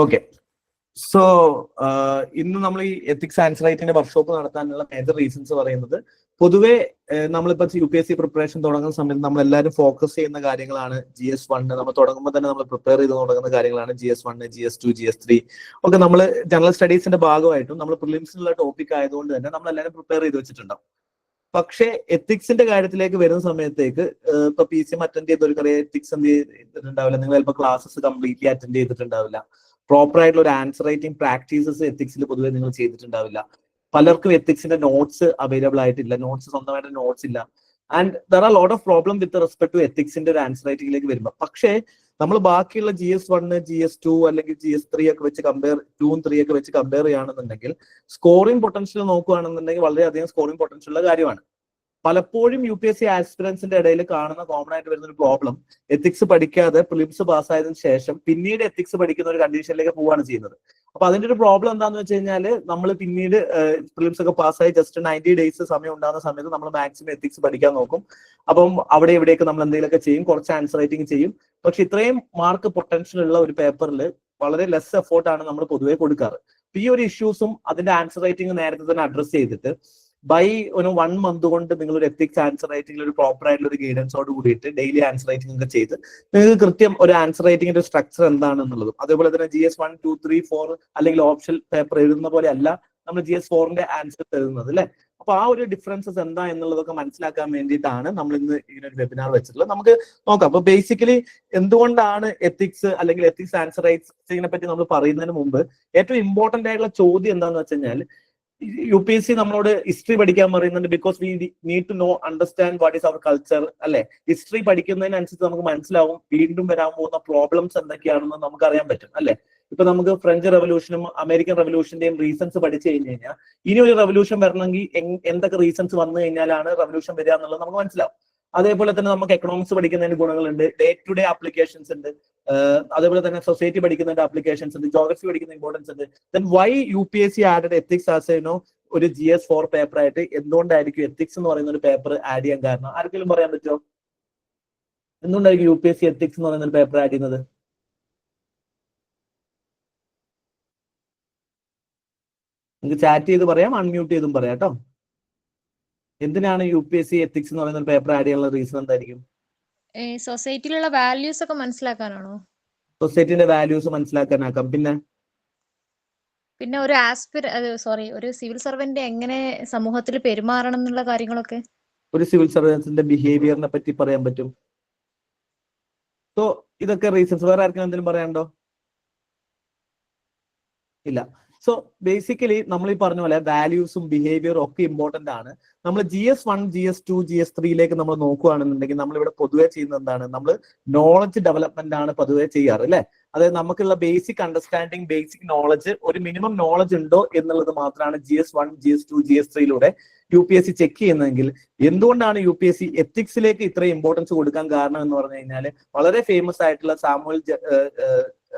Okay. So ഇന്ന് നമ്മൾ ഈ എത്തിക്സ് ആൻസർ റൈറ്റിന്റെ വർക്ക്ഷോപ്പ് നടത്താനുള്ള മേജർ റീസൺസ് പറയുന്നത്, പൊതുവെ നമ്മളിപ്പോ UPSC പ്രിപ്പറേഷൻ തുടങ്ങുന്ന സമയത്ത് നമ്മൾ എല്ലാവരും ഫോക്കസ് ചെയ്യുന്ന കാര്യങ്ങളാണ് GS1. നമ്മൾ തുടങ്ങുമ്പോൾ തന്നെ നമ്മൾ പ്രിപ്പയർ ചെയ്ത് തുടങ്ങുന്ന കാര്യങ്ങളാണ് GS1, GS2, GS3 ഒക്കെ. നമ്മൾ ജനറൽ സ്റ്റഡീസിന്റെ ഭാഗമായിട്ടും നമ്മൾ പ്രിലിംസിനുള്ള ടോപ്പിക് ആയതുകൊണ്ട് തന്നെ നമ്മൾ എല്ലാവരും പ്രിപ്പയർ ചെയ്ത് വെച്ചിട്ടുണ്ടാവും. പക്ഷേ എത്തിക്സിന്റെ കാര്യത്തിലേക്ക് വരുന്ന സമയത്തേക്ക് ഇപ്പൊ PCM അറ്റൻഡ് ചെയ്തവർക്കറിയ എത്തിക്സ് എന്ത് ചെയ്തിട്ടുണ്ടാവില്ല, നിങ്ങൾ ചിലപ്പോൾ ക്ലാസ്സസ് കംപ്ലീറ്റ്ലി അറ്റൻഡ് ചെയ്തിട്ടുണ്ടാവില്ല, പ്രോപ്പർ ആയിട്ടുള്ള ഒരു ആൻസർ റൈറ്റിംഗ് പ്രാക്ടീസസ് എത്തിക്സിൽ പൊതുവെ നിങ്ങൾ ചെയ്തിട്ടുണ്ടാവില്ല. പലർക്കും എത്തിക്സിന്റെ നോട്ട്സ് അവൈലബിൾ ആയിട്ടില്ല, നോട്ട്സ് സ്വന്തമായിട്ട് നോട്ട്സ് ഇല്ല. And there are lot of problem with respect to എത്തിക്സിന്റെ ഒരു ആൻസർ റൈറ്റിംഗിലേക്ക് വരുമ്പോൾ. പക്ഷേ നമ്മൾ ബാക്കിയുള്ള GS1, GS2 അല്ലെങ്കിൽ GS3 ഒക്കെ വെച്ച് 2 3 ഒക്കെ വെച്ച് കമ്പയർ ചെയ്യുകയാണെന്നുണ്ടെങ്കിൽ സ്കോറിംഗ് പൊട്ടൻഷ്യൽ നോക്കുകയാണെന്നുണ്ടെങ്കിൽ വളരെയധികം സ്കോറിംഗ് പൊട്ടൻഷ്യൽ ഉള്ള കാര്യമാണ്. പലപ്പോഴും UPSC ആസ്പിറൻസിന്റെ ഇടയിൽ കാണുന്ന കോമൺ ആയിട്ട് വരുന്ന ഒരു പ്രോബ്ലം, എത്തിക്സ് പഠിക്കാതെ പ്രിലിംസ് പാസ്സായതിനു ശേഷം പിന്നീട് എത്തിക്സ് പഠിക്കുന്ന ഒരു കണ്ടീഷനിലേക്ക് പോവുകയാണ് ചെയ്യുന്നത്. അപ്പൊ അതിന്റെ ഒരു പ്രോബ്ലം എന്താണെന്ന് വെച്ച് കഴിഞ്ഞാൽ, നമ്മൾ പിന്നീട് പ്രിലിംസ് ഒക്കെ പാസ്സായി ജസ്റ്റ് 90 days സമയം ഉണ്ടാകുന്ന സമയത്ത് നമ്മൾ മാക്സിമം എത്തിക്സ് പഠിക്കാൻ നോക്കും. അപ്പം അവിടെ ഇവിടെയൊക്കെ നമ്മൾ എന്തെങ്കിലുമൊക്കെ ചെയ്യും, കുറച്ച് ആൻസർ റൈറ്റിംഗ് ചെയ്യും. പക്ഷെ ഇത്രയും മാർക്ക് പൊട്ടൻഷ്യൽ ഉള്ള ഒരു പേപ്പറിൽ വളരെ ലെസ് എഫോർട്ടാണ് നമ്മൾ പൊതുവെ കൊടുക്കാറ്. ഈ ഒരു ഇഷ്യൂസും അതിന്റെ ആൻസർ റൈറ്റിംഗ് നേരത്തെ തന്നെ അഡ്രസ് ചെയ്തിട്ട് ബൈ ഒരു 1 month കൊണ്ട് നിങ്ങൾ ഒരു എത്തിക്സ് ആൻസർ റൈറ്റിംഗിൽ ഒരു പ്രോപ്പർ ആയിട്ടുള്ള ഒരു ഗൈഡൻസോട് കൂടിയിട്ട് ഡെയിലി ആൻസർ റൈറ്റിംഗ് ഒക്കെ ചെയ്ത് നിങ്ങൾക്ക് കൃത്യം ഒരു ആൻസർ റൈറ്റിംഗിന്റെ സ്ട്രക്ചർ എന്താണെന്നുള്ളതും, അതേപോലെ തന്നെ GS1, 2, 3, 4 അല്ലെങ്കിൽ ഓപ്ഷൻ പേപ്പർ എഴുതുന്ന പോലെ അല്ല നമ്മൾ GS4ന്റെ ആൻസർ എഴുതുന്നത്, അല്ലെ? അപ്പൊ ആ ഒരു ഡിഫറൻസസ് എന്താ എന്നുള്ളതൊക്കെ മനസ്സിലാക്കാൻ വേണ്ടിയിട്ടാണ് നമ്മൾ ഇന്ന് ഇങ്ങനെ ഒരു വെബിനാർ വെച്ചിട്ടുള്ളത്. നമുക്ക് നോക്കാം. അപ്പൊ ബേസിക്കലി എന്തുകൊണ്ടാണ് എത്തിക്സ് അല്ലെങ്കിൽ എത്തിക്സ് ആൻസർ റൈറ്റിംഗിനെ പറ്റി നമ്മൾ പറയുന്നതിന് മുമ്പ് ഏറ്റവും ഇമ്പോർട്ടന്റ് ആയിട്ടുള്ള ചോദ്യം എന്താണെന്ന് വെച്ച് കഴിഞ്ഞാൽ, UPSC നമ്മളോട് ഹിസ്റ്ററി പഠിക്കാൻ പറയുന്നുണ്ട്. Because we need to know understand what is our culture, അല്ലെ? ഹിസ്റ്ററി പഠിക്കുന്നതിനനുസരിച്ച് നമുക്ക് മനസ്സിലാവും വീണ്ടും വരാൻ പോകുന്ന പ്രോബ്ലംസ് എന്തൊക്കെയാണെന്ന് നമുക്ക് അറിയാൻ പറ്റും, അല്ലെ? ഇപ്പൊ നമുക്ക് ഫ്രഞ്ച് റെവല്യൂഷനും അമേരിക്കൻ റെവല്യൂഷന്റെയും റീസൺസ് പഠിച്ചു കഴിഞ്ഞു കഴിഞ്ഞാൽ ഇനി ഒരു റെവല്യൂഷൻ വരണമെങ്കിൽ എന്തൊക്കെ റീസൺസ് വന്നു കഴിഞ്ഞാലാണ് റെവല്യൂഷൻ വരിക എന്നുള്ളത് നമുക്ക് മനസ്സിലാവും. അതേപോലെ തന്നെ നമുക്ക് എക്കണോമിക്സ് പഠിക്കുന്നതിന് ഗുണങ്ങളുണ്ട്, ഡേ ടു ഡേ ആപ്ലിക്കേഷൻസ് ഉണ്ട്, അതേപോലെ തന്നെ സൊസൈറ്റി പഠിക്കുന്നതിന്റെ ആപ്ലിക്കേഷൻസ് ഉണ്ട്, ജോഗ്രഫി പഠിക്കുന്ന ഇമ്പോർട്ടൻസ് ഉണ്ട്. Then why UPSC added ethics as ഒരു GS4 പേപ്പർ ആയിട്ട്? എന്തുകൊണ്ടായിരിക്കും എത്തിക്സ് എന്ന് പറയുന്ന ഒരു പേപ്പർ ആഡ് ചെയ്യാൻ കാരണം? ആർക്കെങ്കിലും പറയാൻ പറ്റുമോ? എന്തുകൊണ്ടായിരിക്കും UPSC എത്തിക്സ് എന്ന് പറയുന്ന ഒരു പേപ്പർ ആഡ് ചെയ്യുന്നത്? നിങ്ങൾക്ക് ചാറ്റ് ചെയ്ത് പറയാം, അൺമ്യൂട്ട് ചെയ്തും പറയാം കേട്ടോ. എന്തിനാണ് UPSC എത്തിക്സ് എന്ന് പറയുന്ന പേപ്പർ ആഡ് ചെയ്യാനുള്ള റീസൺ എന്തായിരിക്കും? സൊസൈറ്റിയിലുള്ള വാല്യൂസ് ഒക്കെ മനസ്സിലാക്കാനാണോ? സൊസൈറ്റിന്റെ വാല്യൂസ് മനസ്സിലാക്കാനാക്കാം. പിന്നെ ഒരു സിവിൽ സർവന്റ് എങ്ങനെ സമൂഹത്തിൽ പെരുമാറണം എന്നുള്ള കാര്യങ്ങളൊക്കെ, ഒരു സിവിൽ സർവൻസിന്റെ ബിഹേവിയറിനെ പറ്റി പറയാൻ പറ്റും. സോ ഇതൊക്കെ റീസൺസ്. വേറെ ആർക്കും എന്തെങ്കിലും പറയാനുണ്ടോ? ഇല്ല. സോ ബേസിക്കലി നമ്മൾ ഈ പറഞ്ഞ പോലെ വാല്യൂസും ബിഹേവിയറും ഒക്കെ ഇമ്പോർട്ടന്റ് ആണ്. നമ്മൾ GS1, GS2, GS3യിലേക്ക് നമ്മൾ നോക്കുകയാണെന്നുണ്ടെങ്കിൽ നമ്മൾ ഇവിടെ പൊതുവെ ചെയ്യുന്നത് എന്താണ്? നമ്മൾ നോളജ് ഡെവലപ്മെന്റ് ആണ് പൊതുവെ ചെയ്യാറ്, അല്ലെ? അതായത് നമുക്കുള്ള ബേസിക് അണ്ടർസ്റ്റാൻഡിങ്, ബേസിക് നോളജ്, ഒരു മിനിമം നോളജ് ഉണ്ടോ എന്നുള്ളത് മാത്രമാണ് GS1, GS2, GS3യിലൂടെ UPSC ചെക്ക് ചെയ്യുന്നതെങ്കിൽ, എന്തുകൊണ്ടാണ് UPSC എത്തിക്സിലേക്ക് ഇത്രയും ഇമ്പോർട്ടൻസ് കൊടുക്കാൻ കാരണം എന്ന് പറഞ്ഞു കഴിഞ്ഞാൽ, വളരെ ഫേമസ് ആയിട്ടുള്ള സാമുവൽ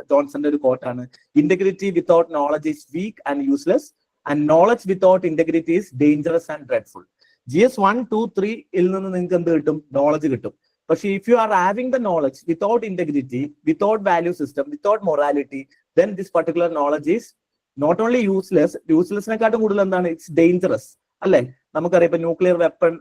ജോൺസന്റെ ഒരു കോട്ടാണ്, integrity without knowledge is weak and useless and knowledge without integrity is dangerous and dreadful. GS1, 2, 3ൽ നിന്ന് നിങ്ങൾക്ക് എന്ത് കിട്ടും? നോളജ് കിട്ടും. പക്ഷെ if you are having the knowledge without integrity, without value system, without morality, then this particular knowledge is not only useless, യൂസ്ലെസ്സിനെക്കാട്ടും കൂടുതൽ എന്താണ്? ഇറ്റ്സ് ഡേഞ്ചറസ്, അല്ലെ? നമുക്കറിയാം ഇപ്പൊ ന്യൂക്ലിയർ വെപ്പൺ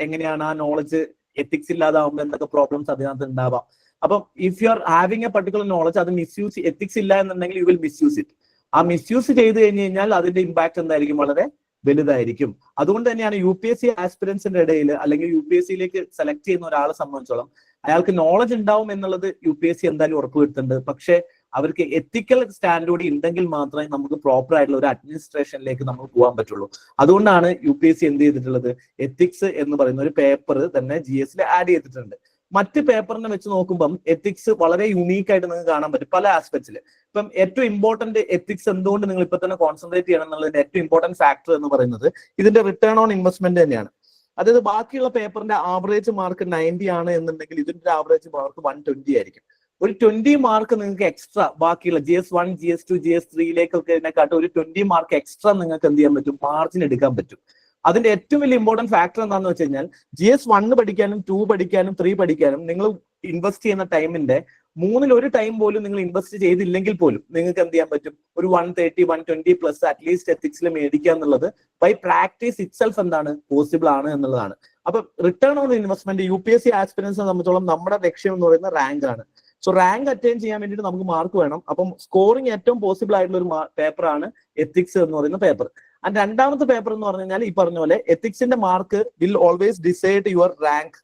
എങ്ങനെയാണ് ആ നോളജ് എത്തിക്സ് ഇല്ലാതാവുമ്പോൾ എന്തൊക്കെ പ്രോബ്ലംസ് അതിനകത്ത് ഉണ്ടാവാം. അപ്പം if you are having A particular knowledge, അത് മിസ്യൂസ്, എത്തിക്സ് ഇല്ല എന്നുണ്ടെങ്കിൽ യു വിൽ മിസ്യൂസ് ഇറ്റ്. ആ മിസ്യൂസ് ചെയ്ത് കഴിഞ്ഞ് കഴിഞ്ഞാൽ അതിന്റെ ഇമ്പാക്ട് എന്തായിരിക്കും? വളരെ വലുതായിരിക്കും. അതുകൊണ്ട് തന്നെയാണ് UPSC ആസ്പിറൻസിന്റെ ഇടയിൽ അല്ലെങ്കിൽ UPSCയിലേക്ക് സെലക്ട് ചെയ്യുന്ന ഒരാളെ സംബന്ധിച്ചോളം അയാൾക്ക് നോളജ് ഉണ്ടാവും എന്നുള്ളത് UPSC എന്തായാലും ഉറപ്പുവരുത്തുന്നുണ്ട്. പക്ഷെ അവർക്ക് എത്തിക്കൽ സ്റ്റാൻഡ് കൂടി ഉണ്ടെങ്കിൽ മാത്രമേ നമുക്ക് പ്രോപ്പർ ആയിട്ടുള്ള ഒരു അഡ്മിനിസ്ട്രേഷനിലേക്ക് നമുക്ക് പോകാൻ പറ്റുള്ളൂ. അതുകൊണ്ടാണ് UPSC എന്ത് ചെയ്തിട്ടുള്ളത്? എത്തിക്സ് എന്ന് പറയുന്ന ഒരു പേപ്പർ തന്നെ GS ആഡ് ചെയ്തിട്ടുണ്ട്. മറ്റ് പേപ്പറിനെ വെച്ച് നോക്കുമ്പം എത്തിക്സ് വളരെ യുണീക്ക് ആയിട്ട് നിങ്ങൾക്ക് കാണാൻ പറ്റും പല ആസ്പെക്ട്സിൽ. ഇപ്പം ഏറ്റവും ഇമ്പോർട്ടന്റ് എത്തിക്സ് എന്തുകൊണ്ട് നിങ്ങൾ ഇപ്പൊ തന്നെ കോൺസെൻട്രേറ്റ് ചെയ്യണം എന്നുള്ളതിന്റെ ഏറ്റവും ഇമ്പോർട്ടന്റ് ഫാക്ടർ എന്ന് പറയുന്നത് ഇതിന്റെ റിട്ടേൺ ഓൺ ഇൻവെസ്റ്റ്മെന്റ് തന്നെയാണ്. അതായത് ബാക്കിയുള്ള പേപ്പറിന്റെ ആവറേജ് മാർക്ക് 90 ആണ് എന്നുണ്ടെങ്കിൽ ഇതിന്റെ ആവറേജ് മാർക്ക് 120 ആയിരിക്കും. ഒരു 20 മാർക്ക് നിങ്ങൾക്ക് എക്സ്ട്രാ ബാക്കിയുള്ള GS1, GS2, GS3യിലേക്കൊക്കെ ഒരു 20 മാർക്ക് എക്സ്ട്രാ നിങ്ങൾക്ക് എന്ത് ചെയ്യാൻ പറ്റും? മാർജിൻ എടുക്കാൻ പറ്റും. അതിന്റെ ഏറ്റവും വലിയ ഇമ്പോർട്ടന്റ് ഫാക്ടർ എന്താണെന്ന് വെച്ച് കഴിഞ്ഞാൽ GS1 പഠിക്കാനും 2 പഠിക്കാനും 3 പഠിക്കാനും നിങ്ങൾ ഇൻവെസ്റ്റ് ചെയ്യുന്ന ടൈമിന്റെ മൂന്നിൽ ഒരു ടൈം പോലും നിങ്ങൾ ഇൻവെസ്റ്റ് ചെയ്തില്ലെങ്കിൽ പോലും നിങ്ങൾക്ക് എന്ത് ചെയ്യാൻ പറ്റും, ഒരു 130, 120 പ്ലസ് അറ്റ്ലീസ്റ്റ് എത്തിക്സിൽ മേടിക്കുക എന്നുള്ളത് ബൈ പ്രാക്ടീസ് ഇറ്റ്സെൽഫ് എന്താണ് പോസിബിൾ ആണ് എന്നുള്ളതാണ്. അപ്പൊ റിട്ടേൺ ഓൺ ഇൻവെസ്റ്റ്മെന്റ് UPSC ആസ്പിരൻസിനെ സംബന്ധിച്ചോളം നമ്മുടെ ലക്ഷ്യം എന്ന് പറയുന്നത് റാങ്ക് ആണ്. സോ റാങ്ക് അറ്റൈൻ ചെയ്യാൻ വേണ്ടിയിട്ട് നമുക്ക് മാർക്ക് വേണം. അപ്പം സ്കോറിംഗ് ഏറ്റവും പോസിബിൾ ആയിട്ടുള്ള ഒരു പേപ്പറാണ് എത്തിക്സ് എന്ന് പറയുന്ന പേപ്പർ. ആൻഡ് രണ്ടാമത്തെ പേപ്പർ എന്ന് പറഞ്ഞു കഴിഞ്ഞാൽ ഈ പറഞ്ഞ പോലെ എത്തിക്സിന്റെ mark will always decide your rank.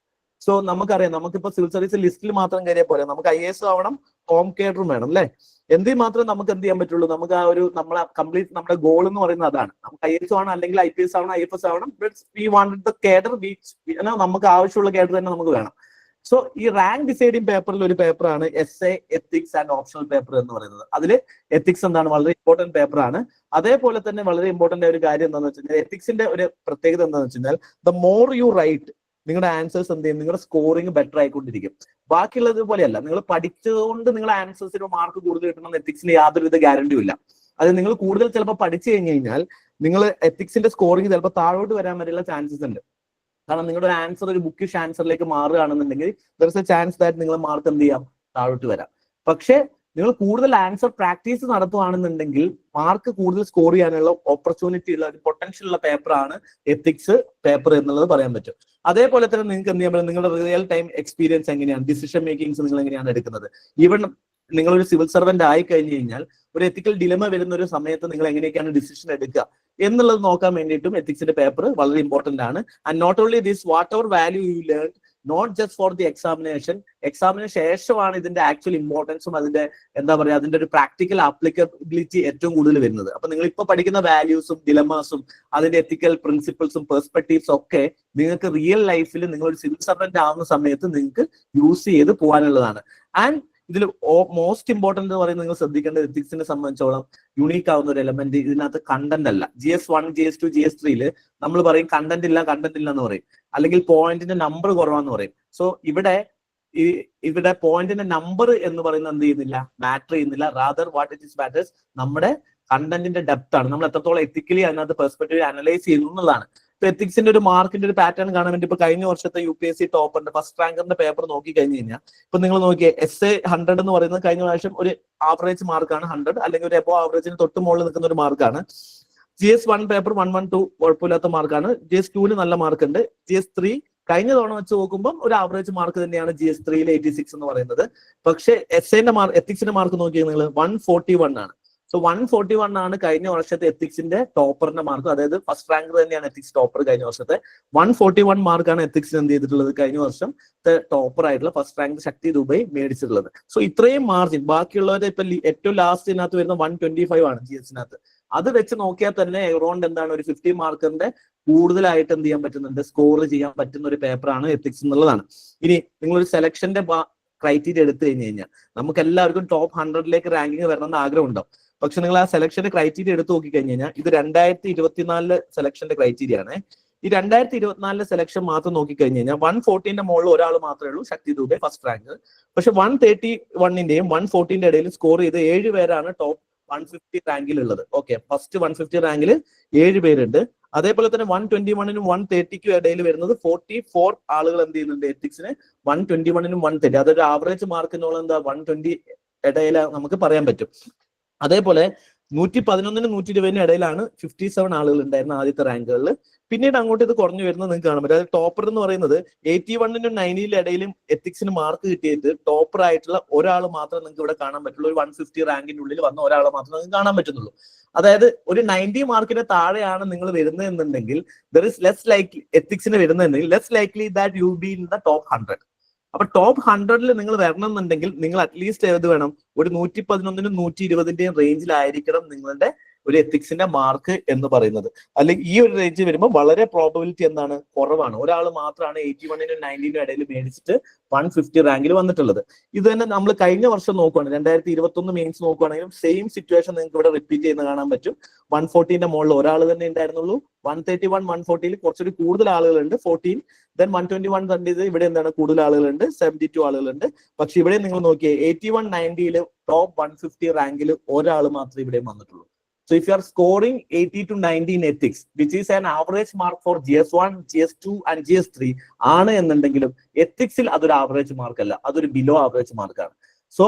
So നമുക്കറിയാം, നമുക്കിപ്പോ സിവിൽ സർവീസ് ലിസ്റ്റിൽ മാത്രം കയറിയാൽ പോലെ നമുക്ക് IAS ആവണം, ഹോം കേഡറും വേണം അല്ലെ. എന്തിൽ മാത്രമേ നമുക്ക് എന്ത് ചെയ്യാൻ പറ്റുള്ളൂ, നമുക്ക് ആ ഒരു നമ്മളെ കംപ്ലീറ്റ് നമ്മുടെ ഗോൾ എന്ന് പറയുന്നത് അതാണ്. നമുക്ക് IAS ആവണം, അല്ലെങ്കിൽ IPS ആവണം, IFS ആവണം. വി വാണ്ടഡ് ദ കേഡർ, നമുക്ക് ആവശ്യമുള്ള കേഡർ തന്നെ നമുക്ക് വേണം. സോ ഈ റാങ്ക് ഡിസൈഡിങ് പേപ്പറിൽ ഒരു പേപ്പറാണ് essay, ethics and optional paper എന്ന് പറയുന്നത്. അതിൽ എത്തിക്സ് എന്താണ് വളരെ ഇമ്പോർട്ടന്റ് പേപ്പറാണ്. അതേപോലെ തന്നെ വളരെ ഇമ്പോർട്ടന്റ് ഒരു കാര്യം എന്താണെന്ന് വെച്ച് കഴിഞ്ഞാൽ എത്തിക്സിന്റെ ഒരു പ്രത്യേകത എന്താണെന്ന് വെച്ച് കഴിഞ്ഞാൽ ദ മോർ യു റൈറ്റ്, നിങ്ങളുടെ ആൻസേഴ്സ് എന്ത് ചെയ്യും, നിങ്ങളുടെ സ്കോറിംഗ് ബെറ്റർ ആയിക്കൊണ്ടിരിക്കും. ബാക്കിയുള്ളത് പോലെയല്ല, നിങ്ങൾ പഠിച്ചതുകൊണ്ട് നിങ്ങളുടെ ആൻസേഴ്സിന് മാർക്ക് കൂടുതൽ കിട്ടണമെന്ന് എത്തിക്സിന് യാതൊരുവിധ ഗ്യാരണ്ടിയും ഇല്ല. അത് നിങ്ങൾ കൂടുതൽ ചിലപ്പോൾ പഠിച്ചു കഴിഞ്ഞു കഴിഞ്ഞാൽ നിങ്ങൾ എത്തിക്സിന്റെ സ്കോറിംഗ് ചിലപ്പോൾ താഴോട്ട് വരാൻ വരെയുള്ള ചാൻസസ് ഉണ്ട്. കാരണം നിങ്ങളുടെ ഒരു ആൻസർ ഒരു ബുക്കിഷ് ആൻസറിലേക്ക് മാറുകയാണെന്നുണ്ടെങ്കിൽ there is a chance that നിങ്ങളെ മാർക്ക് എന്ത് ചെയ്യാം, താഴോട്ട് വരാം. പക്ഷേ നിങ്ങൾ കൂടുതൽ ആൻസർ പ്രാക്ടീസ് നടത്തുകയാണെന്നുണ്ടെങ്കിൽ മാർക്ക് കൂടുതൽ സ്കോർ ചെയ്യാനുള്ള ഓപ്പർച്യൂണിറ്റി ഉള്ള ഒരു പൊട്ടൻഷ്യൽ ഉള്ള പേപ്പറാണ് എത്തിക്സ് പേപ്പർ എന്നുള്ളത് പറയാൻ പറ്റും. അതേപോലെ തന്നെ നിങ്ങൾക്ക് എന്ത് ചെയ്യാൻ പറ്റും, നിങ്ങളുടെ റിയൽ ടൈം എക്സ്പീരിയൻസ് എങ്ങനെയാണ്, ഡിസിഷൻ മേക്കിങ്സ് നിങ്ങൾ എങ്ങനെയാണ് എടുക്കുന്നത്. ഈവൻ നിങ്ങളൊരു സിവിൽ സർവന്റ് ആയി കഴിഞ്ഞു കഴിഞ്ഞാൽ ഒരു എത്തിക്കൽ ഡിലമ വരുന്ന ഒരു സമയത്ത് നിങ്ങൾ എങ്ങനെയൊക്കെയാണ് ഡിസിഷൻ എടുക്കുക എന്നുള്ളത് നോക്കാൻ വേണ്ടിയിട്ടും എത്തിക്സിന്റെ പേപ്പർ വളരെ ഇമ്പോർട്ടന്റ് ആണ്. And not only this, whatever value you learn, not just for the examination ശേഷമാണ് ഇതിന്റെ ആക്ച്വൽ ഇമ്പോർട്ടൻസും അതിന്റെ എന്താ പറയുക അതിന്റെ ഒരു പ്രാക്ടിക്കൽ ആപ്ലിക്കബിലിറ്റി ഏറ്റവും കൂടുതൽ വരുന്നത്. അപ്പൊ നിങ്ങൾ ഇപ്പൊ പഠിക്കുന്ന വാല്യൂസും ഡിലമാസും അതിന്റെ എത്തിക്കൽ പ്രിൻസിപ്പിൾസും പെർസ്പെക്ടീവ്സും ഒക്കെ നിങ്ങൾക്ക് റിയൽ ലൈഫിൽ നിങ്ങൾ ഒരു സിവിൽ സർവന്റ് ആവുന്ന സമയത്ത് നിങ്ങൾക്ക് യൂസ് ചെയ്ത് പോകാനുള്ളതാണ്. ആൻഡ് ഇതിൽ മോസ്റ്റ് ഇമ്പോർട്ടന്റ് എന്ന് പറയുന്നത് നിങ്ങൾ ശ്രദ്ധിക്കേണ്ടത് എത്തിക്സിനെ സംബന്ധിച്ചോളം യൂണീക്ക് ആവുന്ന ഒരു എലമെന്റ് ഇതിനകത്ത് കണ്ടന്റ് അല്ല. GS1, GS2, GS3 നമ്മൾ പറയും കണ്ടന്റ് ഇല്ല എന്ന് പറയും, അല്ലെങ്കിൽ പോയിന്റിന്റെ നമ്പർ കുറവാന്ന് പറയും. സോ ഇവിടെ പോയിന്റിന്റെ നമ്പർ എന്ന് പറയുന്നത് എന്ത് ചെയ്യുന്നില്ല, മാറ്റർ ചെയ്യുന്നില്ല. Rather what it is matters നമ്മുടെ കണ്ടന്റിന്റെ ഡെപ്ത് ആണ്, നമ്മൾ എത്രത്തോളം എത്തിക്കലി അതിനകത്ത് പെർസ്പെക്റ്റീവ് അനലൈസ് ചെയ്യുന്നു എന്നുള്ളതാണ്. ഇപ്പൊ എത്തിക്സിന്റെ ഒരു മാർക്കിന്റെ ഒരു പാറ്റേൺ കാണാൻ വേണ്ടി ഇപ്പൊ കഴിഞ്ഞ വർഷത്തെ UPSC ടോപ്പറിന്റെ ഫസ്റ്റ് റാങ്കറിന്റെ പേപ്പർ നോക്കി കഴിഞ്ഞു കഴിഞ്ഞാൽ ഇപ്പൊ നിങ്ങൾ നോക്കിയേ essay 100 എന്ന് പറയുന്നത് കഴിഞ്ഞ പ്രാവശ്യം ഒരു ആവറേജ് മാർക്കാണ് 100, അല്ലെങ്കിൽ ഒരു എബോ ആവറേജിന് തൊട്ട് മുകളിൽ നിൽക്കുന്ന ഒരു മാർക്കാണ്. GS1 പേപ്പർ 112 കുഴപ്പമില്ലാത്ത മാർക്കാണ്. GS2 നല്ല മാർക്ക് ഉണ്ട്. GS3 കഴിഞ്ഞ തവണ വെച്ച് നോക്കുമ്പോൾ ഒരു ആവറേജ് മാർക്ക് തന്നെയാണ് GS3 86 എന്ന് പറയുന്നത്. പക്ഷേ എത്തിക്സിന്റെ മാർക്ക് നോക്കിയാൽ നിങ്ങൾ 141 ആണ്. സോ 141 ആണ് കഴിഞ്ഞ വർഷത്തെ എത്തിക്സിന്റെ ടോപ്പറിന്റെ മാർക്ക്. അതായത് ഫസ്റ്റ് റാങ്ക് തന്നെയാണ് എത്തിക്സ് ടോപ്പർ കഴിഞ്ഞ വർഷത്തെ. 141 മാർക്കാണ് എത്തിക്സിന് എന്ത് ചെയ്തിട്ടുള്ളത്, കഴിഞ്ഞ വർഷത്തെ ടോപ്പർ ആയിട്ടുള്ള ഫസ്റ്റ് റാങ്ക് ശക്തി ദുബൈ മേടിച്ചിട്ടുള്ളത്. സോ ഇത്രയും മാർജിൻ ബാക്കിയുള്ളവരെ ഇപ്പൊ ഏറ്റവും ലാസ്റ്റിനകത്ത് വരുന്ന 125 ആണ് GS-നകത്ത്. അത് വെച്ച് നോക്കിയാൽ തന്നെ എറൗണ്ട് എന്താണ് ഒരു 50 മാർക്കറിന്റെ കൂടുതലായിട്ട് എന്ത് ചെയ്യാൻ പറ്റുന്നുണ്ട്, സ്കോർ ചെയ്യാൻ പറ്റുന്ന ഒരു പേപ്പറാണ് എത്തിക്സ് എന്നുള്ളതാണ്. ഇനി നിങ്ങളൊരു സെലക്ഷന്റെ ക്രൈറ്റീരിയ എടുത്തു കഴിഞ്ഞു കഴിഞ്ഞാൽ നമുക്ക് എല്ലാവർക്കും ടോപ്പ് 100ലേക്ക് റാങ്കിങ് വരണമെന്ന് ആഗ്രഹം ഉണ്ടാവും. പക്ഷെ നിങ്ങൾ ആ സെലക്ഷന്റെ ക്രൈറ്റീരിയ എടുത്ത് നോക്കി കഴിഞ്ഞു കഴിഞ്ഞാൽ ഇത് 2024 സെലക്ഷന്റെ ക്രൈറ്റീരിയ ആണ്. ഈ 2024 സെലക്ഷൻ മാത്രം നോക്കി കഴിഞ്ഞു കഴിഞ്ഞാൽ 114ന്റെ മുകളിൽ ഒരാൾ മാത്രമേ ഉള്ളൂ, ശക്തി ദുബൈ ഫസ്റ്റ് റാങ്ക്. പക്ഷെ 131ന്റെയും 114ന്റെ ഇടയിൽ സ്കോർ ചെയ്ത് 7 പേരാണ് ടോപ്പ് 150 റാങ്കിൽ ഉള്ളത്. ഓക്കെ, ഫസ്റ്റ് 150 റാങ്കിൽ 7 പേരുണ്ട്. അതേപോലെ തന്നെ 121നും 130ക്കും ഇടയിൽ വരുന്നത് 44 ആളുകൾ എന്ത് ചെയ്യുന്നുണ്ട് എത്തിക്സിന്. 121നും 130 അതൊരു ആവറേജ് മാർക്ക് എന്നുള്ള എന്താ 120 ഇടയിൽ നമുക്ക് പറയാൻ പറ്റും. അതേപോലെ 111നും 120നും ഇടയിലാണ് 57 ആളുകൾ ഉണ്ടായിരുന്ന ആദ്യത്തെ റാങ്കുകളിൽ. പിന്നീട് അങ്ങോട്ട് ഇത് കുറഞ്ഞു വരുന്നത് നിങ്ങൾക്ക് കാണാൻ പറ്റും. അതായത് ടോപ്പർ എന്ന് പറയുന്നത് 81നും 90നും ഇടയിലും എത്തിക്സിന് മാർക്ക് കിട്ടിയിട്ട് ടോപ്പർ ആയിട്ടുള്ള ഒരാൾ മാത്രം നിങ്ങൾക്ക് ഇവിടെ കാണാൻ പറ്റുള്ളൂ. ഒരു 150 റാങ്കിന്റെ ഉള്ളിൽ വന്ന ഒരാളെ മാത്രമേ നിങ്ങൾക്ക് കാണാൻ പറ്റുന്നുള്ളൂ. അതായത് ഒരു 90 മാർക്കിന്റെ താഴെയാണ് നിങ്ങൾ വരുന്നത് എന്നുണ്ടെങ്കിൽ ദർ ഇസ് ലെസ് ലൈക്ലി എത്തിക്സിന് വരുന്നതെന്നുണ്ടെങ്കിൽ less likely that you be in the top 100. അപ്പൊ ടോപ്പ് 100ൽ നിങ്ങൾ വരണം എന്നുണ്ടെങ്കിൽ നിങ്ങൾ അറ്റ്ലീസ്റ്റ് ഏത് വേണം, ഒരു 111നും 120ന്റെയും റേഞ്ചിലായിരിക്കണം നിങ്ങളുടെ ഒരു എത്തിക്സിന്റെ മാർക്ക് എന്ന് പറയുന്നത്. അല്ലെങ്കിൽ ഈ ഒരു റേഞ്ച് വരുമ്പോൾ വളരെ പ്രോബബിലിറ്റി എന്താണ്, കുറവാണ്. ഒരാൾ മാത്രമാണ് 81നും 90നും ഇടയിൽ മേടിച്ചിട്ട് 150 റാങ്കിൽ വന്നിട്ടുള്ളത്. ഇത് തന്നെ നമ്മൾ കഴിഞ്ഞ വർഷം നോക്കുകയാണെങ്കിൽ 2021 മെയിൻസ് നോക്കുകയാണെങ്കിലും സെയിം സിറ്റുവേഷൻ നിങ്ങൾക്ക് ഇവിടെ റിപ്പീറ്റ് ചെയ്യുന്ന കാണാൻ പറ്റും. 140ന്റെ മുകളിൽ ഒരാൾ തന്നെ ഉണ്ടായിരുന്നുള്ളൂ. 131, 140ൽ കുറച്ചൊരു കൂടുതൽ ആളുകളുണ്ട്. 14 ദെൻ 121 കണ്ടത് ഇവിടെ എന്താണ് കൂടുതൽ ആളുകളുണ്ട്, 72 ആളുകളുണ്ട്. പക്ഷെ ഇവിടെ നിങ്ങൾ നോക്കിയേ 81, 90ൽ ടോപ്പ് 150 റാങ്കിൽ ഒരാൾ മാത്രമേ ഇവിടെ വന്നിട്ടുള്ളൂ. So if you are scoring 80 to 90 in ethics, which is an average mark for GS1, GS2 and GS3 ആണ് എന്നുണ്ടെങ്കിലും എത്തിക്സിൽ അതൊരു ആവറേജ് മാർക്ക് അല്ല, അതൊരു ബിലോ ആവറേജ് മാർക്കാണ്. സോ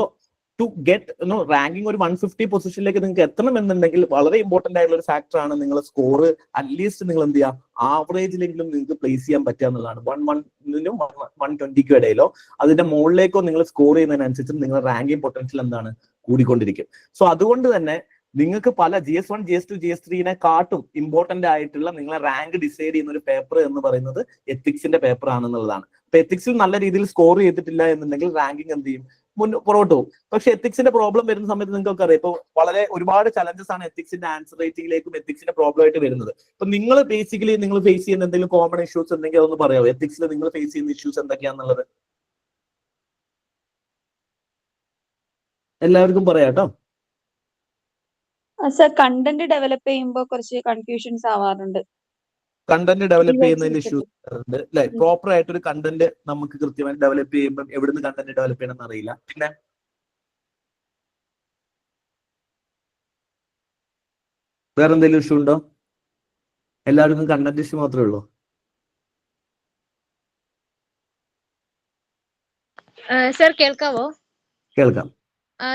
ടു ഗെറ്റ് റാങ്കിങ് ഒരു 150 പൊസിഷനിലേക്ക് നിങ്ങൾക്ക് എത്തണം എന്നുണ്ടെങ്കിൽ വളരെ ഇമ്പോർട്ടന്റ് ആയിട്ടുള്ള ഒരു ഫാക്ടർ ആണ് നിങ്ങളുടെ സ്കോർ അറ്റ്ലീസ്റ്റ് നിങ്ങൾ എന്ത് ചെയ്യുക, ആവറേജിലെങ്കിലും നിങ്ങൾക്ക് പ്ലേസ് ചെയ്യാൻ പറ്റുക എന്നുള്ളതാണ്. 1-1നും 120ക്കും ഇടയിലോ അതിന്റെ മുകളിലേക്കോ നിങ്ങൾ സ്കോർ ചെയ്യുന്നതിനനുസരിച്ച് നിങ്ങളുടെ റാങ്കിങ് പൊട്ടൻഷ്യൽ എന്താണ് കൂടിക്കൊണ്ടിരിക്കും. സോ അതുകൊണ്ട് തന്നെ നിങ്ങൾക്ക് പല GS1, GS2, GS3നെ കാട്ടും ഇമ്പോർട്ടന്റ് ആയിട്ടുള്ള നിങ്ങളെ റാങ്ക് ഡിസൈഡ് ചെയ്യുന്ന ഒരു പേപ്പർ എന്ന് പറയുന്നത് എത്തിക്സിന്റെ പേപ്പർ ആണെന്നുള്ളതാണ്. അപ്പൊ എത്തിക്സിൽ നല്ല രീതിയിൽ സ്കോർ ചെയ്തിട്ടില്ല എന്നുണ്ടെങ്കിൽ റാങ്കിങ് എന്ത് ചെയ്യും, പുറകോട്ട് പോകും. പക്ഷെ എത്തിക്സിന്റെ പ്രോബ്ലം വരുന്ന സമയത്ത് നിങ്ങൾക്ക് അറിയാം, ഇപ്പൊ വളരെ ഒരുപാട് ചലഞ്ചസ് ആണ് എത്തിക്സിന്റെ ആൻസർ റൈറ്റിംഗിലേക്കും എത്തിക്സിന്റെ പ്രോബ്ലം ആയിട്ട് വരുന്നത്. ഇപ്പൊ നിങ്ങൾ ബേസിക്കലി നിങ്ങൾ ഫേസ് ചെയ്യുന്ന എന്തെങ്കിലും കോമൺ ഇഷ്യൂസ് ഉണ്ടെങ്കിൽ അതൊന്ന് പറയാമോ? എത്തിക്സിൽ നിങ്ങൾ ഫേസ് ചെയ്യുന്ന ഇഷ്യൂസ് എന്തൊക്കെയാണെന്നുള്ളത് എല്ലാവർക്കും പറയാം കേട്ടോ. സർ, കണ്ടന്റ് ഡെവലപ്പ് ചെയ്യുമ്പോൾ കുറച്ച് കൺഫ്യൂഷൻസ് ആവാറുണ്ട്. കണ്ടന്റ് ഡെവലപ്പ് ചെയ്യുന്നതിൽ ഇഷ്യൂസ് ഉണ്ട് അല്ലെ? പ്രോപ്പർ ആയിട്ട് ഒരു കണ്ടന്റ് നമുക്ക് കൃത്യമായി ഡെവലപ്പ് ചെയ്യുമ്പോൾ എവിടുന്ന് കണ്ടന്റ് ഡെവലപ്പ് ചെയ്യണം എന്നറിയില്ല. പിന്നെ വേറെ എന്തെങ്കിലും ഇഷ്യൂ ഉണ്ടോ? എല്ലാവർക്കും കണ്ടന്റ് ഇഷ്യൂ മാത്രമേ ഉള്ളൂ? സർ കേൾക്കാവോ? കേൾക്കാം.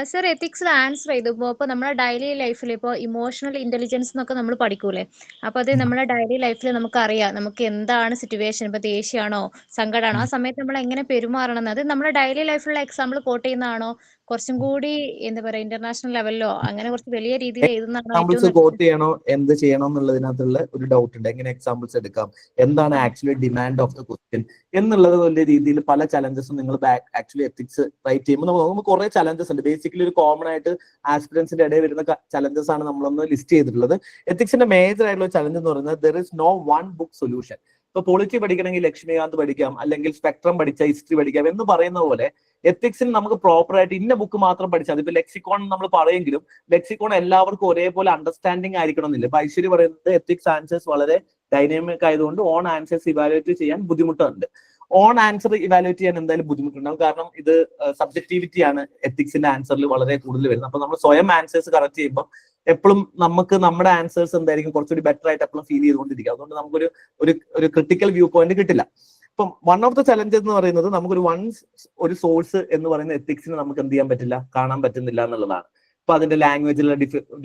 സർ, എത്തിക്സിൽ ആൻസർ ചെയ്തപ്പോ ഇപ്പൊ നമ്മുടെ ഡെയിലി ലൈഫിൽ ഇപ്പൊ ഇമോഷണൽ ഇന്റലിജൻസ് എന്നൊക്കെ നമ്മൾ പഠിക്കൂലേ, അപ്പൊ അത് നമ്മുടെ ഡെയിലി ലൈഫിൽ നമുക്കറിയാം നമുക്ക് എന്താണ് സിറ്റുവേഷൻ, ഇപ്പൊ ദേഷ്യമാണോ സങ്കടമാണോ ആ സമയത്ത് നമ്മൾ എങ്ങനെ പെരുമാറണം എന്ന്. അത് നമ്മുടെ ഡെയിലി ലൈഫിലുള്ള എക്സാമ്പിൾ കോട്ട് ചെയ്യുന്നതാണോ കുറച്ചും കൂടി എന്താ പറയാ ഇന്റർനാഷണൽ ലെവലിലോ അങ്ങനെ കുറച്ച് വലിയ രീതിയിൽ എഴുതുന്നതാണോ എക്സാമ്പിൾസ് കോട്ട് ചെയ്യണോ എന്ത് ചെയ്യണോ എന്നുള്ളതിനകത്തുള്ള ഒരു ഡൗട്ട് ഉണ്ട്. എങ്ങനെ എക്സാമ്പിൾസ് എടുക്കാം, എന്താണ് actually demand of the question എന്നുള്ളത് വലിയ രീതിയിൽ പല ചലഞ്ചസും നിങ്ങൾ ആക്ച്വലി എത്തിക്സ് റൈറ്റ് ചെയ്യുമ്പോൾ നമുക്ക് കുറെ ചലഞ്ചസ് ഉണ്ട്. ബേസിക്കലി ഒരു കോമൺ ആയിട്ട് ആസ്പിറൻസിന്റെ ഇടയിൽ വരുന്ന ചലഞ്ചസ് ആണ് നമ്മളൊന്ന് ലിസ്റ്റ് ചെയ്തിട്ടുള്ളത്. എത്തിക്സിന്റെ മേജർ ആയിട്ടുള്ള ചലഞ്ച് എന്ന് പറയുന്നത് there is no one book solution. ഇപ്പൊ പൊളിറ്റി പഠിക്കണമെങ്കിൽ ലക്ഷ്മികാന്ത് പഠിക്കാം, അല്ലെങ്കിൽ സ്പെക്ട്രം പഠിച്ച ഹിസ്റ്ററി പഠിക്കാം എന്ന് പറയുന്ന പോലെ എത്തിക്സിൽ നമുക്ക് പ്രോപ്പർ ആയിട്ട് ഇന്ന ബുക്ക് മാത്രം പഠിച്ചാൽ മതി. ഇപ്പൊ ലെക്സിക്കോൺ നമ്മൾ പറയെങ്കിലും ലെക്സിക്കോൺ എല്ലാവർക്കും ഒരേപോലെ അണ്ടർസ്റ്റാൻഡിങ് ആയിരിക്കണം എന്നില്ല. ഇപ്പൊ ഐശ്വര്യ പറയുന്നത് എത്തിക്സ് ആൻസേഴ്സ് വളരെ ഡൈനാമിക് ആയതുകൊണ്ട് ഓൺ ആൻസേഴ്സ് ഇവാലുവേറ്റ് ചെയ്യാൻ ബുദ്ധിമുട്ടുണ്ട്. ഓൺ ആൻസർ ഇവാലുവേറ്റ് ചെയ്യാൻ എന്തായാലും ബുദ്ധിമുട്ടുണ്ടാവും, കാരണം ഇത് സബ്ജക്ടിവിറ്റി ആണ് എത്തിക്സിന്റെ ആൻസറിൽ വളരെ കൂടുതൽ വരുന്നത്. അപ്പൊ നമ്മൾ സ്വയം ആൻസേഴ്സ് കറക്റ്റ് ചെയ്യുമ്പോൾ എപ്പോഴും നമുക്ക് നമ്മുടെ ആൻസേഴ്സ് എന്തായിരിക്കും കുറച്ചുകൂടി ബെറ്റർ ആയിട്ട് എപ്പോഴും ഫീൽ ചെയ്തുകൊണ്ടിരിക്കുക. അതുകൊണ്ട് നമുക്കൊരു ഒരു ക്രിട്ടിക്കൽ വ്യൂ പോയിന്റ് കിട്ടില്ല. ഇപ്പം വൺ ഓഫ് ദ ചലഞ്ചസ് എന്ന് പറയുന്നത് ഒരു സോഴ്സ് എന്ന് പറയുന്ന എത്തിക്സിന് നമുക്ക് എന്ത് ചെയ്യാൻ പറ്റില്ല, കാണാൻ പറ്റുന്നില്ല എന്നുള്ളതാണ്. ഇപ്പൊ അതിന്റെ ലാംഗ്വേജിലുള്ള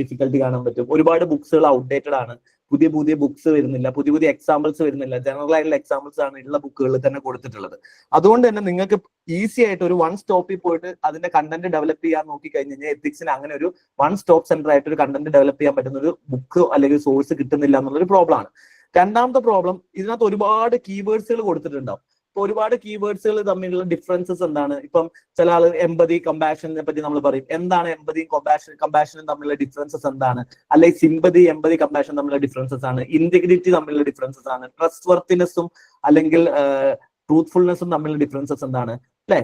ഡിഫിക്കൽട്ടി കാണാൻ പറ്റും. ഒരുപാട് ബുക്സുകൾ ഔട്ട്ഡേറ്റഡ് ആണ്, പുതിയ പുതിയ ബുക്സ് വരുന്നില്ല, പുതിയ പുതിയ എക്സാമ്പിൾസ് വരുന്നില്ല. ജനറൽ ആയിട്ടുള്ള എക്സാമ്പിൾസ് ആണ് ഉള്ള ബുക്കുകളിൽ തന്നെ കൊടുത്തിട്ടുള്ളത്. അതുകൊണ്ട് തന്നെ നിങ്ങൾക്ക് ഈസി ആയിട്ട് ഒരു വൺ സ്റ്റോപ്പിൽ പോയിട്ട് അതിന്റെ കണ്ടന്റ് ഡെവലപ്പ് ചെയ്യാൻ നോക്കി കഴിഞ്ഞ് കഴിഞ്ഞാൽ എത്തിക്സിന് അങ്ങനെ ഒരു വൺ സ്റ്റോപ്പ് സെന്റർ ആയിട്ട് ഒരു കണ്ടന്റ് ഡെവലപ്പ് ചെയ്യാൻ പറ്റുന്ന ഒരു ബുക്ക് അല്ലെങ്കിൽ സോഴ്സ് കിട്ടുന്നില്ല എന്നുള്ളൊരു പ്രോബ്ലം ആണ്. രണ്ടാമത്തെ പ്രോബ്ലം, ഇതിനകത്ത് ഒരുപാട് കീവേഡ്സുകൾ കൊടുത്തിട്ടുണ്ടാവും. ഇപ്പൊ ഒരുപാട് കീവേഡ്സുകൾ തമ്മിലുള്ള ഡിഫറൻസസ് എന്താണ്? ഇപ്പം ചില ആൾ എമ്പതി കമ്പാഷനെ പറ്റി നമ്മൾ പറയും, എന്താണ് എമ്പതിയും കമ്പാഷനും തമ്മിലുള്ള ഡിഫറൻസസ് എന്താണ്? അല്ലെങ്കിൽ സിമ്പതി എമ്പതി കമ്പാഷൻ തമ്മിലുള്ള ഡിഫറൻസസ് ആണ്, ഇന്റഗ്രിറ്റി തമ്മിലുള്ള ഡിഫറൻസസ് ആണ്, ട്രസ്റ്റ് വർത്തിനെസ്സും അല്ലെങ്കിൽ ട്രൂത്ത്ഫുൾനെസ്സും തമ്മിലുള്ള ഡിഫറൻസസ് എന്താണ്, അല്ലെ?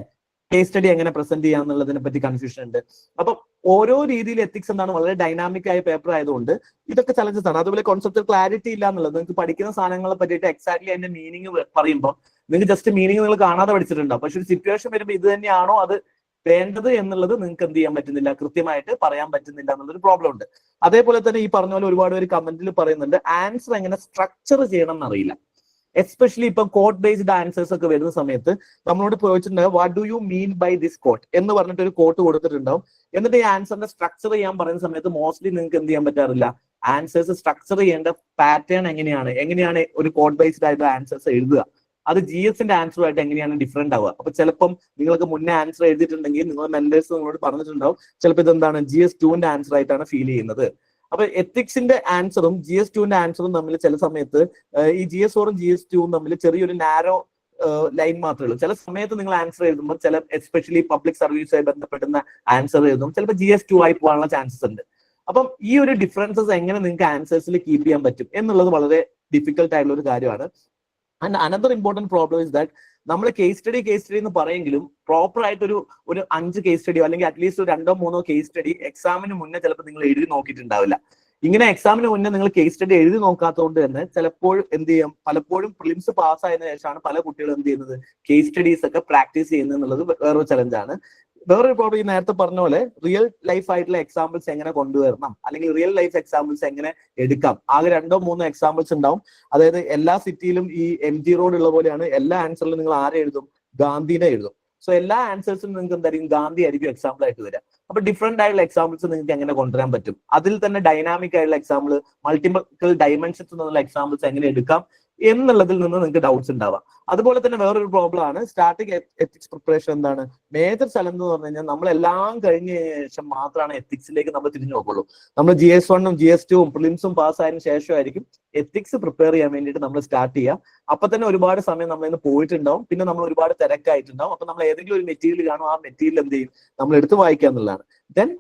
കേസ് സ്റ്റഡി എങ്ങനെ പ്രസന്റ് ചെയ്യാന്നുള്ളതിനെ പറ്റി കൺഫ്യൂഷൻ ഉണ്ട്. അപ്പൊ ഓരോ രീതിയിൽ എത്തിക്സ് എന്താണ് വളരെ ഡൈനാമിക് ആയ പേപ്പർ ആയതുകൊണ്ട് ഇതൊക്കെ ചലഞ്ചസ് ആണ്. അതുപോലെ കോൺസെപ്റ്റ് ക്ലാരിറ്റി ഇല്ല എന്നുള്ളത്, നിങ്ങൾക്ക് പഠിക്കുന്ന സാധനങ്ങളെ പറ്റിയിട്ട് എക്സാക്ട്ലി അതിന്റെ മീനിങ് പറയുമ്പോൾ നിങ്ങൾക്ക് ജസ്റ്റ് മീനിങ് നിങ്ങൾ കാണാതെ പഠിച്ചിട്ടുണ്ടാവും. പക്ഷെ ഒരു സിറ്റുവേഷൻ വരുമ്പോൾ ഇത് തന്നെയാണോ അത് വേണ്ടത് എന്നുള്ളത് നിങ്ങൾക്ക് എന്ത് ചെയ്യാൻ പറ്റുന്നില്ല, കൃത്യമായിട്ട് പറയാൻ പറ്റുന്നില്ല എന്നുള്ളൊരു പ്രോബ്ലം ഉണ്ട്. അതേപോലെ തന്നെ ഈ പറഞ്ഞ പോലെ ഒരുപാട് പേര് കമന്റിൽ പറയുന്നുണ്ട് ആൻസർ എങ്ങനെ സ്ട്രക്ചർ ചെയ്യണം എന്നറിയില്ല. എസ്പെഷ്യലി ഇപ്പം കോട്ട് ബേസ്ഡ് ആൻസേഴ്സ് ഒക്കെ വരുന്ന സമയത്ത് നമ്മളോട് ചോദിച്ചിട്ടുണ്ടാവും what do you mean by this quote എന്ന് പറഞ്ഞിട്ട് ഒരു കോട്ട് കൊടുത്തിട്ടുണ്ടാവും. എന്നിട്ട് ഈ ആൻസറിന്റെ സ്ട്രക്ചർ ചെയ്യാൻ പറയുന്ന സമയത്ത് മോസ്റ്റ്ലി നിങ്ങൾക്ക് എന്ത് ചെയ്യാൻ പറ്റാറില്ല, ആൻസേഴ്സ് സ്ട്രക്ചർ ചെയ്യേണ്ട പാറ്റേൺ എങ്ങനെയാണ് ഒരു കോട്ട് ബേസ്ഡ് ആയിട്ട് ആൻസേഴ്സ് എഴുതുക, അത് GSന്റെ ആൻസറുമായിട്ട് എങ്ങനെയാണ് ഡിഫറെന്റ് ആവുക. അപ്പൊ ചിലപ്പം നിങ്ങൾക്ക് മുന്നേ ആൻസർ എഴുതിയിട്ടുണ്ടെങ്കിൽ നിങ്ങളുടെ മെന്റേഴ്സ് നിങ്ങളോട് പറഞ്ഞിട്ടുണ്ടാവും ചിലപ്പോൾ ഇതെന്താണ് GS2ന്റെ ആൻസർ ആയിട്ടാണ് ഫീൽ ചെയ്യുന്നത്. അപ്പൊ എത്തിക്സിന്റെ ആൻസറും GS2ന്റെ ആൻസറും തമ്മിൽ ചില സമയത്ത് ഈ GS4ഉം GS2ഉം തമ്മിൽ ചെറിയൊരു നാരോ ലൈൻ മാത്രമേ ഉള്ളൂ. ചില സമയത്ത് നിങ്ങൾ ആൻസർ എഴുതുമ്പോൾ ചില എസ്പെഷ്യലി പബ്ലിക് സർവീസുമായി ബന്ധപ്പെടുന്ന ആൻസർ എഴുതും ചിലപ്പോൾ GS2 ആയി പോകാനുള്ള ചാൻസസ് ഉണ്ട്. അപ്പം ഈ ഒരു ഡിഫറൻസസ് എങ്ങനെ നിങ്ങൾക്ക് ആൻസേഴ്സിൽ കീപ്പ് ചെയ്യാൻ പറ്റും എന്നുള്ളത് വളരെ ഡിഫിക്കൽട്ട് ആയിട്ടുള്ള ഒരു കാര്യമാണ്. And another important problem is that നമ്മൾ കേസ് സ്റ്റഡി എന്ന് പറയെങ്കിലും പ്രോപ്പർ ആയിട്ട് ഒരു 5 കേസ് സ്റ്റഡിയോ അല്ലെങ്കിൽ അറ്റ്ലീസ്റ്റ് 2-3 കേസ് സ്റ്റഡി എക്സാമിന് മുന്നേ ചിലപ്പോൾ നിങ്ങൾ എഴുതി നോക്കിയിട്ടുണ്ടാവില്ല. ഇങ്ങനെ എക്സാമിന് മുന്നേ നിങ്ങൾ കേസ് സ്റ്റഡി എഴുതി നോക്കാത്തതുകൊണ്ട് തന്നെ ചിലപ്പോൾ എന്ത് ചെയ്യാം, പലപ്പോഴും പ്രിലിംസ് പാസ് ആയതിനു ശേഷമാണ് പല കുട്ടികളും എന്ത് ചെയ്യുന്നത് കേസ് സ്റ്റഡീസ് ഒക്കെ പ്രാക്ടീസ് ചെയ്യുന്നത് എന്നുള്ളത് വേറൊരു ചലഞ്ചാണ്. വേറൊരു പ്രോബ്ലം ഈ നേരത്തെ പറഞ്ഞ പോലെ റിയൽ ലൈഫ് ആയിട്ടുള്ള എക്സാമ്പിൾസ് എങ്ങനെ കൊണ്ടുവരണം അല്ലെങ്കിൽ റിയൽ ലൈഫ് എക്സാമ്പിൾസ് എങ്ങനെ എടുക്കാം. ആകെ 2-3 എക്സാമ്പിൾസ് ഉണ്ടാവും. അതായത് എല്ലാ സിറ്റിയിലും ഈ MG റോഡ് ഉള്ള പോലെയാണ് എല്ലാ ആൻസറിലും നിങ്ങൾ ആരെ എഴുതും, ഗാന്ധിനെ എഴുതും. സോ എല്ലാ ആൻസേഴ്സും നിങ്ങൾക്ക് എന്തായിരിക്കും ഗാന്ധി ആയിരിക്കും എക്സാമ്പിൾ ആയിട്ട് വരിക. അപ്പൊ ഡിഫറെന്റ് ആയിട്ടുള്ള എക്സാമ്പിൾസ് നിങ്ങൾക്ക് എങ്ങനെ കൊണ്ടുവരാൻ പറ്റും, അതിൽ തന്നെ ഡൈനാമിക് ആയിട്ടുള്ള എക്സാമ്പിൾ, മൾട്ടിപ്പിൾ ഡൈമെൻഷൻസ് എന്നുള്ള എക്സാമ്പിൾസ് എങ്ങനെ എടുക്കാം എന്നുള്ളതിൽ നിന്ന് നിങ്ങൾക്ക് ഡൗട്ട്സ് ഉണ്ടാവാം. അതുപോലെ തന്നെ വേറൊരു പ്രോബ്ലം ആണ് സ്റ്റാർട്ടിംഗ് എത്തിക്സ് പ്രിപ്പറേഷൻ. എന്താണ് മേജർ സ്ഥലം എന്ന് പറഞ്ഞു കഴിഞ്ഞാൽ നമ്മളെല്ലാം കഴിഞ്ഞ ശേഷം മാത്രമാണ് എത്തിക്സിലേക്ക് നമ്മൾ തിരിഞ്ഞു നോക്കുള്ളൂ. നമ്മൾ GS1ഉം GS2ഉം പ്രിലിംസും പാസ്സായതിനു ശേഷമായിരിക്കും എത്തിക്സ് പ്രിപ്പയർ ചെയ്യാൻ വേണ്ടിയിട്ട് നമ്മൾ സ്റ്റാർട്ട് ചെയ്യുക. അപ്പൊ തന്നെ ഒരുപാട് സമയം നമ്മൾ ഇന്ന് പോയിട്ടുണ്ടാവും, പിന്നെ നമ്മൾ ഒരുപാട് തിരക്കായിട്ടുണ്ടാവും. അപ്പൊ നമ്മൾ ഏതെങ്കിലും ഒരു മെറ്റീരിയൽ കാണും, ആ മെറ്റീരിയൽ എന്ത് ചെയ്യും, നമ്മൾ എടുത്ത് വായിക്കുക എന്നുള്ളതാണ്. Then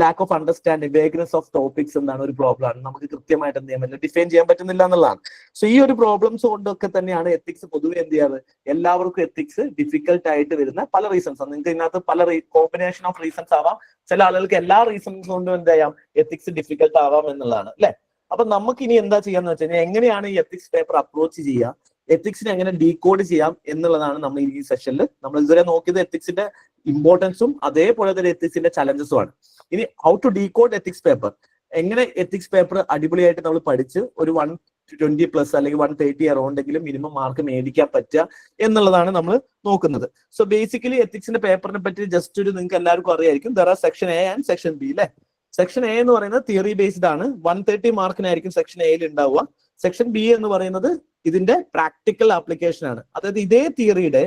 lack of understanding, vagueness of topics എന്താണ് ഒരു പ്രോബ്ലം ആണ്. നമുക്ക് കൃത്യമായിട്ട് എന്ത് ചെയ്യാൻ പറ്റില്ല, ഡിഫൈൻ ചെയ്യാൻ പറ്റുന്നില്ല എന്നുള്ളതാണ്. സോ ഈ ഒരു പ്രോബ്ലംസ് കൊണ്ടൊക്കെ തന്നെയാണ് എത്തിക്സ് പൊതുവെ എന്ത് ചെയ്യാറ്, എല്ലാവർക്കും എത്തിക്സ് ഡിഫിക്കൽട്ട് ആയിട്ട് വരുന്ന പല റീസൺസ്. നിങ്ങൾക്ക് ഇതിനകത്ത് പല കോമ്പിനേഷൻ ഓഫ് റീസൺസ് ആവാം. ചില ആളുകൾക്ക് എല്ലാ റീസൺസ് കൊണ്ടും എന്ത് ചെയ്യാം, എത്തിക്സ് ഡിഫിക്കൽട്ട് ആവാം എന്നുള്ളതാണ് അല്ലെ. അപ്പൊ നമുക്ക് ഇനി എന്താ ചെയ്യാന്ന് വെച്ച് കഴിഞ്ഞാൽ എങ്ങനെയാണ് ഈ എത്തിക്സ് പേപ്പർ അപ്രോച്ച് ചെയ്യുക, എത്തിക്സിനെ എങ്ങനെ ഡീകോഡ് ചെയ്യാം എന്നുള്ളതാണ് നമ്മൾ ഈ സെഷനിൽ നമ്മൾ ഇതുവരെ നോക്കിയത്. എത്തിക്സിന്റെ ഇമ്പോർട്ടൻസും അതേപോലെ തന്നെ എത്തിക്സിന്റെ ചലഞ്ചസും ആണ്. ഇനി how to decode ethics paper, എങ്ങനെ എത്തിക്സ് പേപ്പർ അടിപൊളിയായിട്ട് നമ്മൾ പഠിച്ച് ഒരു 120+ അല്ലെങ്കിൽ 130 അറൗണ്ടെങ്കിലും മിനിമം മാർക്ക് മേടിക്കാൻ പറ്റുക എന്നുള്ളതാണ് നമ്മൾ നോക്കുന്നത്. സോ ബേസിക്കലി എത്തിക്സിന്റെ പേപ്പറിനെ പറ്റി ജസ്റ്റ് ഒരു നിങ്ങൾക്ക് എല്ലാവർക്കും അറിയായിരിക്കും. There are section A and section B അല്ലെ. സെക്ഷൻ A എന്ന് പറയുന്നത് തിയറി ബേസ്ഡ് ആണ്, 130 മാർക്കിനായിരിക്കും സെക്ഷൻ Aയിൽ ഉണ്ടാവുക. സെക്ഷൻ B എന്ന് പറയുന്നത് ഇതിന്റെ പ്രാക്ടിക്കൽ ആപ്ലിക്കേഷൻ ആണ്. അതായത് ഇതേ തിയറിയുടെ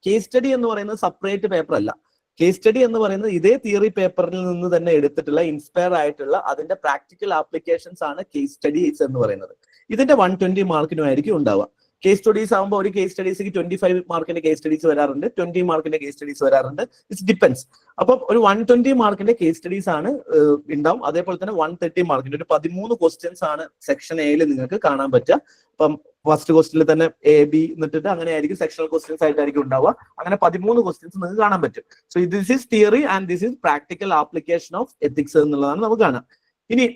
കേസ് സ്റ്റഡി എന്ന് പറയുന്നത് സെപ്പറേറ്റ് പേപ്പർ അല്ല. കേസ് സ്റ്റഡി എന്ന് പറയുന്നത് ഇതേ തിയറി പേപ്പറിൽ നിന്ന് തന്നെ എടുത്തിട്ടുള്ള ഇൻസ്പയർ ആയിട്ടുള്ള അതിന്റെ പ്രാക്ടിക്കൽ ആപ്ലിക്കേഷൻസ് ആണ് കേസ് സ്റ്റഡീസ് എന്ന് പറയുന്നത്. ഇതിന്റെ 120 മാർക്കിനുമായിരിക്കും ഉണ്ടാവുക. കേസ് സ്റ്റഡീസ് ആകുമ്പോൾ ഒരു കേസ് സ്റ്റഡീസ് 25 മാർക്കിന്റെ കേസ് സ്റ്റഡീസ് വരാറുണ്ട്, 20 മാർക്കിന്റെ കേസ് സ്റ്റഡീസ് വരാറുണ്ട്. It's depends. അപ്പം ഒരു 120 മാർക്കിന്റെ കേസ് സ്റ്റഡീസ് ആണ് ഉണ്ടാവും. അതേപോലെ തന്നെ 130 മാർക്കിന്റെ ഒരു 13 ക്വസ്റ്റ്യൻസ് ആണ് സെക്ഷൻ Aയിൽ നിങ്ങൾക്ക് കാണാൻ പറ്റുക. അപ്പം ഫസ്റ്റ് ക്വസ്റ്റിൽ തന്നെ A, B എന്നിട്ട് അങ്ങനെ ആയിരിക്കും സെക്ഷണൽ ക്വസ്റ്റ്യൻസ് ആയിട്ടായിരിക്കും ഉണ്ടാവുക. അങ്ങനെ 13 ക്വസ്റ്റ്യൻസ് നിങ്ങൾക്ക് കാണാൻ പറ്റും. So this is theory and this is practical application of ethics എന്നുള്ളതാണ് നമുക്ക് കാണാം. ഇനി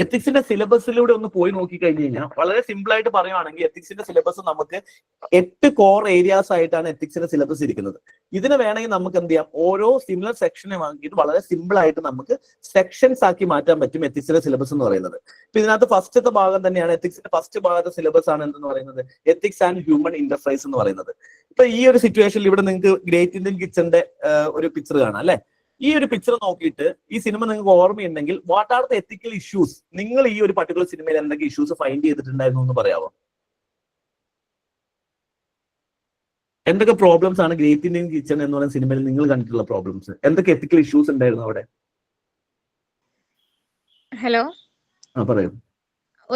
എത്തിക്സിന്റെ സിലബസിലൂടെ ഒന്ന് പോയി നോക്കി കഴിഞ്ഞു കഴിഞ്ഞാൽ വളരെ സിമ്പിൾ ആയിട്ട് പറയുവാണെങ്കിൽ എത്തിക്സിന്റെ സിലബസ് നമുക്ക് 8 കോർ ഏരിയാസ് ആയിട്ടാണ് എത്തിക്സിന്റെ സിലബസ് ഇരിക്കുന്നത്. ഇതിനെ വേണമെങ്കിൽ നമുക്ക് എന്ത് ചെയ്യാം, ഓരോ സിമിലർ സെക്ഷനെ വാങ്ങിയിട്ട് വളരെ സിമ്പിൾ ആയിട്ട് നമുക്ക് സെക്ഷൻസ് ആക്കി മാറ്റാൻ പറ്റും എത്തിക്സിന്റെ സിലബസ് എന്ന് പറയുന്നത്. ഇപ്പൊ ഇതിനകത്ത് ഫസ്റ്റത്തെ ഭാഗം തന്നെയാണ് എത്തിക്സിന്റെ ഫസ്റ്റ് ഭാഗത്തെ സിലബസ് ആണ് എന്തെന്ന് പറയുന്നത്, എത്തിക്സ് ആൻഡ് ഹ്യൂമൻ ഇന്റർഫേസ് എന്ന് പറയുന്നത്. ഇപ്പൊ ഈ ഒരു സിറ്റുവേഷനിൽ ഇവിടെ നിങ്ങൾക്ക് ഗ്രേറ്റ് ഇന്ത്യൻ കിച്ചന്റെ ഒരു പിക്ചർ കാണാം അല്ലെ. ഈ ഒരു പിക്ചർ നോക്കിയിട്ട് ഈ സിനിമ നിങ്ങൾക്ക് ഓർമ്മയുണ്ടെങ്കിൽ what are the ethical issues, നിങ്ങൾ ഈ ഒരു പർട്ടിക്കുലർ സിനിമയിൽ എന്തൊക്കെ ഇഷ്യൂസ് ഫൈൻഡ് ചെയ്തിട്ടുണ്ടായിരുന്നു എന്ന് പറയാമോ? എന്തൊക്കെ പ്രോബ്ലംസ് ആണ് ഗ്രേറ്റ് ഇന്ത്യൻ കിച്ചൺ എന്ന് പറയുന്ന സിനിമയിൽ നിങ്ങൾ കണ്ടിട്ടുള്ള പ്രോബ്ലംസ്? എന്തൊക്കെ എത്തിക്കൽ ഇഷ്യൂസ് ഉണ്ടായിരുന്നു അവിടെ? ഹലോ, പറയൂ.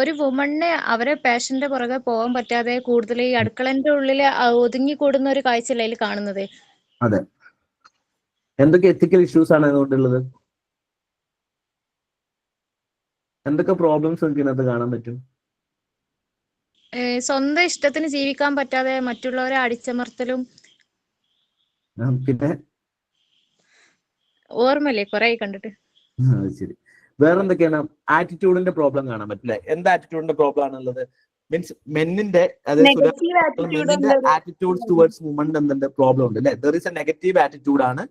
ഒരു വുമണിന് അവരെ പാഷന്റെ പുറകെ പോകാൻ പറ്റാതെ കൂടുതൽ ഈ അടുക്കളന്റെ ഉള്ളിൽ ഒതുങ്ങിക്കൂടുന്ന ഒരു കാഴ്ചയല്ലേ അതിൽ കാണുന്നത്? അതെ. എന്തൊക്കെ എത്തിക്കൽ ഇഷ്യൂസ് ആണ് അതുകൊണ്ടുള്ളത്? എന്തൊക്കെ പ്രോബ്ലംസ് നിങ്ങൾക്ക് ഇതിനകത്ത് കാണാൻ പറ്റും? സ്വന്തം ഇഷ്ടത്തിന് ജീവിക്കാൻ പറ്റാതെ മറ്റുള്ളവരെ അടിച്ചമർത്തലും. പിന്നെ ഓർമ്മല്ലേ, കുറെ കണ്ടിട്ട്. ശരി. വേറെ എന്തൊക്കെയാണ്? ആറ്റിറ്റ്യൂഡിന്റെ പ്രോബ്ലം കാണാൻ പറ്റില്ല. എന്ത് ആറ്റിറ്റ്യൂഡിന്റെ പ്രോബ്ലം ആണുള്ളത്? മീൻസ് മെന്നിന്റെ ആറ്റിറ്റ്യൂഡ്സ് ടുവേർഡ്സ് വുമൺ എന്തിന്റെ പ്രോബ്ലം ഉണ്ട് അല്ലെ. There is a negative attitude ആണ്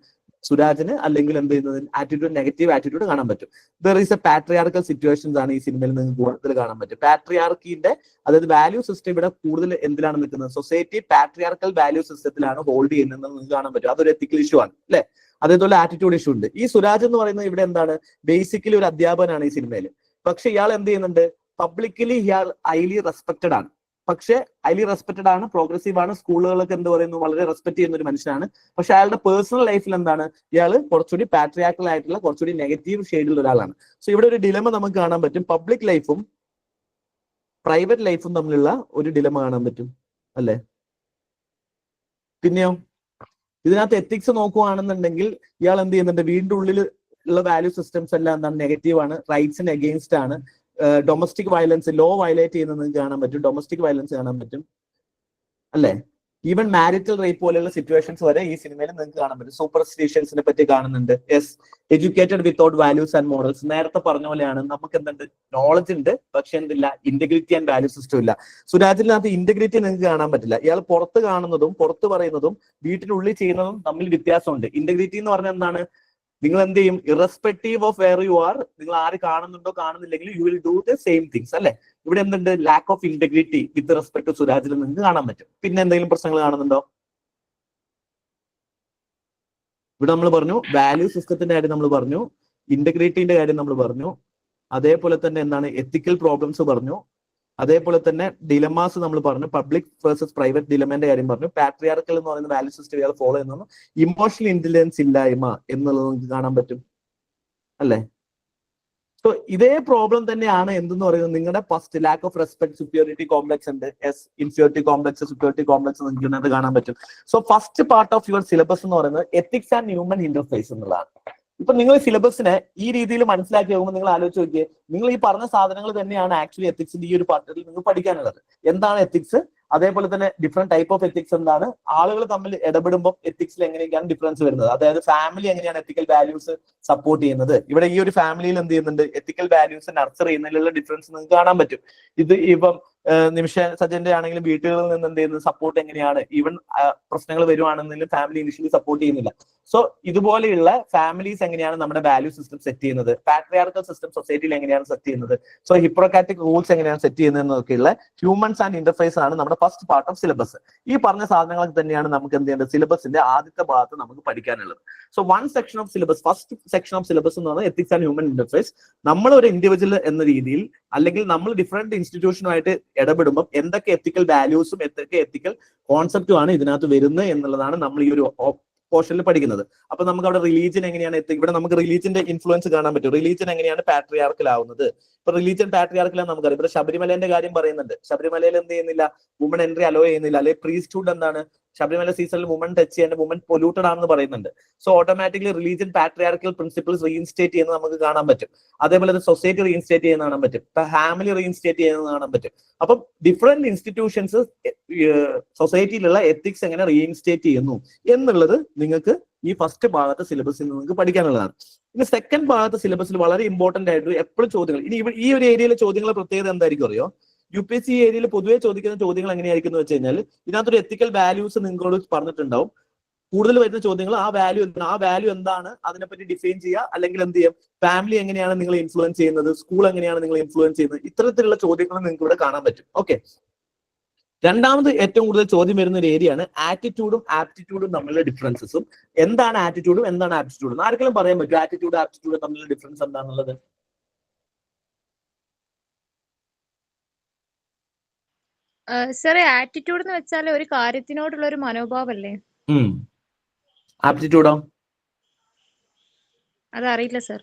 സുരാജിന്, അല്ലെങ്കിൽ എന്ത് ചെയ്യുന്നത് ആറ്റിറ്റ്യൂഡ്, നെഗറ്റീവ് ആറ്റിറ്റ്യൂഡ് കാണാൻ പറ്റും. There is A patriarchal situations ആണ് ഈ സിനിമയിൽ നിങ്ങൾക്ക് കൂടുതൽ കാണാൻ പറ്റും. പാട്രിയാർക്കിന്റെ അതായത് വാല്യൂ സിസ്റ്റം ഇവിടെ കൂടുതൽ എന്തിലാണ് നിൽക്കുന്നത്, സൊസൈറ്റി പാട്രിയാർക്കൽ വാല്യൂ സിസ്റ്റത്തിലാണ് ഹോൾഡ് ചെയ്യുന്നത് നിങ്ങൾക്ക് കാണാൻ പറ്റും. അതൊരു എത്തിക്കൽ ഇഷ്യൂ ആണ് അല്ലെ. അതേപോലെ ആറ്റിറ്റ്യൂഡ് ഇഷ്യൂ ഉണ്ട്. ഈ സുരാജ് എന്ന് പറയുന്നത് ഇവിടെ എന്താണ്, ബേസിക്കലി ഒരു അധ്യാപകനാണ് ഈ സിനിമയിൽ. പക്ഷെ ഇയാൾ എന്ത് ചെയ്യുന്നുണ്ട്, പബ്ലിക്കലി ഇയാൾ ഹൈലി റെസ്പെക്റ്റഡ് ആണ്. പക്ഷെ ഹൈലി റെസ്പെക്റ്റഡ് ആണ്, പ്രോഗ്രസീവ് ആണ്, സ്കൂളുകളൊക്കെ എന്ത് പറയുന്നു വളരെ റെസ്പെക്ട് ചെയ്യുന്ന ഒരു മനുഷ്യനാണ്. പക്ഷെ അയാളുടെ പേഴ്സണൽ ലൈഫിൽ എന്താണ്, ഇയാൾ കുറച്ചുകൂടി പാട്രിയാർക്കൽ ആയിട്ടുള്ള കുറച്ചുകൂടി നെഗറ്റീവ് ഷെയ്ഡിലുള്ള ഒരാളാണ്. സോ ഇവിടെ ഒരു ഡിലമ നമുക്ക് കാണാൻ പറ്റും. പബ്ലിക് ലൈഫും പ്രൈവറ്റ് ലൈഫും തമ്മിലുള്ള ഒരു ഡിലമ കാണാൻ പറ്റും അല്ലെ. പിന്നെയോ ഇതിനകത്ത് എത്തിക്സ് നോക്കുകയാണെന്നുണ്ടെങ്കിൽ ഇയാൾ എന്ത് ചെയ്യുന്നുണ്ട്, വീടിന്റെ ഉള്ളിൽ ഉള്ള വാല്യൂ സിസ്റ്റംസ് എല്ലാം എന്താണ്, നെഗറ്റീവ് ആണ്, റൈറ്റ്സിന് അഗെയിൻസ്റ്റ് ആണ്. ഡൊമസ്റ്റിക് വയലൻസ്, ലോ വയലേറ്റ് ചെയ്യുന്നത് നിങ്ങൾക്ക് കാണാൻ പറ്റും, ഡൊമസ്റ്റിക് വയലൻസ് കാണാൻ പറ്റും അല്ലെ. ഈവൻ മാരിറ്റൽ റേപ്പ് പോലെയുള്ള സിറ്റുവേഷൻസ് വരെ ഈ സിനിമയിൽ നിങ്ങൾക്ക് കാണാൻ പറ്റും. സൂപ്പർസ്റ്റിഷൻസിനെ പറ്റി കാണുന്നുണ്ട്. Yes, educated without values and morals. നേരത്തെ പറഞ്ഞ പോലെയാണ്, നമുക്ക് എന്തുണ്ട്, നോളജ് ഉണ്ട്, പക്ഷെ എന്തില്ല, ഇന്റഗ്രിറ്റി ആൻഡ് വാല്യൂ സിസ്റ്റം ഇല്ല. സുരാജിനകത്ത് ഇന്റഗ്രിറ്റി നിങ്ങൾക്ക് കാണാൻ പറ്റില്ല. ഇയാൾ പുറത്ത് കാണുന്നതും പുറത്ത് പറയുന്നതും വീട്ടിനുള്ളിൽ ചെയ്യുന്നതും തമ്മിൽ വ്യത്യാസമുണ്ട്. ഇന്റഗ്രിറ്റി എന്ന് പറഞ്ഞാൽ എന്താണ്, നിങ്ങൾ എന്ത് ചെയ്യും, irrespective of where you are, നിങ്ങൾ ആര് കാണുന്നുണ്ടോ കാണുന്നില്ലെങ്കിൽ you will do the same things അല്ലെ. ഇവിടെ എന്തുണ്ട്, lack of integrity with respect to സുരാജിൽ നിങ്ങൾക്ക് കാണാൻ പറ്റും. പിന്നെ എന്തെങ്കിലും പ്രശ്നങ്ങൾ കാണുന്നുണ്ടോ? ഇവിടെ നമ്മൾ പറഞ്ഞു വാല്യൂ സിസ്റ്റത്തിന്റെ കാര്യം നമ്മൾ പറഞ്ഞു, ഇന്റഗ്രിറ്റിന്റെ കാര്യം നമ്മൾ പറഞ്ഞു, അതേപോലെ തന്നെ എന്താണ് എത്തിക്കൽ പ്രോബ്ലംസ് പറഞ്ഞു, അതേപോലെ തന്നെ ഡിലമാസ് നമ്മൾ പറഞ്ഞു, പബ്ലിക് വേഴ്സസ് പ്രൈവറ്റ് ഡിലമന്റെ കാര്യം പറഞ്ഞു, പാട്രിയാർക്കൽ എന്ന് പറയുന്ന വാല്യൂ സിസ്റ്റം ഇയാൾ ഫോളോ ചെയ്യുന്നു, ഇമോഷണൽ ഇന്റലിജൻസ് ഇല്ലായ്മ എന്നുള്ളത് നമുക്ക് കാണാൻ പറ്റും അല്ലേ. സോ ഇതേ പ്രോബ്ലം തന്നെയാണ് എന്തെന്ന് പറയുന്നത് നിങ്ങളുടെ first lack of respect superiority complex ഉണ്ട്, ഇൻഫീരിയോറിറ്റി കോംപ്ലക്സ് സുപ്പീരിയോറിറ്റി കോംപ്ലക്സ് നിങ്ങൾക്ക് കാണാൻ പറ്റും. So first part of your syllabus എന്ന് പറയുന്നത് എത്തിക്സ് ആൻഡ് ഹ്യൂമൻ ഇന്റർഫേസ് എന്നുള്ളതാണ്. ഇപ്പൊ നിങ്ങൾ സിലബസിനെ ഈ രീതിയിൽ മനസ്സിലാക്കി പോകുമ്പോൾ നിങ്ങൾ ആലോചിച്ച് നോക്കിയേ, നിങ്ങൾ ഈ പറഞ്ഞ സാധനങ്ങൾ തന്നെയാണ് ആക്ച്വലി എത്തിക്സിന്റെ ഈ ഒരു പാർട്ടിൽ നിങ്ങൾ പഠിക്കാനുള്ളത്. എന്താണ് എത്തിക്സ്, അതേപോലെ തന്നെ ഡിഫറെന്റ് ടൈപ്പ് ഓഫ് എത്തിക്സ് എന്താണ്, ആളുകൾ തമ്മിൽ ഇടപെടുമ്പോൾ എത്തിക്സിൽ എങ്ങനെയൊക്കെയാണ് ഡിഫറൻസ് വരുന്നത്, അതായത് ഫാമിലി എങ്ങനെയാണ് എത്തിക്കൽ വാല്യൂസ് സപ്പോർട്ട് ചെയ്യുന്നത്. ഇവിടെ ഈ ഒരു ഫാമിലിയിൽ എന്ത് ചെയ്യുന്നുണ്ട്, എത്തിക്കൽ വാല്യൂസ് നർച്ചർ ചെയ്യുന്നതിലുള്ള ഡിഫറൻസ് നിങ്ങൾക്ക് കാണാൻ പറ്റും. ഇത് ഇപ്പം നിമിഷ സജന്റെ ആണെങ്കിലും വീട്ടുകളിൽ നിന്ന് എന്ത് ചെയ്യുന്നത് സപ്പോർട്ട് എങ്ങനെയാണ്, ഈവൻ പ്രശ്നങ്ങൾ വരുവാണെങ്കിലും ഫാമിലി ഇനിഷ്യലി സപ്പോർട്ട് ചെയ്യുന്നില്ല. സോ ഇതുപോലെയുള്ള ഫാമിലീസ് എങ്ങനെയാണ് നമ്മുടെ വാല്യൂ സിസ്റ്റം സെറ്റ് ചെയ്യുന്നത്, പാട്രിയാർക്കൽ സിസ്റ്റം സൊസൈറ്റിയിൽ എങ്ങനെയാണ് സെറ്റ് ചെയ്യുന്നത്, സോ ഹിപ്രോക്രാറ്റിക് റൂൾസ് എങ്ങനെയാണ് സെറ്റ് ചെയ്യുന്നത് എന്നൊക്കെയുള്ള ഹ്യൂമൻസ് ആൻഡ് ഇന്റർഫേസ് ആണ് നമ്മുടെ ഫസ്റ്റ് പാർട്ട് ഓഫ് സിലബസ്. ഈ പറഞ്ഞ സാധനങ്ങളൊക്കെ തന്നെയാണ് നമുക്ക് എന്ത് ചെയ്യേണ്ടത് സിലബസിന്റെ ആദ്യത്തെ ഭാഗത്ത് നമുക്ക് പഠിക്കാനുള്ളത്. So one section of syllabus, first section of syllabus എന്ന് പറയുന്നത് എത്തിക്സ് ആൻഡ് ഹ്യൂമൻ ഇന്റർഫേസ്. നമ്മൾ ഒരു ഇൻഡിവിജ്വൽ എന്ന രീതിയിൽ അല്ലെങ്കിൽ നമ്മൾ ഡിഫറെന്റ് ഇൻസ്റ്റിറ്റ്യൂഷനുമായിട്ട് ഇടപെടുമ്പോൾ എന്തൊക്കെ എത്തിക്കൽ വാല്യൂസും എന്തൊക്കെ എത്തിക്കൽ കോൺസെപ്റ്റും ആണ് ഇതിനകത്ത് വരുന്നത് എന്നുള്ളതാണ് നമ്മൾ ഈ ഒരു പോർഷനിൽ പഠിക്കുന്നത്. അപ്പൊ നമുക്ക് അവിടെ റിലീജിയൻ എങ്ങനെയാണ് ഇവിടെ നമുക്ക് റിലീജിയന്റെ ഇൻഫ്ലുവൻസ് കാണാൻ പറ്റും. റിലീജിയൻ എങ്ങനെയാണ് പാട്രിയാർക്കൽ ആവുന്നത്, ഇപ്പൊ റിലീജിയൻ പാട്രിയാർക്കലാണ് നമുക്കറിയാം. ഇവിടെ ശബരിമലേന്റെ കാര്യം പറയുന്നുണ്ട്, ശബരിമലയിൽ എന്ത് ചെയ്യുന്നില്ല, വുമൺ എൻട്രി അലോ ചെയ്യുന്നില്ല, അല്ലെങ്കിൽ പ്രീസ്റ്റ്ഹുഡ് എന്താണ് ശബരിമല സീസണിൽ വുമൺ ടച്ച് ചെയ്യാൻ വുമൺ പൊല്യൂട്ടഡ് ആണെന്ന് പറയുന്നുണ്ട്. So automatically religion patriarchal principles reinstate ചെയ്യുന്നത് നമുക്ക് കാണാൻ പറ്റും. അതേപോലെ തന്നെ സൊസൈറ്റി റീഇൻസ്റ്റേറ്റ് ചെയ്യുന്ന കാണാൻ പറ്റും, ഫാമിലി റീഇൻസ്റ്റേറ്റ് ചെയ്യുന്നത് കാണാൻ പറ്റും. അപ്പം ഡിഫറെന്റ് ഇൻസ്റ്റിറ്റ്യൂഷൻസ് സൊസൈറ്റിയിലുള്ള എത്തിക്സ് എങ്ങനെ റീഇൻസ്റ്റേറ്റ് ചെയ്യുന്നു എന്നുള്ളത് നിങ്ങൾക്ക് ഈ ഫസ്റ്റ് ഭാഗത്തെ സിലബസിൽ നിങ്ങൾക്ക് പഠിക്കാനുള്ളതാണ്. ഇനി സെക്കൻഡ് ഭാഗത്തെ സിലബസിൽ വളരെ ഇമ്പോർട്ടന്റ് ആയിട്ട് എപ്പോഴും ചോദ്യങ്ങൾ, ഇനി ഈ ഒരു ഏരിയയിലെ ചോദ്യങ്ങളുടെ പ്രത്യേകത എന്തായിരിക്കും അറിയോ, UPSC ഏരിയയിൽ പൊതുവെ ചോദിക്കുന്ന ചോദ്യങ്ങൾ എങ്ങനെയായിരിക്കും എന്ന് വെച്ച് കഴിഞ്ഞാൽ ഇതിനകത്തൊരു എത്തിക്കൽ വാല്യൂസ് നിങ്ങളോട് പറഞ്ഞിട്ടുണ്ടാവും. കൂടുതൽ വരുന്ന ചോദ്യങ്ങൾ ആ വാല്യൂ എന്താണ് അതിനെപ്പറ്റി ഡിഫൈൻ ചെയ്യുക, അല്ലെങ്കിൽ എന്ത് ചെയ്യാം ഫാമിലി എങ്ങനെയാണ് നിങ്ങൾ ഇൻഫ്ലുവൻസ് ചെയ്യുന്നത്, സ്കൂൾ എങ്ങനെയാണ് നിങ്ങൾ ഇൻഫ്ലുവൻസ് ചെയ്യുന്നത്, ഇത്തരത്തിലുള്ള ചോദ്യങ്ങൾ നിങ്ങൾക്ക് ഇവിടെ കാണാൻ പറ്റും. ഓക്കെ, രണ്ടാമത് ഏറ്റവും കൂടുതൽ ചോദ്യം വരുന്ന ഒരു ഏരിയയാണ് ആറ്റിറ്റ്യൂഡും ആപ്റ്റിറ്റ്യൂഡും തമ്മിലുള്ള ഡിഫറൻസസും. എന്താണ് ആറ്റിറ്റ്യൂഡും എന്താണ് ആപ്റ്റിറ്റ്യൂഡും, ആർക്കെങ്കിലും പറയാൻ പറ്റും ആറ്റിറ്റ്യൂഡ് ആപ്റ്റിറ്റ്യൂഡ് തമ്മിലുള്ള ഡിഫറൻസ് എന്താണെന്നുള്ളത്? സാറേ ആറ്റിറ്റ്യൂഡ് എന്ന് വെച്ചാൽ ഒരു കാര്യത്തിനോടുള്ള ഒരു മനോഭാവല്ലേ? ആപ്റ്റിറ്റ്യൂഡോ? അതറിയില്ല സാർ.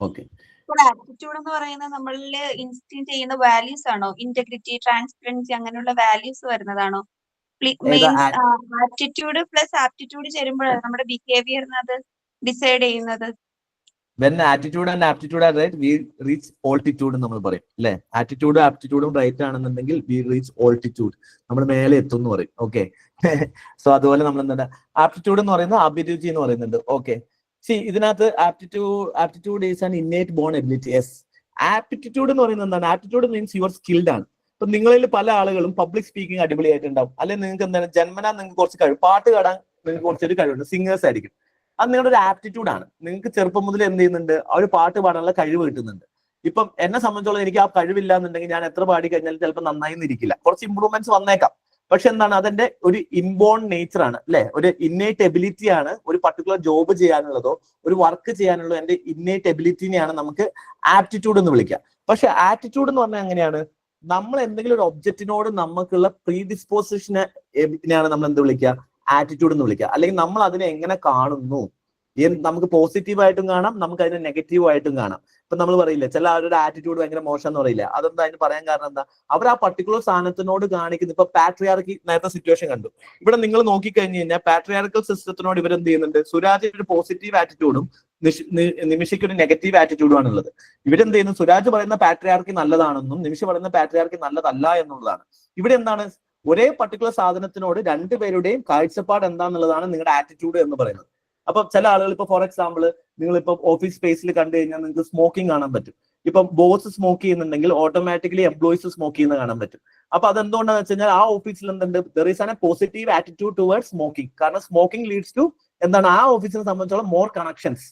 ഓക്കെ, ഇപ്പോൾ ആപ്റ്റിറ്റ്യൂഡ് എന്ന് പറയുന്നത് നമ്മളിൽ ഇൻസ്റ്റിങ് ചെയ്യുന്ന വാല്യൂസ് ആണോ, ഇന്റഗ്രിറ്റി, ട്രാൻസ്പെറൻസി അങ്ങനെയുള്ള വാല്യൂസ് വരുന്നതാണോ? മീൻസ് ആപ്റ്റിറ്റ്യൂഡ് പ്ലസ് ആപ്റ്റിറ്റ്യൂഡ് ചേരുമ്പോഴാണ് നമ്മുടെ ബിഹേവിയർ ഡിസൈഡ് ചെയ്യുന്നത്. when attitude and aptitude are right, we reach altitude എന്ന് നമ്മൾ പറയും അല്ലെ. ആറ്റിറ്റ്യൂഡും ആപ്റ്റിറ്റ്യൂഡും റൈറ്റ് ആണെന്നുണ്ടെങ്കിൽ we reach altitude, നമ്മൾ മേലെ എത്തും എന്ന് പറയും. ഓക്കെ, സോ അതുപോലെ നമ്മൾ എന്താണ് ആപ്റ്റിറ്റ്യൂഡ് എന്ന് പറയുന്നത് അഭിരുചി എന്ന് പറയുന്നുണ്ട്. ഓക്കെ, ഇതിനകത്ത് aptitude is an innate born ability. Yes, aptitude എന്ന് പറയുന്നത് എന്താണ്, ആപ്റ്റിറ്റ്യൂഡ് മീൻസ് യുവർ സ്കിൽഡ് ആണ്. ഇപ്പൊ നിങ്ങളിൽ പല ആളുകളും പബ്ലിക് സ്പീക്കിംഗ് അടിപൊളിയായിട്ടുണ്ടാവും, അല്ലെങ്കിൽ നിങ്ങൾക്ക് എന്താണ് ജന്മനാ നിങ്ങൾക്ക് കുറച്ച് കഴിവ്, പാട്ട് പാടാൻ നിങ്ങൾക്ക് കുറച്ചൊരു കഴിവുണ്ട്, സിംഗേഴ്സ് ആയിരിക്കും, അത് നിങ്ങളുടെ ഒരു ആപ്റ്റിറ്റ്യൂഡ് ആണ്. നിങ്ങൾക്ക് ചെറുപ്പം മുതൽ എന്ത് ചെയ്യുന്നുണ്ട്, ആ ഒരു പാട്ട് പാടാനുള്ള കഴിവ് കിട്ടുന്നുണ്ട്. ഇപ്പം എന്നെ സംബന്ധിച്ചോളം എനിക്ക് ആ കഴിവില്ല എന്നുണ്ടെങ്കിൽ ഞാൻ എത്ര പാടി കഴിഞ്ഞാലും ചിലപ്പോൾ നന്നായി ഇരിക്കില്ല, കുറച്ച് ഇമ്പ്രൂവ്മെന്റ്സ് വന്നേക്കാം. പക്ഷെ എന്താണ്, അതെന്റെ ഒരു ഇൻബോൺ നേച്ചർ ആണ് അല്ലെ, ഒരു ഇന്നേറ്റ് എബിലിറ്റി ആണ്. ഒരു പർട്ടിക്കുലർ ജോബ് ചെയ്യാനുള്ളതോ ഒരു വർക്ക് ചെയ്യാനുള്ളതോ എന്റെ ഇന്നേറ്റ് എബിലിറ്റിനെയാണ് നമുക്ക് ആപ്റ്റിറ്റ്യൂഡ് എന്ന് വിളിക്കുക. പക്ഷെ ആറ്റിറ്റ്യൂഡ് എന്ന് പറഞ്ഞാൽ എങ്ങനെയാണ്, നമ്മൾ എന്തെങ്കിലും ഒരു ഒബ്ജക്റ്റിനോട് നമുക്കുള്ള പ്രീഡിസ്പോസിഷനെയാണ് നമ്മൾ എന്ത് വിളിക്കുക, ആറ്റിറ്റ്യൂഡ് എന്ന് വിളിക്കുക. അല്ലെങ്കിൽ നമ്മൾ അതിനെ എങ്ങനെ കാണുന്നു, നമുക്ക് പോസിറ്റീവായിട്ടും കാണാം, നമുക്ക് അതിനെ നെഗറ്റീവായിട്ടും കാണാം. ഇപ്പൊ നമ്മൾ പറയില്ല ചില അവരുടെ ആറ്റിറ്റ്യൂഡ് ഭയങ്കര മോശം എന്ന് പറയില്ല, അതെന്താ അതിന് പറയാൻ കാരണം എന്താ, അവർ ആ പർട്ടിക്കുലർ സ്ഥാനത്തിനോട് കാണിക്കുന്ന, ഇപ്പൊ പാട്രിയാർക്കി നേരത്തെ സിറ്റുവേഷൻ കണ്ടു, ഇവിടെ നിങ്ങൾ നോക്കിക്കഴിഞ്ഞു കഴിഞ്ഞാൽ പാട്രിയാർക്കൽ സിസ്റ്റത്തിനോട് ഇവരെന്ത് ചെയ്യുന്നുണ്ട്, സുരാജിന് ഒരു പോസിറ്റീവ് ആറ്റിറ്റ്യൂഡും നിമിഷയ്ക്ക് ഒരു നെഗറ്റീവ് ആറ്റിറ്റ്യൂഡും ആണുള്ളത്. ഇവരെന്ത് ചെയ്യുന്നു, സുരാജ് പറയുന്ന പാട്രിയാർക്കി നല്ലതാണെന്നും നിമിഷ പറയുന്ന പാട്രിയാർക്കി നല്ലതല്ല എന്നുള്ളതാണ്. ഇവിടെ എന്താണ്, ഒരേ പർട്ടിക്കുലർ സാധനത്തിനോട് രണ്ടുപേരുടെയും കാഴ്ചപ്പാട് എന്താണെന്നുള്ളതാണ് നിങ്ങളുടെ ആറ്റിറ്റ്യൂഡ് എന്ന് പറയുന്നത്. അപ്പൊ ചില ആളുകൾ ഇപ്പൊ ഫോർ എക്സാമ്പിൾ നിങ്ങൾ ഇപ്പൊ ഓഫീസ് സ്പേസിൽ കണ്ടു കഴിഞ്ഞാൽ നിങ്ങൾക്ക് സ്മോക്കിംഗ് കാണാൻ പറ്റും. ഇപ്പൊ ബോസ് സ്മോക്ക് ചെയ്യുന്നുണ്ടെങ്കിൽ ഓട്ടോമാറ്റിക്കലി എംപ്ലോയീസ് സ്മോക്ക് ചെയ്യുന്നത് കാണാൻ പറ്റും. അപ്പൊ അതെന്തുകൊണ്ടാന്ന് വെച്ച് കഴിഞ്ഞാൽ ആ ഓഫീസിൽ എന്തുണ്ട്, there is an A positive attitude towards smoking. കാരണം സ്മോക്കിംഗ് ലീഡ്സ് ടു എന്താണ്, ആ ഓഫീസിനെ സംബന്ധിച്ചോളം മോർ കണക്ഷൻസ്.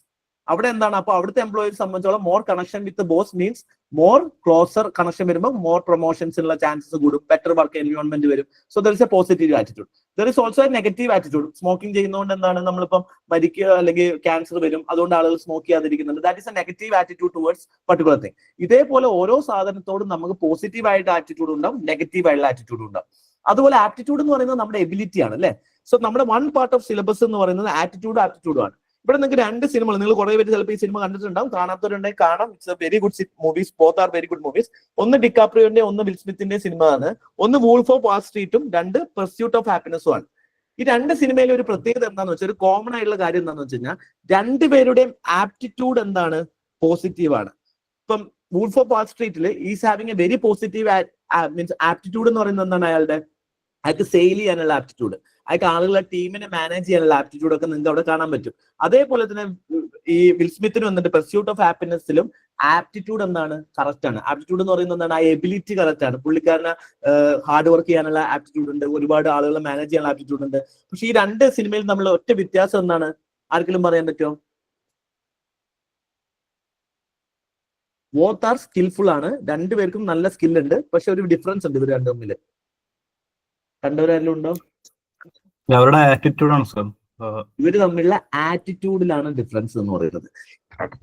അവിടെ എന്താണ്, അപ്പൊ അവിടുത്തെ എംപ്ലോയീസ് സംബന്ധിച്ചോളം more connection with boss means more closer connection വരുമ്പോൾ മോർ പ്രൊമോഷൻസ് ഉള്ള ചാൻസസ് കൂടും, ബെറ്റർ വർക്ക് എൻവയോൺമെന്റ് വരും. So there is a positive attitude. There is also a negative attitude. Smoking ചെയ്യുന്നതുകൊണ്ട് എന്താണ്, നമ്മളിപ്പം മരിക്കുക അല്ലെങ്കിൽ ക്യാൻസർ വരും, അതുകൊണ്ട് ആളുകൾ സ്മോക്ക് ചെയ്യാതിരിക്കുന്നുണ്ട്. That is a negative attitude towards particular thing. ഇതേപോലെ ഓരോ സാധനത്തോടും നമുക്ക് പോസിറ്റീവ് ആയിട്ട് ആറ്റിറ്റ്യൂഡ് ഉണ്ടാവും, നെഗറ്റീവ് ആയിട്ടുള്ള ആറ്റിറ്റ്യൂഡ് ഉണ്ടാവും. അതുപോലെ ആപ്റ്റിറ്റ്യൂഡ് എന്ന് പറയുന്നത് നമ്മുടെ എബിലിറ്റി ആണ് അല്ലെ. സോ നമ്മുടെ വൺ പാർട്ട് ഓഫ് സിലബസ് എന്ന് പറയുന്നത് ആപ്റ്റിറ്റ്യൂഡും ആണ്. ഇവിടെ നിങ്ങൾക്ക് രണ്ട് സിനിമകൾ, നിങ്ങൾ കുറെ പേര് ചിലപ്പോൾ ഈ സിനിമ കണ്ടിട്ടുണ്ടാവും, കാണാത്തവരുണ്ടെങ്കിൽ കാണാം. It's A very good movies, both are very good movies. ഒന്ന് ഡിക്കാപ്രിയോന്റെ ഒന്ന് വിൽ സ്മിത്തിന്റെ സിനിമ ആണ്. ഒന്ന് വൂൾഫ് ഓഫ് വാൾ സ്ട്രീറ്റും രണ്ട് പെർസ്യൂട്ട് ഓഫ് ഹാപ്പിനെസ്സും ആണ്. ഈ രണ്ട് സിനിമയിലെ ഒരു പ്രത്യേകത എന്താണെന്ന് വെച്ചാൽ, ഒരു കോമൺ ആയിട്ടുള്ള കാര്യം എന്താണെന്ന് വെച്ച് കഴിഞ്ഞാൽ രണ്ടുപേരുടെയും ആപ്റ്റിറ്റ്യൂഡ് എന്താണ്, പോസിറ്റീവ് ആണ്. ഇപ്പം വൂൾഫ് ഓഫ് വാൾ സ്ട്രീറ്റിൽ is having a very positive means aptitude എന്ന് പറയുന്നത് എന്താണ്, അയാൾക്ക് സെയിൽ ചെയ്യാനുള്ള ആപ്റ്റിറ്റ്യൂഡ്, അയാൾക്ക് ആളുകളെ ടീമിനെ മാനേജ് ചെയ്യാനുള്ള ആപ്റ്റിറ്റ്യൂഡ് ഒക്കെ നിങ്ങൾക്ക് അവിടെ കാണാൻ പറ്റും. അതേപോലെ തന്നെ ഈ വിൽ സ്മിത്തിന് വന്നിട്ട് പെർസ്യൂട്ട് ഓഫ് ഹാപ്പിനെസ്സിലും ആപ്റ്റിറ്റ്യൂഡ് എന്താണ്, കറക്റ്റ് ആണ്. ആപ്റ്റിറ്റ്യൂഡ് എന്ന് പറയുന്നത് എന്താണ്, ആ എബിലിറ്റി കറക്റ്റ് ആണ്. പുള്ളിക്കാരന് ഹാർഡ് വർക്ക് ചെയ്യാനുള്ള ആപ്റ്റിറ്റ്യൂഡ് ഉണ്ട്, ഒരുപാട് ആളുകളെ മാനേജ് ചെയ്യാനുള്ള ആപ്റ്റിറ്റ്യൂഡ് ഉണ്ട്. പക്ഷെ ഈ രണ്ട് സിനിമയിൽ നമ്മൾ ഒറ്റ വ്യത്യാസം എന്താണ്, ആർക്കെങ്കിലും പറയാൻ പറ്റുമോ? ബോത്ത് ആർ സ്കിൽഫുൾ ആണ്, രണ്ടുപേർക്കും നല്ല സ്കിൽ ഉണ്ട്. പക്ഷെ ഒരു ഡിഫറൻസ് ഉണ്ട് ഇവർ രണ്ടു തമ്മിൽ. കണ്ടവരാരെങ്കിലും ഉണ്ടോ? അവരുടെ ആറ്റിറ്റ്യൂഡാണ് സാർ. ഇവര് തമ്മിലുള്ള ആറ്റിറ്റ്യൂഡിലാണ് ഡിഫറൻസ് എന്ന് പറയുന്നത്.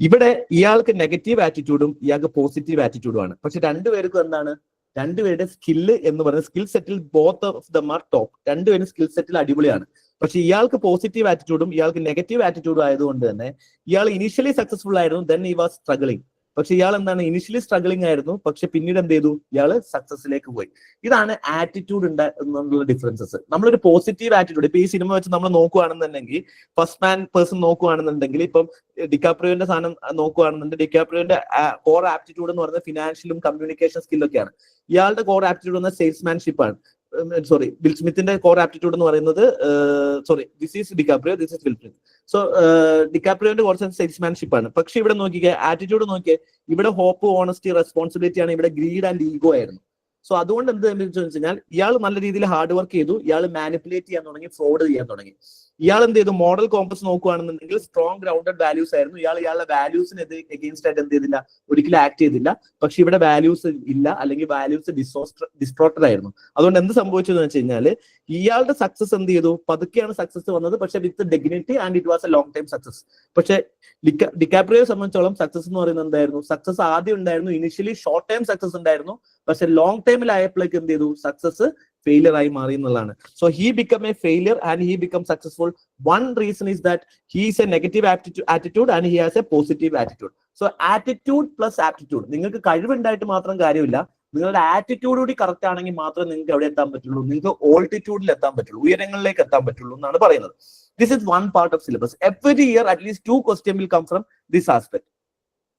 ഇവിടെ ഇയാൾക്ക് നെഗറ്റീവ് ആറ്റിറ്റ്യൂഡും ഇയാൾക്ക് പോസിറ്റീവ് ആറ്റിറ്റ്യൂഡും ആണ്. പക്ഷെ രണ്ടുപേർക്കും എന്താണ്, രണ്ടുപേരുടെ സ്കില്ല് എന്ന് പറയുന്നത് skill settle both of them are top. രണ്ടുപേരും സ്കിൽ സെറ്റിൽ അടിപൊളിയാണ്. പക്ഷെ ഇയാൾക്ക് പോസിറ്റീവ് ആറ്റിറ്റ്യൂഡും ഇയാൾക്ക് നെഗറ്റീവ് ആറ്റിറ്റ്യൂഡും ആയതുകൊണ്ട് തന്നെ ഇയാൾ ഇനിഷ്യലി സക്സസ്ഫുൾ ആയിരുന്നു, ദെൻ ഹി വാസ് സ്ട്രഗിളിങ്. പക്ഷെ ഇയാൾ എന്താണ്, ഇനിഷ്യലി സ്ട്രഗിളിംഗ് ആയിരുന്നു, പക്ഷെ പിന്നീട് എന്ത് ചെയ്തു, ഇയാള് സക്സസിലേക്ക് പോയി. ഇതാണ് ആറ്റിറ്റ്യൂഡ് എന്നുള്ള ഡിഫറൻസസ്. നമ്മളൊരു പോസിറ്റീവ് ആറ്റിറ്റ്യൂഡ്, ഇപ്പൊ ഈ സിനിമ വെച്ച് നമ്മൾ നോക്കുകയാണെന്നുണ്ടെങ്കിൽ, ഫസ്റ്റ് മാൻ പേഴ്സൺ നോക്കുകയാണെന്നുണ്ടെങ്കിൽ, ഇപ്പം ഡിക്കാപ്രിയോന്റെ സാധനം നോക്കുകയാണെന്നുണ്ടെങ്കിൽ, ഡിക്കാപ്രിയോന്റെ കോർ ആപ്റ്റിറ്റ്യൂഡ് എന്ന് പറയുന്നത് ഫിനാൻഷ്യലും കമ്മ്യൂണിക്കേഷൻ സ്കില്ലൊക്കെയാണ്. ഇയാളുടെ കോർ ആപ്റ്റിറ്റ്യൂഡ് എന്ന സെയിൽസ്മാൻഷിപ്പ് ആണ്. സോറി, വിൽ സ്മിത്തിന്റെ കോർ ആപ്റ്റിറ്റ്യൂഡ് എന്ന് പറയുന്നത്, sorry, this is DiCaprio, this is Will Smith. So ഡിക്കാപ്രിയോന്റെ കുറച്ച് സെയിൽസ്മാൻഷിപ്പ് ആണ്. പക്ഷെ ഇവിടെ നോക്കിക്കേ, ആറ്റിറ്റ്യൂഡ് നോക്കിയേ, ഇവിടെ ഹോപ്പ്, ഓണസ്റ്റി, റെസ്പോൺസിബിലിറ്റി ആണ്. ഇവിടെ ഗ്രീഡ് ആൻഡ് ഈഗോ ആയിരുന്നു. സോ അതുകൊണ്ട് എന്ത് സംഭവിച്ചു വെച്ചാൽ, ഇയാൾ നല്ല രീതിയിൽ ഹാർഡ് വർക്ക് ചെയ്തു, ഇയാൾ മാനിപ്പുലേറ്റ് ചെയ്യാൻ തുടങ്ങി, ഫ്രോഡ് ചെയ്യാൻ തുടങ്ങി. ഇയാൾ എന്ത് ചെയ്തു, മോഡൽ കോമ്പസ് നോക്കുകയാണെന്നുണ്ടെങ്കിൽ സ്ട്രോങ് ഗ്രൗണ്ടഡ് വാല്യൂസ് ആയിരുന്നു. ഇയാളുടെ വാല്യൂസിന് എഗെയിൻസ്റ്റ് ആയിട്ട് എന്ത് ചെയ്തില്ല, ഒരിക്കലും ആക്ട് ചെയ്തില്ല. പക്ഷെ ഇവിടെ വാല്യൂസ് ഇല്ല, അല്ലെങ്കിൽ വാല്യൂസ് ഡിസ്ട്രോക്റ്റഡ് ആയിരുന്നു. അതുകൊണ്ട് എന്ത് സംഭവിച്ചതെന്ന് വെച്ച് കഴിഞ്ഞാൽ, ഇയാളുടെ സക്സസ് എന്ത് ചെയ്തു, പതുക്കെയാണ് സക്സസ് വന്നത്, പക്ഷെ വിത്ത് dignity and it was A long time success. പക്ഷെ ഡിക്കാപ്രിയോയെ സംബന്ധിച്ചോളം സക്സസ് എന്ന് പറയുന്നത് എന്തായിരുന്നു, സക്സസ് ആദ്യം ഉണ്ടായിരുന്നു, ഇനിഷ്യലി ഷോർട്ട് ടൈം സക്സസ് ഉണ്ടായിരുന്നു, പക്ഷെ ലോങ് ടൈമിലായപ്പോഴേക്ക് എന്ത് ചെയ്തു, സക്സസ് ഫെയിലിയർ ആയി മാറി എന്നുള്ളതാണ്. So he become A failure and he become successful. One reason is that he is A negative attitude and he has A positive attitude. So attitude plus aptitude. നിങ്ങൾക്ക് കഴിവുണ്ടായിട്ട് മാത്രം കാര്യമില്ല, നിങ്ങളുടെ attitude കൂടി correct ആണെങ്കിൽ മാത്രമേ നിങ്ങൾക്ക് എവിടെ എത്താൻ പറ്റുള്ളൂ, നിങ്ങൾക്ക് ഓൾട്ടിറ്റ്യൂഡിൽ എത്താൻ പറ്റുള്ളൂ, ഉയരങ്ങളിലേക്ക് എത്താൻ പറ്റുള്ളൂ എന്നാണ് പറയുന്നത്. This is one part of syllabus. Every year at least 2 question will come from this aspect.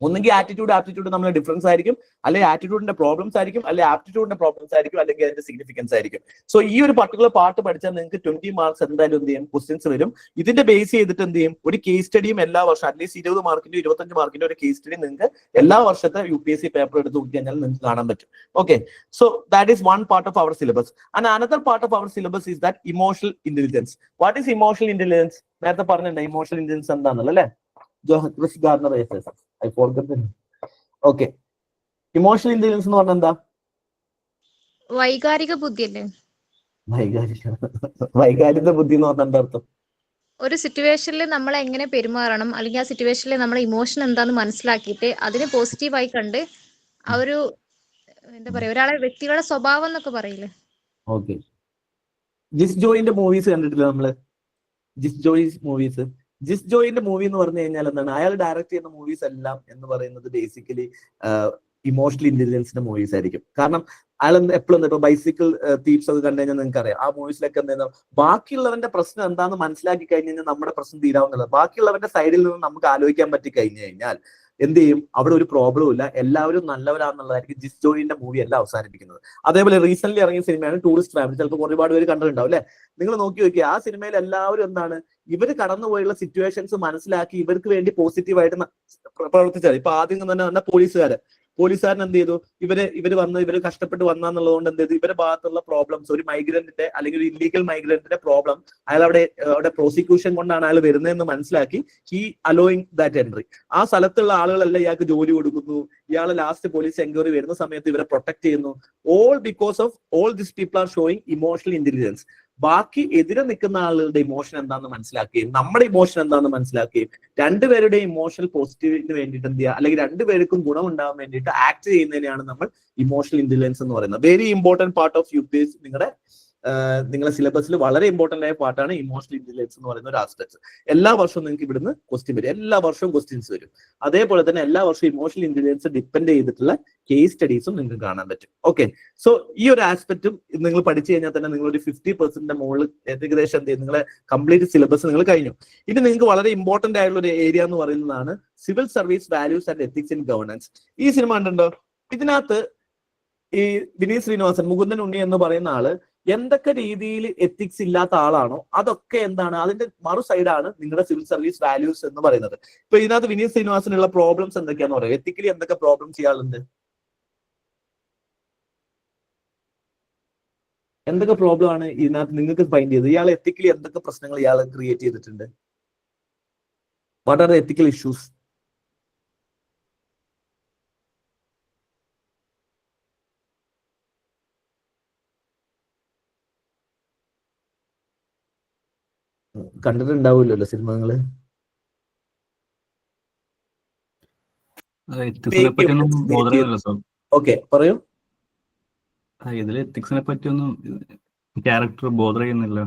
ഒന്നെങ്കിൽ ആപ്റ്റിറ്റ്യൂഡ് നമ്മൾ ഡിഫറൻസ് ആയിരിക്കും, അല്ലെങ്കിൽ ആറ്റിറ്റ്യൂഡിന്റെ പ്രോബ്ലംസ് ആയിരിക്കും, അല്ലെങ്കിൽ ആപ്റ്റിറ്റ്യൂഡിന്റെ പ്രോബ്ലംസ് ആയിരിക്കും, അല്ലെങ്കിൽ അതിന്റെ സിഗ്നിഫിക്കൻസ് ആയിരിക്കും. സോ ഈ ഒരു പർട്ടിക്കുലർ പാർട്ട് പഠിച്ചാൽ നിങ്ങൾക്ക് 20 മാർക്സ് എന്തായാലും എന്ത് ചെയ്യും, ക്വസ്റ്റ്യൻസ് വരും. ഇതിന്റെ ബേസ് ചെയ്തിട്ട് എന്ത് ചെയ്യും, ഒരു കേസ് സ്റ്റഡിയും എല്ലാ വർഷം അറ്റ്ലീസ്റ്റ് 20 മാർക്കിന്റെ 25 മാർക്കിന്റെ ഒരു കേസ് സ്റ്റഡി നിങ്ങൾക്ക് എല്ലാ വർഷത്തെ UPSC പേപ്പർ എടുത്ത് നോക്കി കഴിഞ്ഞാൽ നിങ്ങൾക്ക് കാണാൻ പറ്റും. Okay, so that is one part of our syllabus. And another part of our syllabus is that emotional intelligence. What is emotional intelligence? നേരത്തെ പറഞ്ഞിട്ടുണ്ട് ഇമോഷണൽ ഇന്റലിജൻസ് എന്താണെന്നല്ലോ അല്ലെ. Chris Garner I forgot the name. Okay, emotional intelligence എന്ന് പറഞ്ഞാൽ എന്താ? വൈകാരിക ബുദ്ധി അല്ലേ? വൈകാരിക ബുദ്ധി എന്ന് പറഞ്ഞാൽ എന്താ അർത്ഥം? ഒരു സിറ്റുവേഷനിൽ നമ്മൾ എങ്ങനെ പെരുമാറണം, അല്ലെങ്കിൽ ആ സിറ്റുവേഷനിൽ നമ്മുടെ ഇമോഷൻ എന്താന്ന് മനസ്സിലാക്കിയിട്ട് അതിനെ പോസിറ്റീവായി കണ്ട് ആ ഒരു എന്താ പറയാ, ഒരാളെ വ്യക്തികളുടെ സ്വഭാവം എന്നൊക്കെ പറയില്ലേ. ഓക്കെ, ജിസ് ജോയിന്റെ മൂവീസ് കണ്ടിട്ടില്ല നമ്മള്? ജിസ് ജോയിന്റെ മൂവി എന്ന് പറഞ്ഞു കഴിഞ്ഞാൽ എന്താണ്, അയാൾ ഡയറക്ട് ചെയ്യുന്ന മൂവീസ് എല്ലാം എന്ന് പറയുന്നത് ബേസിക്കലി ഇമോഷണൽ ഇന്റലിജൻസിന്റെ മൂവീസ് ആയിരിക്കും. കാരണം അയാൾ എപ്പോഴും ഇപ്പൊ ബൈസിക്കിൾ തീപ്സ് ഒക്കെ കണ്ടു കഴിഞ്ഞാൽ നിങ്ങൾക്ക് അറിയാം, ആ മൂവീസിലൊക്കെ എന്താ, ബാക്കിയുള്ളവന്റെ പ്രശ്നം എന്താണെന്ന് മനസ്സിലാക്കി കഴിഞ്ഞ് കഴിഞ്ഞാൽ നമ്മുടെ പ്രശ്നം തീരാവുന്നത്. ബാക്കിയുള്ളവന്റെ സൈഡിൽ നിന്ന് നമുക്ക് ആലോചിക്കാൻ പറ്റി കഴിഞ്ഞു കഴിഞ്ഞാൽ എന്ത് ചെയ്യും, അവിടെ ഒരു പ്രോബ്ലം ഇല്ല, എല്ലാവരും നല്ലവരാന്നുള്ളതായിരിക്കും ജിസ് ജോയിന്റെ മൂവി എല്ലാം അവസാനിപ്പിക്കുന്നത്. അതേപോലെ റീസെന്റ് ഇറങ്ങിയ സിനിമയാണ് ടൂറിസ്റ്റ് ഫാമിലി. ചിലപ്പോൾ ഒരുപാട് പേര് കണ്ടിട്ടുണ്ടാവും അല്ലെ. നിങ്ങൾ നോക്കി നോക്കിയാൽ ആ സിനിമയിൽ എല്ലാവരും എന്താണ്, ഇവര് കടന്നുപോയുള്ള സിറ്റുവേഷൻസ് മനസ്സിലാക്കി ഇവർക്ക് വേണ്ടി പോസിറ്റീവായിട്ട് പ്രവർത്തിച്ചാൽ. ഇപ്പൊ ആദ്യം തന്നെ പോലീസുകാരൻ എന്ത് ചെയ്തു, ഇവര് കഷ്ടപ്പെട്ട് വന്നാന്നുള്ളതുകൊണ്ട് എന്ത് ചെയ്തു, ഇവരുടെ ഭാഗത്തുള്ള പ്രോബ്ലംസ്, ഒരു മൈഗ്രന്റിന്റെ അല്ലെങ്കിൽ ഒരു ഇല്ലീഗൽ മൈഗ്രന്റിന്റെ പ്രോബ്ലം അയാൾ അവിടെ പ്രോസിക്യൂഷൻ കൊണ്ടാണ് അയാൾ വരുന്നതെന്ന് മനസ്സിലാക്കി ഹി അലോയിങ് ദാറ്റ് എൻട്രി. ആ സ്ഥലത്തുള്ള ആളുകളെല്ലാം ഇയാൾക്ക് ജോലി കൊടുക്കുന്നു, ഇയാളെ ലാസ്റ്റ് പോലീസ് എൻക്വയറി വരുന്ന സമയത്ത് ഇവരെ പ്രൊട്ടക്ട് ചെയ്യുന്നു. All because of all this people are showing emotional intelligence. ബാക്കി എതിരെ നിൽക്കുന്ന ആളുകളുടെ ഇമോഷൻ എന്താണെന്ന് മനസ്സിലാക്കുകയും നമ്മുടെ ഇമോഷൻ എന്താണെന്ന് മനസ്സിലാക്കുകയും രണ്ടുപേരുടെയും ഇമോഷണൽ പോസിറ്റീവിന് വേണ്ടിയിട്ട് എന്ത് ചെയ്യുക, അല്ലെങ്കിൽ രണ്ടുപേർക്കും ഗുണം ഉണ്ടാകാൻ വേണ്ടിയിട്ട് ആക്ട് ചെയ്യുന്നതിനെയാണ് നമ്മൾ ഇമോഷണൽ ഇന്റലിജൻസ് എന്ന് പറയുന്നത്. Very important part of UPSC നിങ്ങളുടെ സിലബസിൽ വളരെ ഇമ്പോർട്ടന്റ് ആയ പാർട്ടാണ് ഇമോഷണൽ ഇന്റലിജൻസ് എന്ന് പറയുന്ന ഒരു ആസ്പെക്ട്. എല്ലാ വർഷവും നിങ്ങൾക്ക് ഇവിടുന്ന് ക്വസ്റ്റ്യൻ വരും, എല്ലാ വർഷവും ക്വസ്റ്റ്യൻസ് വരും. അതേപോലെ തന്നെ എല്ലാ വർഷവും ഇമോഷണൽ ഇന്റലിജൻസ് ഡിപ്പെൻഡ് ചെയ്തിട്ടുള്ള കേസ് സ്റ്റഡീസും നിങ്ങൾക്ക് കാണാൻ പറ്റും. ഓക്കെ, സോ ഈ ഒരു ആസ്പെക്റ്റും നിങ്ങൾ പഠിച്ചു കഴിഞ്ഞാൽ തന്നെ നിങ്ങൾ ഒരു 50% മുകളിൽ ഏകദേശം എന്ത് ചെയ്യും, നിങ്ങളെ കംപ്ലീറ്റ് സിലബസ് നിങ്ങൾ കഴിഞ്ഞു. ഇനി നിങ്ങൾക്ക് വളരെ ഇമ്പോർട്ടന്റ് ആയിട്ടുള്ള ഒരു ഏരിയ എന്ന് പറയുന്നതാണ് civil service values and ethics in governance. ഈ സിനിമ കണ്ടുണ്ടോ? ഇതിനകത്ത് ഈ വിനീത് ശ്രീനിവാസൻ, മുകുന്ദൻ ഉണ്ണി എന്ന് പറയുന്ന ആള് എന്തൊക്കെ രീതിയിൽ എത്തിക്സ് ഇല്ലാത്ത ആളാണോ അതൊക്കെ എന്താണ് അതിന്റെ മറു സൈഡാണ് നിങ്ങളുടെ സിവിൽ സർവീസ് വാല്യൂസ് എന്ന് പറയുന്നത്. ഇപ്പൊ ഇതിനകത്ത് വിനീത് ശ്രീനിവാസനുള്ള പ്രോബ്ലംസ് എന്തൊക്കെയാന്ന് പറയാം, എത്തിക്കലി എന്തൊക്കെ പ്രോബ്ലംസ് ഇയാളുണ്ട്, എന്തൊക്കെ പ്രോബ്ലം ആണ് ഇതിനകത്ത് നിങ്ങൾക്ക് ഫൈൻഡ് ചെയ്തത്, ഇയാൾ എത്തിക്കലി എന്തൊക്കെ പ്രശ്നങ്ങൾ ഇയാൾ ക്രിയേറ്റ് ചെയ്തിട്ടുണ്ട്, what are the ethical issues? കണ്ടിട്ടുണ്ടാവില്ലല്ലോ സിനിമ നിങ്ങള്. ഓക്കെ, പറയൂ. ഇതിൽ എത്തിക്സിനെ പറ്റിയൊന്നും ക്യാരക്ടർ ബോധർ ചെയ്യുന്നില്ല.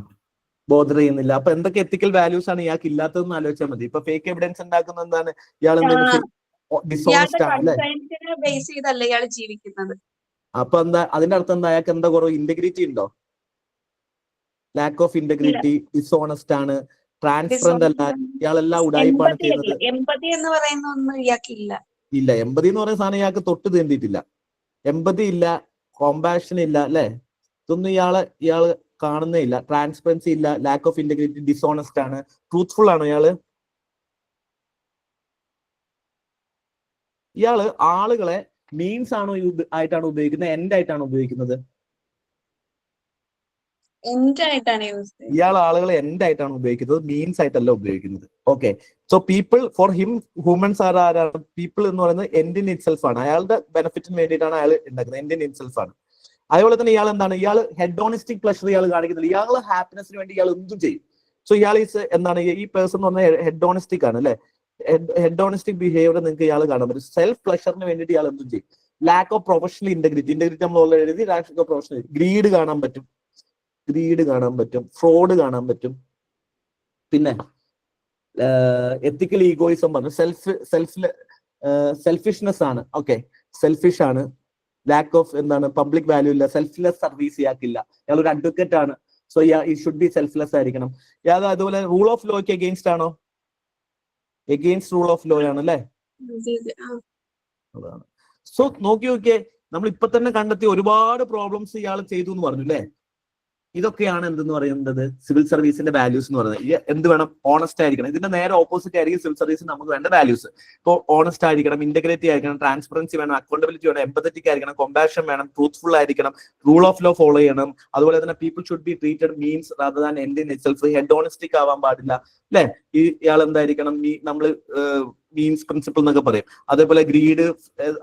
അപ്പൊ എന്തൊക്കെ എത്തിക്കൽ വാല്യൂസ് ആണ് ഇയാൾക്ക് ഇല്ലാത്തതെന്ന് ആലോചിച്ചാൽ മതി. ഇപ്പൊ ഫേക്ക് എവിഡൻസ് ഉണ്ടാക്കുന്ന എന്താണ്, ഇയാൾ ഡിസോണസ്റ്റ് ആണ് അല്ലേ? ബേസ് ചെയ്തല്ല ഇയാൾ ജീവിക്കുന്നത്. അപ്പൊ എന്താ അതിന്റെ അർത്ഥം എന്താ, അയാൾക്ക് എന്താ കുറവ്, ഇന്റഗ്രിറ്റി ഉണ്ടോ? ലാക്ക് ഓഫ് ഇന്റഗ്രിറ്റി, ഡിസോണസ്റ്റ് ആണ്, ട്രാൻസ്പെറന്റ് അല്ല, ഇയാളെല്ലാം ഉടായിപ്പാണ് ചെയ്യുന്നത്. എമ്പതി എന്ന് പറയുന്ന ഒന്നും ഇയാൾക്കില്ല. ഇല്ല, എമ്പതി എന്ന് പറയുന്ന സാധനം ഇയാൾക്ക് തൊട്ട് തീണ്ടിയിട്ടില്ല. എമ്പതി ഇല്ല, കോമ്പാഷൻ ഇല്ല, അല്ലെ? ഇതൊന്നും ഇയാള് കാണുന്നേ ഇല്ല. ട്രാൻസ്പെറൻസി ഇല്ല, ലാക്ക് ഓഫ് ഇന്റഗ്രിറ്റി, ഡിസോണസ്റ്റ് ആണ്, ട്രൂത്ത്ഫുൾ ആണോ ഇയാള് ആളുകളെ മീൻസ് ആണോ ആയിട്ടാണ് ഉപയോഗിക്കുന്നത്, എൻഡ് ആയിട്ടാണ് ഉപയോഗിക്കുന്നത്? ഇയാൾ ആളുകളെ എൻഡ് ആയിട്ടാണ് ഉപയോഗിക്കുന്നത്, മീൻസ് ആയിട്ടല്ല ഉപയോഗിക്കുന്നത്. Okay, so people for him, humans are ആരാണ്? പീപ്പിൾ എന്ന് പറയുന്നത് എൻഡ് ഇൻ ഇറ്റ് സെൽഫ് ആണ്. അയാളുടെ ബെനിഫിറ്റിന് വേണ്ടിയിട്ടാണ് അയാൾ ഉണ്ടാക്കുന്നത്, എൻഡ് ഇൻ ഇറ്റ് സെൽഫ് ആണ്. അതേപോലെ തന്നെ ഇയാൾ എന്താണ്, ഇയാൾ ഹെഡോണിസ്റ്റിക് പ്ലഷർ ഇയാൾ കാണിക്കുന്നില്ല, ഇയാൾ ഹാപ്പിനെസിന് വേണ്ടി ഇയാൾ എന്തും ചെയ്യും. സോ ഇയാൾ എന്താണ്, ഈ പേഴ്സൺ എന്ന് പറഞ്ഞാൽ ഹെഡോണിസ്റ്റിക് ആണ്, അല്ലെ? ഹെഡോണിസ്റ്റിക് ബിഹേവിയർ നിങ്ങൾക്ക് ഇയാൾ കാണാൻ പറ്റും. സെൽഫ് പ്ലഷറിന് വേണ്ടിയിട്ട് ഇയാൾ എന്തും ചെയ്യും. ലാക്ക് ഓഫ് പ്രൊഫഷണൽ ഇന്റഗ്രിറ്റി നമ്മൾ ഓൾറെഡി എഴുതി. ലാക്ക് ഓഫ് പ്രൊഫഷണൽ ഗ്രീഡ് കാണാൻ പറ്റും, ഫ്രോഡ് കാണാൻ പറ്റും. പിന്നെ എത്തിക്കൽ ഈഗോയിസം പറഞ്ഞു, സെൽഫിഷ്നെസ് ആണ്. ഓക്കെ, സെൽഫിഷ് ആണ്. ലാക്ക് ഓഫ് എന്താണ്, പബ്ലിക് വാല്യൂ ഇല്ല, സെൽഫ്ലെസ് സർവീസ് ഇയാൾക്കില്ല. ഇയാൾ ഒരു അഡ്വക്കേറ്റ് ആണ്, സോ ഈ ഷുഡ് ബി സെൽഫ്ലെസ് ആയിരിക്കണം. അതുപോലെ റൂൾ ഓഫ് ലോയ്ക്ക് എഗെയിൻസ്റ്റ് ആണോ? എഗെയിൻസ്റ്റ് റൂൾ ഓഫ് ലോ ആണ്, അല്ലേ? അതാണ്. സോ നോക്കിയേ, നമ്മൾ ഇപ്പൊ തന്നെ കണ്ടെത്തിയ ഒരുപാട് പ്രോബ്ലംസ് ഇയാൾ ചെയ്തു എന്ന് പറഞ്ഞു, അല്ലേ? ഇതൊക്കെയാണ് എന്തെന്ന് പറയുന്നത് സിവിൽ സർവീസിന്റെ വാല്യൂസ് എന്ന് പറയുന്നത്. എന്ത് വേണം? ഓണസ്റ്റ് ആയിരിക്കണം. ഇതിന്റെ നേരെ ഓപ്പോസിറ്റ് ആയിരിക്കും സിവിൽ സർവീസിന് നമുക്ക് വേണ്ട വാല്യൂസ്. ഇപ്പോൾ ഓണസ്റ്റ് ആയിരിക്കണം, ഇന്റഗ്രിറ്റി ആയിരിക്കണം, ട്രാൻസ്പെറൻസി വേണം, അക്കൗണ്ടബിലിറ്റി വേണം, എംപത്തറ്റിക് ആയിരിക്കണം, കോമ്പാഷൻ വേണം, ട്രൂത്ത്ഫുൾ ആയിരിക്കണം, റൂൾ ഓഫ് ലോ ഫോളോ ചെയ്യണം. അതുപോലെ തന്നെ people should be treated means rather than end in itself. Hedonistic ആവാൻ പാടില്ല, അല്ലെ? ഇയാൾ എന്തായിരിക്കണം, നമ്മള് മീൻസ് പ്രിൻസിപ്പിൾ എന്നൊക്കെ പറയും. അതേപോലെ ഗ്രീഡ്,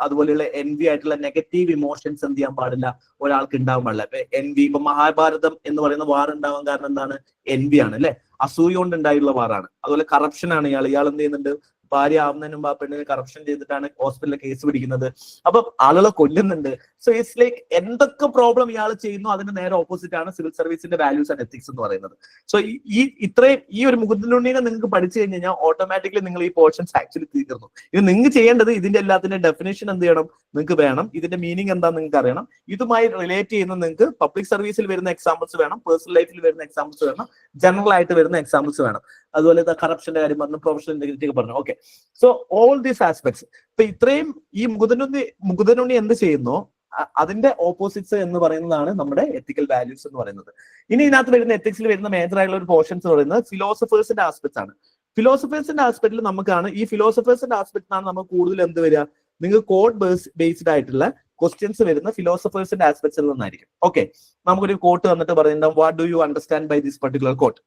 അതുപോലെയുള്ള എൻവി ആയിട്ടുള്ള നെഗറ്റീവ് ഇമോഷൻസ് എന്ത് ചെയ്യാൻ പാടില്ല, ഒരാൾക്ക് ഉണ്ടാവാൻ പാടില്ല. ഇപ്പൊ എൻവി, ഇപ്പൊ മഹാഭാരതം എന്ന് പറയുന്ന വാർ ഉണ്ടാവാൻ കാരണം എന്താണ്? എൻവി ആണ്, അല്ലെ? അസൂയ കൊണ്ട് ഉണ്ടായിട്ടുള്ള വാറാണ്. അതുപോലെ കറപ്ഷൻ ആണ്. ഇയാൾ എന്ത് ചെയ്യുന്നുണ്ട്, ഭാര്യ ആവുന്നതിന് മുമ്പ് ആ പെണ്ണിന് കറപ്ഷൻ ചെയ്തിട്ടാണ് ഹോസ്പിറ്റലിൽ കേസ് പിടിക്കുന്നത്. അപ്പൊ ആളുകളെ കൊല്ലുന്നുണ്ട്. സോ ഇറ്റ്സ് ലൈക്ക് എന്തൊക്കെ പ്രോബ്ലം ഇയാൾ ചെയ്യുന്നു അതിന് നേരെ ഓപ്പോസിറ്റ് ആണ് സിവിൽ സർവീസിന്റെ വാല്യൂസ് ആൻഡ് എത്തിക്സ് എന്ന് പറയുന്നത്. സോ ഈ ഒരു മുകുന്ദനുണ്ണിനെ നിങ്ങൾക്ക് പഠിച്ചു കഴിഞ്ഞാൽ ഓട്ടോമാറ്റിക്കലി നിങ്ങൾ ഈ പോർഷൻസ് ആക്ച്വലി തീർന്നു. ഇത് നിങ്ങൾക്ക് ചെയ്യേണ്ടത് ഇതിന്റെ എല്ലാത്തിന്റെ ഡെഫിനേഷൻ എന്ത് ചെയ്യണം, നിങ്ങൾക്ക് വേണം. ഇതിന്റെ മീനിങ് എന്താണെന്ന് നിങ്ങൾക്ക് അറിയണം. ഇതുമായി റിലേറ്റ് ചെയ്യുന്ന നിങ്ങൾക്ക് പബ്ലിക് സർവീസിൽ വരുന്ന എക്സാമ്പിൾസ് വേണം, പേഴ്സണൽ ലൈഫിൽ വരുന്ന എക്സാമ്പിൾസ് വേണം, ജനറൽ ആയിട്ട് വരുന്ന എക്സാമ്പിൾസ് വേണം. അതുപോലെ കറപ്ഷന്റെ കാര്യം പറഞ്ഞു, പ്രൊഫഷണൽ ഇന്റഗ്രിറ്റി ഒക്കെ പറഞ്ഞു. Okay, so all these aspects. ഇപ്പൊ ഇത്രയും ഈ മുകുന്ദനുണ്ണി എന്ത് ചെയ്യുന്നോ അതിന്റെ ഓപ്പോസിറ്റ്സ് എന്ന് പറയുന്നതാണ് നമ്മുടെ എത്തിക്കൽ വാല്യൂസ് എന്ന് പറയുന്നത്. ഇനി ഇതിനകത്ത് വരുന്ന എത്തിക്സിൽ വരുന്ന മേജർ ആയിട്ടുള്ള ഒരു പോർഷൻസ് എന്ന് പറയുന്നത് ഫിലോസഫേഴ്സിന്റെ ആസ്പെക്ട്സ് ആണ്. ഫിലോസഫേഴ്സിന്റെ ആസ്പെക്റ്റിൽ നമുക്കാണ് ഈ ഫിലോസഫേഴ്സിന്റെ ആസ്പെക്റ്റിനാണ് നമുക്ക് കൂടുതൽ എന്ത് വരിക, നിങ്ങൾക്ക് കോഡ് ബേസ്ഡ് ആയിട്ടുള്ള ക്വസ്റ്റ്യൻസ് വരുന്ന ഫിലോസഫേഴ്സിന്റെ ആസ്പെക്ട്സിൽ നിന്നായിരിക്കും. ഓക്കെ, നമുക്കൊരു കോട്ട് തന്നിട്ട് പറയുന്നുണ്ടാവും, what do you understand by this particular quote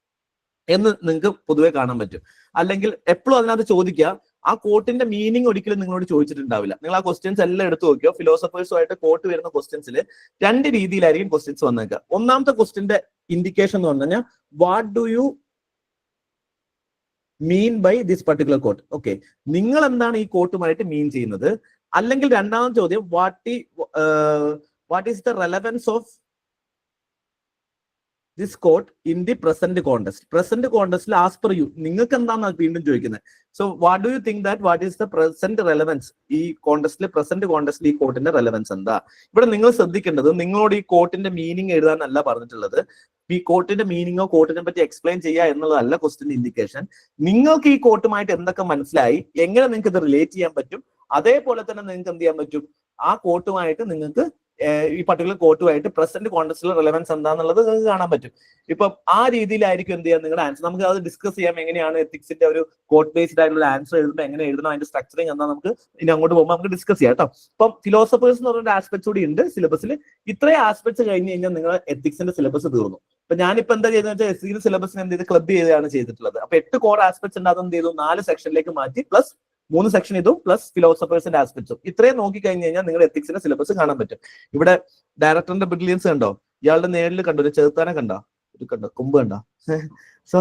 എന്ന് നിങ്ങൾക്ക് പൊതുവെ കാണാൻ പറ്റും. അല്ലെങ്കിൽ എപ്പോഴും അതിനകത്ത് ചോദിക്കുക, ആ കോട്ടിന്റെ മീനിങ് ഒരിക്കലും നിങ്ങളോട് ചോദിച്ചിട്ടുണ്ടാവില്ല. നിങ്ങൾ ആ ക്വസ്റ്റ്യൻസ് എല്ലാം എടുത്തു നോക്കിയോ, ഫിലോസഫേഴ്സുമായിട്ട് കോട്ട് വരുന്ന ക്വസ്റ്റ്യൻസിൽ 2 രീതിയിലായിരിക്കും ക്വസ്റ്റ്യൻസ് വന്നേക്കുക. ഒന്നാമത്തെ ക്വസ്റ്റ്യന്റെ ഇൻഡിക്കേഷൻ എന്ന് പറഞ്ഞു കഴിഞ്ഞാൽ what do you mean by this particular quote. Okay, നിങ്ങൾ എന്താണ് ഈ കോട്ടുമായിട്ട് മീൻ ചെയ്യുന്നത്? അല്ലെങ്കിൽ രണ്ടാമത്തെ ചോദ്യം what is the relevance of this quote in the present contest. Present കോണ്ടെസ്റ്റിൽ ആസ് പെർ യു നിങ്ങൾക്ക് എന്താണ് വീണ്ടും ചോദിക്കുന്നത്. So what do you think that what is the present relevance? ഈ കോണ്ടെസ്റ്റിൽ പ്രസന്റ് കോണ്ടെസ്റ്റിൽ ഈ കോട്ടിന്റെ റെലവൻസ് എന്താ? ഇവിടെ നിങ്ങൾ ശ്രദ്ധിക്കേണ്ടത്, നിങ്ങളോട് ഈ കോട്ടിന്റെ മീനിങ് എഴുതാനല്ല പറഞ്ഞിട്ടുള്ളത്. ഈ കോട്ടിന്റെ മീനിങ്ങോ കോട്ടിനെ പറ്റി എക്സ്പ്ലെയിൻ ചെയ്യുക എന്നുള്ളതല്ല ക്വസ്റ്റ്യൻ ഇൻഡിക്കേഷൻ. നിങ്ങൾക്ക് ഈ കോട്ടുമായിട്ട് എന്തൊക്കെ മനസ്സിലായി, എങ്ങനെ നിങ്ങൾക്ക് ഇത് റിലേറ്റ് ചെയ്യാൻ പറ്റും, അതേപോലെ തന്നെ നിങ്ങൾക്ക് എന്ത് ചെയ്യാൻ പറ്റും, ആ കോട്ടുമായിട്ട് നിങ്ങൾക്ക് ഈ പർട്ടിക്കുലർ കോട്ടുമായിട്ട് പ്രസന്റ് കോണ്ടെസ്റ്റിലെ റെലവൻസ് എന്താണെന്നുള്ളത് നിങ്ങൾക്ക് കാണാൻ പറ്റും. ഇപ്പം ആ രീതിയിലായിരിക്കും എന്ത് ചെയ്യാൻ നിങ്ങളുടെ ആൻസർ. നമുക്ക് അത് ഡിസ്കസ് ചെയ്യാം, എങ്ങനെയാണ് എത്തിക്സിന്റെ ഒരു കോട്ട് ബേസ്ഡ് ആയിട്ടുള്ള ആൻസർ എഴുതുമ്പോൾ എങ്ങനെ എഴുതണം, അതിന്റെ സ്ട്രക്ചറിങ് എന്താ നമുക്ക് ഇനി അങ്ങോട്ട് പോകുമ്പോൾ നമുക്ക് ഡിസ്കസ് ചെയ്യാം കേട്ടോ. ഇപ്പം ഫിലോസഫേഴ്സ് എന്ന് പറഞ്ഞ ആസ്പെക്ട്സ് കൂടി ഉണ്ട് സിലബസിൽ. ഇത്രയും ആസ്പെക്ട്സ് കഴിഞ്ഞ് കഴിഞ്ഞാൽ നിങ്ങൾ എത്തിക്സിന്റെ സിലബസ് തീർന്നു. അപ്പൊ ഞാനിപ്പോ എന്താ ചെയ്തതെന്ന് വെച്ചാൽ എത്തിക്സിന്റെ സിലബസിന് എന്ത് ചെയ്ത് ക്ലബ് ചെയ്താണ് ചെയ്തിട്ടുള്ളത്. അപ്പൊ 8 കോർ ആസ്പെക്ട്സ് ഉണ്ട്, അതെന്ത് ചെയ്തു 4 സെക്ഷനിലേക്ക് മാറ്റി, പ്ലസ് 3 സെക്ഷൻ ഇതും പ്ലസ് ഫിലോസഫേഴ്സിന്റെ ആസ്പെക്ട്സും. ഇത്രയും നോക്കി കഴിഞ്ഞ് കഴിഞ്ഞാൽ നിങ്ങൾ എത്തിക്സിന്റെ സിലബസ് കാണാൻ പറ്റും. ഇവിടെ ഡയറക്ടറിന്റെ ബ്രില്യൻസ് കണ്ടോ? ഇയാളുടെ നേരിൽ കണ്ടോ? ഒരു ചെറുത്താനെ കണ്ടോ? കണ്ടോ? കൊമ്പ് കണ്ടോ? സോ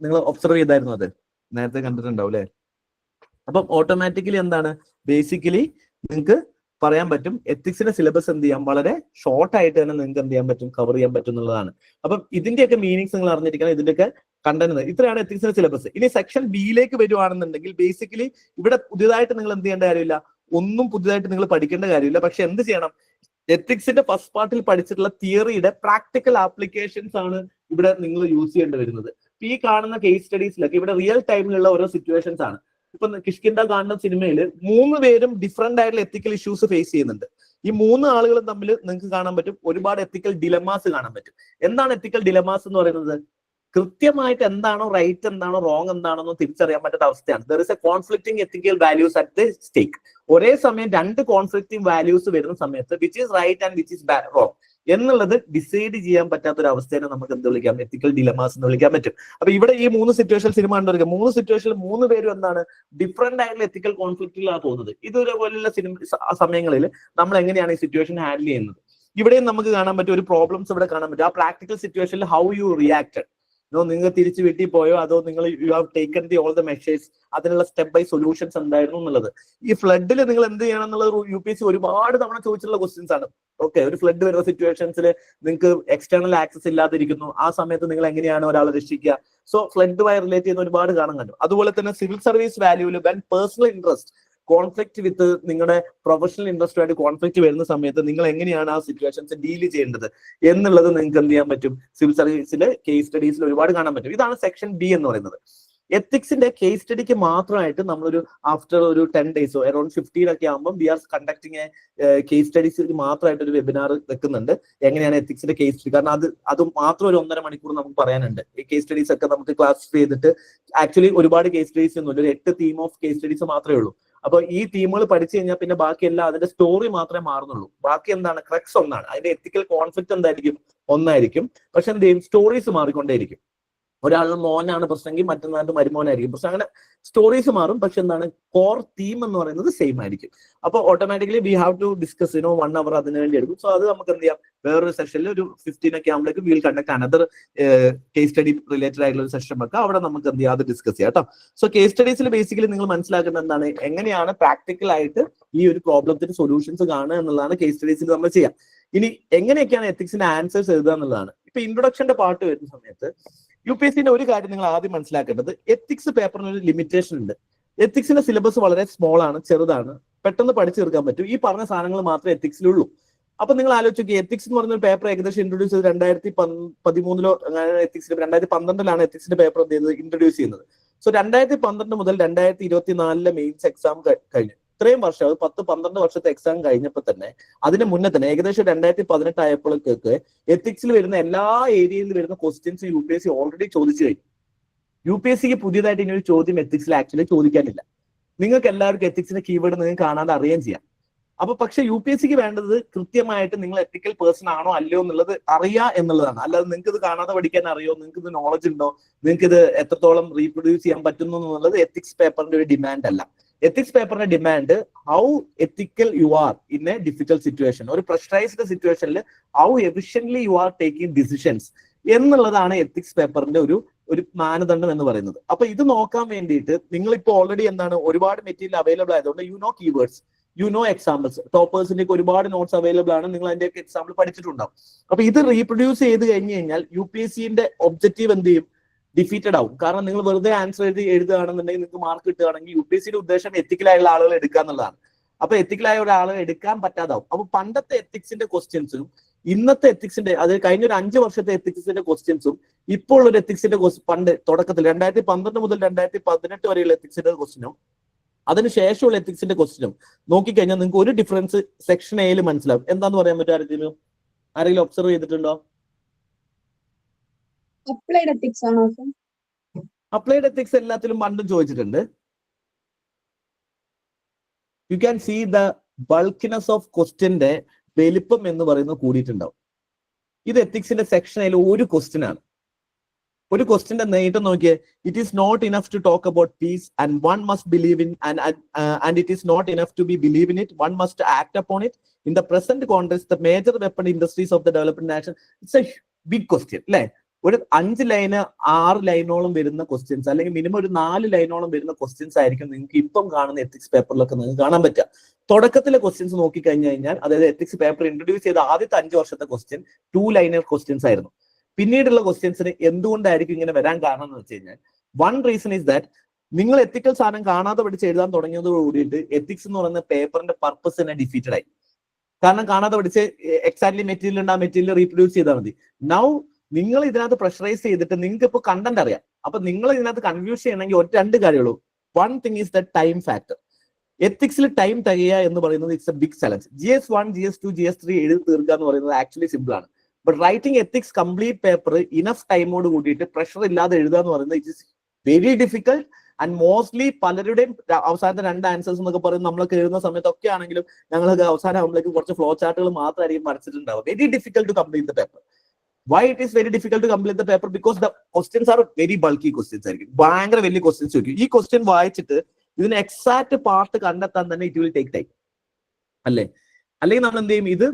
നിങ്ങൾ ഒബ്സർവ് ചെയ്തായിരുന്നു, അത് നേരത്തെ കണ്ടിട്ടുണ്ടാവും അല്ലെ? അപ്പം ഓട്ടോമാറ്റിക്കലി എന്താണ്, ബേസിക്കലി നിങ്ങൾക്ക് പറയാൻ പറ്റും എത്തിക്സിന്റെ സിലബസ് എന്ത് ചെയ്യാം, വളരെ ഷോർട്ട് ആയിട്ട് തന്നെ നിങ്ങൾക്ക് എന്ത് ചെയ്യാൻ പറ്റും, കവർ ചെയ്യാൻ പറ്റും എന്നുള്ളതാണ്. അപ്പം ഇതിന്റെയൊക്കെ മീനിങ്സ് നിങ്ങൾ അറിഞ്ഞിരിക്കണം, ഇതിന്റെയൊക്കെ കണ്ടന്റ്. ഇത്രയാണ് എത്തിക്സിന്റെ സിലബസ്. ഇനി സെക്ഷൻ ബിയിലേക്ക് വരുവാണെന്നുണ്ടെങ്കിൽ ബേസിക്കലി ഇവിടെ പുതിയതായിട്ട് നിങ്ങൾ എന്ത് ചെയ്യേണ്ട കാര്യമില്ല, ഒന്നും പുതിയതായിട്ട് നിങ്ങൾ പഠിക്കേണ്ട കാര്യമില്ല. പക്ഷെ എന്ത് ചെയ്യണം, എത്തിക്സിന്റെ ഫസ്റ്റ് പാർട്ടിൽ പഠിച്ചിട്ടുള്ള തിയറിയുടെ പ്രാക്ടിക്കൽ ആപ്ലിക്കേഷൻസ് ആണ് ഇവിടെ നിങ്ങൾ യൂസ് ചെയ്യേണ്ടി വരുന്നത്. ഈ കാണുന്ന കേസ് സ്റ്റഡീസിലൊക്കെ ഇവിടെ റിയൽ ടൈമിലുള്ള ഓരോ സിറ്റുവേഷൻസ് ആണ്. ഇപ്പൊ കിഷ്കിന്ധ കാണുന്ന സിനിമയിൽ 3 പേരും ഡിഫറെന്റ് ആയിട്ടുള്ള എത്തിക്കൽ ഇഷ്യൂസ് ഫേസ് ചെയ്യുന്നുണ്ട്. ഈ 3 ആളുകളും തമ്മിൽ നിങ്ങൾക്ക് കാണാൻ പറ്റും ഒരുപാട് എത്തിക്കൽ ഡിലമാസ് കാണാൻ പറ്റും. എന്താണ് എത്തിക്കൽ ഡിലമാസ് എന്ന് പറയുന്നത്? കൃത്യമായിട്ട് എന്താണോ റൈറ്റ്, എന്താണോ റോങ്, എന്താണെന്നോ തിരിച്ചറിയാൻ പറ്റാത്ത അവസ്ഥയാണ്. There is a conflicting ethical values at the stake. ഒരേ സമയം 2 കോൺഫ്ലിക്റ്റിംഗ് വാല്യൂസ് വരുന്ന സമയത്ത് which is right and which is wrong എന്നുള്ളത് ഡിസൈഡ് ചെയ്യാൻ പറ്റാത്ത ഒരു അവസ്ഥയെ നമുക്ക് എന്ത് വിളിക്കാം, എത്തിക്കൽ ഡിലമാസ് എന്ന് വിളിക്കാൻ പറ്റും. അപ്പൊ ഇവിടെ ഈ 3 സിറ്റുവേഷൻ സിനിമ കണ്ടുവരിക, 3 സിറ്റുവേഷനിൽ 3 പേരും എന്താണ്, ഡിഫറെന്റ് ആയിട്ടുള്ള എത്തിക്കൽ കോൺഫ്ലിക്റ്റിലാണ് പോകുന്നത്. ഇതുപോലുള്ള സമയങ്ങളിൽ നമ്മൾ എങ്ങനെയാണ് ഈ സിറ്റുവേഷൻ ഹാൻഡിൽ ചെയ്യുന്നത്? ഇവിടെയും നമുക്ക് കാണാൻ പറ്റും ഒരു പ്രോബ്ലംസ് ഇവിടെ കാണാൻ പറ്റും. ആ പ്രാക്ടിക്കൽ സിറ്റുവേഷനിൽ ഹൗ യു റിയാക്റ്റഡ്, നിങ്ങൾ തിരിച്ചു വീട്ടിൽ പോയോ, അതോ നിങ്ങൾ you have taken the all the measures, അതിനുള്ള സ്റ്റെപ്പ് ബൈ സൊല്യൂഷൻസ് എന്തായിരുന്നു എന്നുള്ളത്. ഈ ഫ്ലഡിൽ നിങ്ങൾ എന്ത് ചെയ്യണം എന്നുള്ളത് UPSC ഒരുപാട് തവണ ചോദിച്ചിട്ടുള്ള ക്വസ്റ്റ്യൻസ് ആണ്. ഓക്കെ, ഒരു ഫ്ലഡ് വരുന്ന സിറ്റുവേഷൻസിൽ നിങ്ങൾക്ക് എക്സ്റ്റേണൽ ആക്സസ് ഇല്ലാതിരിക്കുന്നു, ആ സമയത്ത് നിങ്ങൾ എങ്ങനെയാണ് ഒരാളെ രക്ഷിക്കുക? സോ ഫ്ലഡുമായി റിലേറ്റ് ചെയ്യുന്ന ഒരുപാട് കാണാൻ കണ്ടു. അതുപോലെ തന്നെ സിവിൽ സർവീസ് വാല്യൂവിൽ when personal interest conflict with നിങ്ങളുടെ പ്രൊഫഷണൽ ഇൻട്രസ്റ്റുമായിട്ട് കോൺഫ്ലിക്ട് വരുന്ന സമയത്ത് നിങ്ങൾ എങ്ങനെയാണ് ആ സിറ്റുവേഷൻസ് ഡീൽ ചെയ്യേണ്ടത് എന്നുള്ളത് നിങ്ങൾക്ക് എന്ത് ചെയ്യാൻ പറ്റും, സിവിൽ സർവീസിലെ കേസ് സ്റ്റഡീസിൽ ഒരുപാട് കാണാൻ പറ്റും. ഇതാണ് സെക്ഷൻ ബി എന്ന് പറയുന്നത്. എത്തിക്സിന്റെ കേസ് സ്റ്റഡിക്ക് മാത്രമായിട്ട് നമ്മളൊരു ആഫ്റ്റർ ഒരു 10 days അറൌണ്ട് 15 ഒക്കെ ആകുമ്പോൾ we are conducting case studies മാത്രമായിട്ട് ഒരു വെബിനാർ വെക്കുന്നുണ്ട്. എങ്ങനെയാണ് എത്തിക്സിന്റെ കേസ് സ്റ്റഡി, കാരണം അത് മാത്രം ഒരു 1.5 മണിക്കൂർ നമുക്ക് പറയാനുണ്ട്. ഈ കേസ് സ്റ്റഡീസ് ഒക്കെ നമുക്ക് ക്ലാസ് ചെയ്തിട്ട് ആക്ച്വലി ഒരുപാട് കേസ് സ്റ്റഡീസ് ഒന്നുമില്ല, ഒരു 8 തീം ഓഫ് കേസ് സ്റ്റഡീസ് മാത്രമേ ഉള്ളൂ. അപ്പൊ ഈ തീമുകൾ പഠിച്ചു കഴിഞ്ഞാൽ പിന്നെ ബാക്കിയെല്ലാം അതിന്റെ സ്റ്റോറി മാത്രമേ മാറുന്നുള്ളൂ. ബാക്കി എന്താണ്, ക്രക്സ് ഒന്നാണ്. അതിന്റെ എത്തിക്കൽ കോൺഫ്ലിക്ട് എന്തായിരിക്കും, ഒന്നായിരിക്കും. പക്ഷെ എന്ത് ചെയ്യും, സ്റ്റോറീസ് മാറിക്കൊണ്ടേയിരിക്കും. ഒരാളുടെ മോനാണ് പ്രശ്നമെങ്കിൽ മറ്റൊന്നാളുടെ മരുമോനായിരിക്കും പ്രശ്നം. അങ്ങനെ സ്റ്റോറീസ് മാറും, പക്ഷെ എന്താണ്, കോർ തീം എന്ന് പറയുന്നത് സെയിം ആയിരിക്കും. അപ്പൊ automatically we have to discuss 1 hour അതിന് വേണ്ടി എടുക്കും. സോ അത് നമുക്ക് എന്ത് ചെയ്യാം, വേറൊരു സെഷനിൽ ഒരു 15 ഒക്കെ ആകുമ്പോഴേക്കും wheel conduct another case study related ആയിട്ടുള്ള ഒരു സെഷൻ വെക്കാം. അവിടെ നമുക്ക് എന്ത് ചെയ്യാം, അത് ഡിസ്കസ് ചെയ്യാം കേട്ടോ. സോ കേസ് സ്റ്റഡീസിൽ ബേസിക്കലി നിങ്ങൾ മനസ്സിലാക്കുന്നത് എന്താണ്, എങ്ങനെയാണ് പ്രാക്ടിക്കൽ ആയിട്ട് ഈ ഒരു പ്രോബ്ലത്തിന് സൊല്യൂഷൻസ് കാണുക എന്നുള്ളതാണ് കേസ് സ്റ്റഡീസിൽ നമ്മൾ ചെയ്യാം. ഇനി എങ്ങനെയൊക്കെയാണ് എത്തിക്സിന്റെ ആൻസേഴ്സ് എഴുതുക എന്നുള്ളതാണ്. ഇപ്പൊ ഇൻട്രൊഡക്ഷന്റെ പാർട്ട് വരുന്ന സമയത്ത് UPSCന്റെ ഒരു കാര്യം നിങ്ങൾ ആദ്യം മനസ്സിലാക്കേണ്ടത്, എത്തിക്സ് പേപ്പറിന് ഒരു ലിമിറ്റേഷൻ ഉണ്ട്. എത്തിക്സിന്റെ സിലബസ് വളരെ സ്മോൾ ആണ്, ചെറുതാണ്, പെട്ടെന്ന് പഠിച്ചു തീർക്കാൻ പറ്റും. ഈ പറഞ്ഞ സാധനങ്ങൾ മാത്രമേ എത്തിക്സിലുള്ളൂ. അപ്പൊ നിങ്ങൾ ആലോചിക്കുക, എത്തിക്സ് എന്ന് പറഞ്ഞ ഒരു പേപ്പർ ഏകദേശം ഇൻട്രൊഡ്യൂസ് ചെയ്ത് 2013 എത്തിക്സിന്റെ 2012 എത്തിക്സിന്റെ പേപ്പർ എന്ത് ചെയ്തത്, ഇൻട്രൊഡ്യൂസ് ചെയ്യുന്നത്. സോ 2012 മുതൽ 2024 മെയിൻസ് എക്സാം കഴിഞ്ഞു. ഇത്രയും വർഷം, 10-12 വർഷത്തെ എക്സാം കഴിഞ്ഞപ്പോൾ തന്നെ, അതിന് മുന്നേ തന്നെ ഏകദേശം 2018 ആയപ്പോഴേക്ക് എത്തിക്സിൽ വരുന്ന എല്ലാ ഏരിയയിൽ വരുന്ന ക്വസ്റ്റ്യൻസ് UPSC ഓൾറെഡി ചോദിച്ചു കഴിഞ്ഞു. UPSCക്ക് പുതിയതായിട്ട് ഇനി ഒരു ചോദ്യം എത്തിക്സിൽ ആക്ച്വലി ചോദിക്കാനില്ല. നിങ്ങൾക്ക് എല്ലാവർക്കും എത്തിക്സിന്റെ കീവേഡ് നിങ്ങൾക്ക് കാണാതെ അറിയാൻ ചെയ്യാം. അപ്പൊ പക്ഷെ UPSCക്ക് വേണ്ടത് കൃത്യമായിട്ട് നിങ്ങൾ എത്തിക്കൽ പേഴ്സൺ ആണോ അല്ലയോ എന്നുള്ളത് അറിയാ എന്നുള്ളതാണ്. അല്ലാതെ നിങ്ങൾക്ക് ഇത് കാണാതെ പഠിക്കാൻ അറിയോ, നിങ്ങൾക്ക് ഇത് നോളജ് ഉണ്ടോ, നിങ്ങൾക്ക് ഇത് എത്രത്തോളം റീപ്രൊഡ്യൂസ് ചെയ്യാൻ പറ്റുന്നു എന്നുള്ളത് എത്തിക്സ് പേപ്പറിന്റെ ഒരു ഡിമാൻഡ് അല്ല. എത്തിക്സ് പേപ്പറിന്റെ demand how ethical you are in A difficult situation, ഒരു പ്രഷറൈസ്ഡ് സിറ്റുവേഷനിൽ how efficiently you are taking decisions എന്നുള്ളതാണ് എത്തിക്സ് പേപ്പറിന്റെ ഒരു മാനദണ്ഡം എന്ന് പറയുന്നത്. അപ്പൊ ഇത് നോക്കാൻ വേണ്ടിയിട്ട് നിങ്ങളിപ്പോ ഓൾറെഡി എന്താണ് ഒരുപാട് മെറ്റീരിയൽ അവൈലബിൾ ആയതുകൊണ്ട് you know keywords, you know examples, ടോപ്പേഴ്സിന്റെ ഒരുപാട് നോട്ട്സ് അവൈലബിൾ ആണ്, നിങ്ങൾ അതിന്റെ എക്സാമ്പിൾ പഠിച്ചിട്ടുണ്ടാവും. അപ്പൊ ഇത് റീപ്രൊഡ്യൂസ് ചെയ്ത് കഴിഞ്ഞ് കഴിഞ്ഞാൽ UPSCന്റെ ഒബ്ജക്റ്റീവ് എന്ത് ചെയ്യും, ഡിഫീറ്റഡ് ആവും. കാരണം നിങ്ങൾ വെറുതെ ആൻസർ എഴുതുകയാണെന്നുണ്ടെങ്കിൽ നിങ്ങൾക്ക് മാർക്ക് കിട്ടുകയാണെങ്കിൽ UPSCയുടെ ഉദ്ദേശം എത്തിക്കലായുള്ള ആളുകൾ എടുക്കുക എന്നുള്ളതാണ്. അപ്പൊ എത്തിക്കലായ ഒരാളെ എടുക്കാൻ പറ്റാതാവും. അപ്പൊ പണ്ടത്തെ എത്തിക്സിന്റെ ക്വസ്റ്റ്യൻസും ഇന്നത്തെ എത്തിക്സിന്റെ, അത് കഴിഞ്ഞ ഒരു 5 വർഷത്തെ എത്തിക്സിന്റെ ക്വസ്റ്റ്യൻസും ഇപ്പോൾ ഒരു എത്തിക്സിന്റെ പണ്ട് തുടക്കത്തിൽ 2012 മുതൽ 2018 വരെയുള്ള എത്തിക്സിന്റെ ക്വസ്റ്റ്യനും അതിനുശേഷമുള്ള എത്തിക്സിന്റെ ക്വസ്റ്റ്യനും നോക്കിക്കഴിഞ്ഞാൽ നിങ്ങൾക്ക് ഒരു ഡിഫറൻസ് സെക്ഷൻ എയിൽ മനസ്സിലാവും. എന്താന്ന് പറയാൻ പറ്റും ആരെങ്കിലും ഒബ്സർവ് ചെയ്തിട്ടുണ്ടോ? അപ്ലൈഡ് എത്തിക്സ് ആണോ? അപ്ലൈഡ് എത്തിക്സ് എല്ലാത്തിലും പണ്ടും ചോദിച്ചിട്ടുണ്ട്. You can see the bulkiness of ക്വസ്റ്റ്യന്റെ വലിപ്പം എന്ന് പറയുന്നത് കൂടിയിട്ടുണ്ടാവും. ഇത് എത്തിക്സിന്റെ സെക്ഷനിൽ ഒരു ക്വസ്റ്റ്യൻ ആണ്. ഒരു ക്വസ്റ്റ്യന്റെ നേട്ടം നോക്കിയേ, it is not enough to talk about peace and one must believe in and it is not enough to be believe in it, one must act upon it in the present context the major weapon industries of the development nation. It's a big question അല്ലെ. ഒരു 5 line 6 ലൈനോളം വരുന്ന questions, അല്ലെങ്കിൽ minimum ഒരു 4 ലൈനോളം വരുന്ന questions ആയിരിക്കും നിങ്ങൾക്ക് ഇപ്പം കാണുന്ന എത്തിക്സ് പേപ്പറിലൊക്കെ നിങ്ങൾക്ക് കാണാൻ പറ്റുക. തുടക്കത്തിലെ ക്വസ്റ്റ്യൻസ് നോക്കിക്കഴിഞ്ഞു കഴിഞ്ഞാൽ, അതായത് എത്തിക്സ് പേപ്പർ ഇൻട്രൊഡ്യൂസ് ചെയ്ത ആദ്യത്തെ 5 വർഷത്തെ ക്വസ്റ്റ്യൻ 2 ലൈനർ ക്വസ്റ്റ്യൻസ് ആയിരുന്നു. പിന്നീടുള്ള ക്വസ്റ്റ്യൻസിന് എന്തുകൊണ്ടായിരിക്കും ഇങ്ങനെ വരാൻ കാരണം എന്ന് വെച്ച് കഴിഞ്ഞാൽ, വൺ റീസൺ ഈസ് ദാറ്റ് നിങ്ങൾ എത്തിക്കൽ സാധനം കാണാതെ പഠിച്ച് എഴുതാൻ തുടങ്ങിയതോട് കൂടിയിട്ട് എത്തിക്സ് എന്ന് പറയുന്ന പേപ്പറിന്റെ പർപ്പസ് തന്നെ ഡിഫീറ്റഡ് ആയി. കാരണം കാണാതെ പഠിച്ച് എക്സാക്ട്ലി മെറ്റീരിയൽ ഉണ്ട്, ആ മെറ്റീരിയൽ റീപ്രൊഡ്യൂസ് ചെയ്താൽ മതി. നൗ നിങ്ങൾ ഇതിനകത്ത് പ്രഷറൈസ് ചെയ്തിട്ട് നിങ്ങൾക്ക് ഇപ്പോൾ കണ്ടന്റ് അറിയാം. അപ്പൊ നിങ്ങൾ ഇതിനകത്ത് കൺഫ്യൂസ് ചെയ്യണമെങ്കിൽ 2 കാര്യമുള്ളൂ. One thing is the time factor. എത്തിക്സിൽ ടൈം തികയുക എന്ന് പറയുന്നത് it's a big challenge. GS1, GS2, GS3 എഴുതി തീർക്കുക എന്ന് പറയുന്നത് ആക്ച്വലി സിമ്പിൾ ആണ്. But writing ethics complete paper enough ടൈമോട് കൂടിയിട്ട് പ്രഷർ ഇല്ലാതെ എഴുതുക എന്ന് പറയുന്നത് it is very difficult. And mostly പലരുടെയും അവസാനത്തെ 2 ആൻസേഴ്സ് എന്നൊക്കെ പറയുന്നത് നമ്മളൊക്കെ എഴുതുന്ന സമയത്തൊക്കെ ആണെങ്കിലും ഞങ്ങൾക്ക് അവസാനം ആകുമ്പോഴേക്കും കുറച്ച് ഫ്ലോ ചാർട്ടുകൾ മാത്രമായിരിക്കും പഠിച്ചിട്ടുണ്ടാവും. Very difficult to complete the paper. Why it is very difficult to complete the paper? Because the questions are very bulky questions ആയിരിക്കും. ഭയങ്കര വലിയ ക്വസ്റ്റ്യൻസ് ചോദിക്കും. ഈ ക്വസ്റ്റ്യൻ വായിച്ചിട്ട് ഇതിന് എക്സാക്ട് പാർട്ട് കണ്ടെത്താൻ തന്നെ ഇറ്റ് വിൽ ടേക്ക് ടൈം അല്ലേ. അല്ലെങ്കിൽ നമ്മൾ എന്ത് ചെയ്യും, ഇത്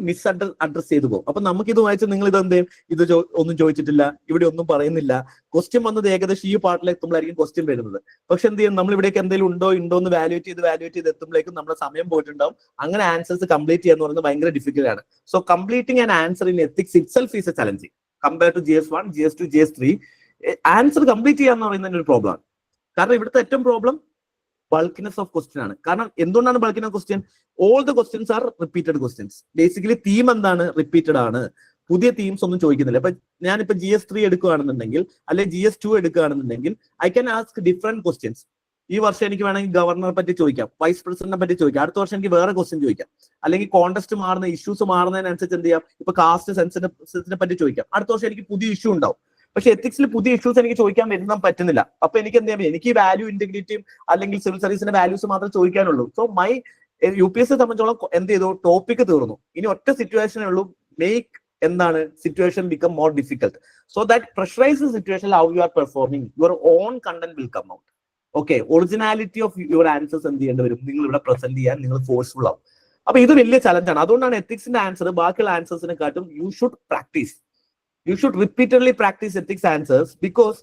അഡ്രസ് ചെയ്തു പോകും. അപ്പൊ നമുക്ക് ഇത് വായിച്ച് നിങ്ങൾ ഇത് എന്ത് ചെയ്യും, ഇത് ഒന്നും ചോദിച്ചിട്ടില്ല, ഇവിടെ ഒന്നും പറയുന്നില്ല. ക്വസ്റ്റ്യൻ വന്നത് ഏകദേശം ഈ പാർട്ടിൽ എത്തുമ്പോഴായിരിക്കും ക്വസ്റ്റ്യൻ വരുന്നത്. പക്ഷെ എന്ത് ചെയ്യും, നമ്മൾ ഇവിടേക്ക് എന്തെങ്കിലും ഉണ്ടോ എന്ന് വാല്യൂറ്റ് ചെയ്ത് എത്തുമ്പോഴേക്കും നമ്മുടെ സമയം പോയിട്ടുണ്ടാവും. അങ്ങനെ ആൻസേഴ്സ് കംപ്ലീറ്റ് ചെയ്യാന്ന് പറയുന്നത് ഭയങ്കര ഡിഫിക്കൽട്ട് ആണ്. So completing an answer in ethics itself is a challenging compare to GS1, GS2, GS3. Answer complete ചെയ്യാന്ന് പറയുന്നതിന്റെ ഒരു പ്രോബ്ലം ആണ്. കാരണം ഇവിടുത്തെ ഏറ്റവും പ്രോബ്ലം ബൾക്കിനെസ് ഓഫ് ക്വസ്റ്റ്യൻ ആണ്. കാരണം എന്തുകൊണ്ടാണ് bulkiness question? All the questions are repeated questions. Basically theme എന്താണ്, റിപ്പീറ്റഡ് ആണ്. പുതിയ തീംസ് ഒന്നും ചോദിക്കുന്നില്ല. ഇപ്പൊ ഞാനിപ്പോ GS3 എടുക്കുകയാണെന്നുണ്ടെങ്കിൽ അല്ലെങ്കിൽ GS2 എടുക്കുകയാണെന്നുണ്ടെങ്കിൽ I can ask different questions. ഈ വർഷം എനിക്ക് വേണമെങ്കിൽ ഗവർണറെ പറ്റി ചോദിക്കാം, വൈസ് പ്രസിഡന്റിനെ പറ്റി ചോദിക്കാം. അടുത്ത വർഷം എനിക്ക് വേറെ ക്വസ്റ്റ്യൻ ചോദിക്കാം. അല്ലെങ്കിൽ കോണ്ടസ്റ്റ് മാറുന്ന ഇഷ്യൂസ് മാറുന്നതിനനുസരിച്ച് എന്ത് ചെയ്യാം, ഇപ്പൊ കാസ്റ്റ് സെൻസിനെ പറ്റി ചോദിക്കാം. അടുത്ത വർഷം എനിക്ക് പുതിയ ഇഷ്യൂ ഉണ്ടാവും. പക്ഷെ എത്തിക്സിൽ പുതിയ ഇഷ്യൂസ് എനിക്ക് ചോദിക്കാൻ വരുന്ന പറ്റുന്നില്ല. അപ്പൊ എനിക്ക് എന്ത് ചെയ്യാം, എനിക്ക് വാല്യൂ ഇന്റഗ്രിറ്റിയും അല്ലെങ്കിൽ സിവിൽ സർവീസിന്റെ വാല്യൂസ് മാത്രമേ ചോദിക്കാനുള്ളൂ. സോ മൈ UPSC സംബന്ധിച്ചോളം എന്ത് ചെയ്തു, ടോപ്പിക് തീർന്നു. ഇനി ഒറ്റ സിറ്റുവേഷനേ ഉള്ളൂ, മേക്ക് എന്താണ് situation become more difficult. So that pressurised situation how you are performing your own content will come out. Okay, originality of your answers എന്ത് ചെയ്യേണ്ടി വരും, നിങ്ങൾ ഇവിടെ പ്രസന്റ് ചെയ്യാൻ നിങ്ങൾ ഫോഴ്സ്ഫുൾ ആവും. അപ്പൊ ഇത് വലിയ ചലഞ്ചാണ്. അതുകൊണ്ടാണ് എത്തിക്സിന്റെ ആൻസർ ബാക്കിയുള്ള ആൻസേഴ്സിനെക്കാട്ടും you should practice. You should repeatedly practice ethics answers because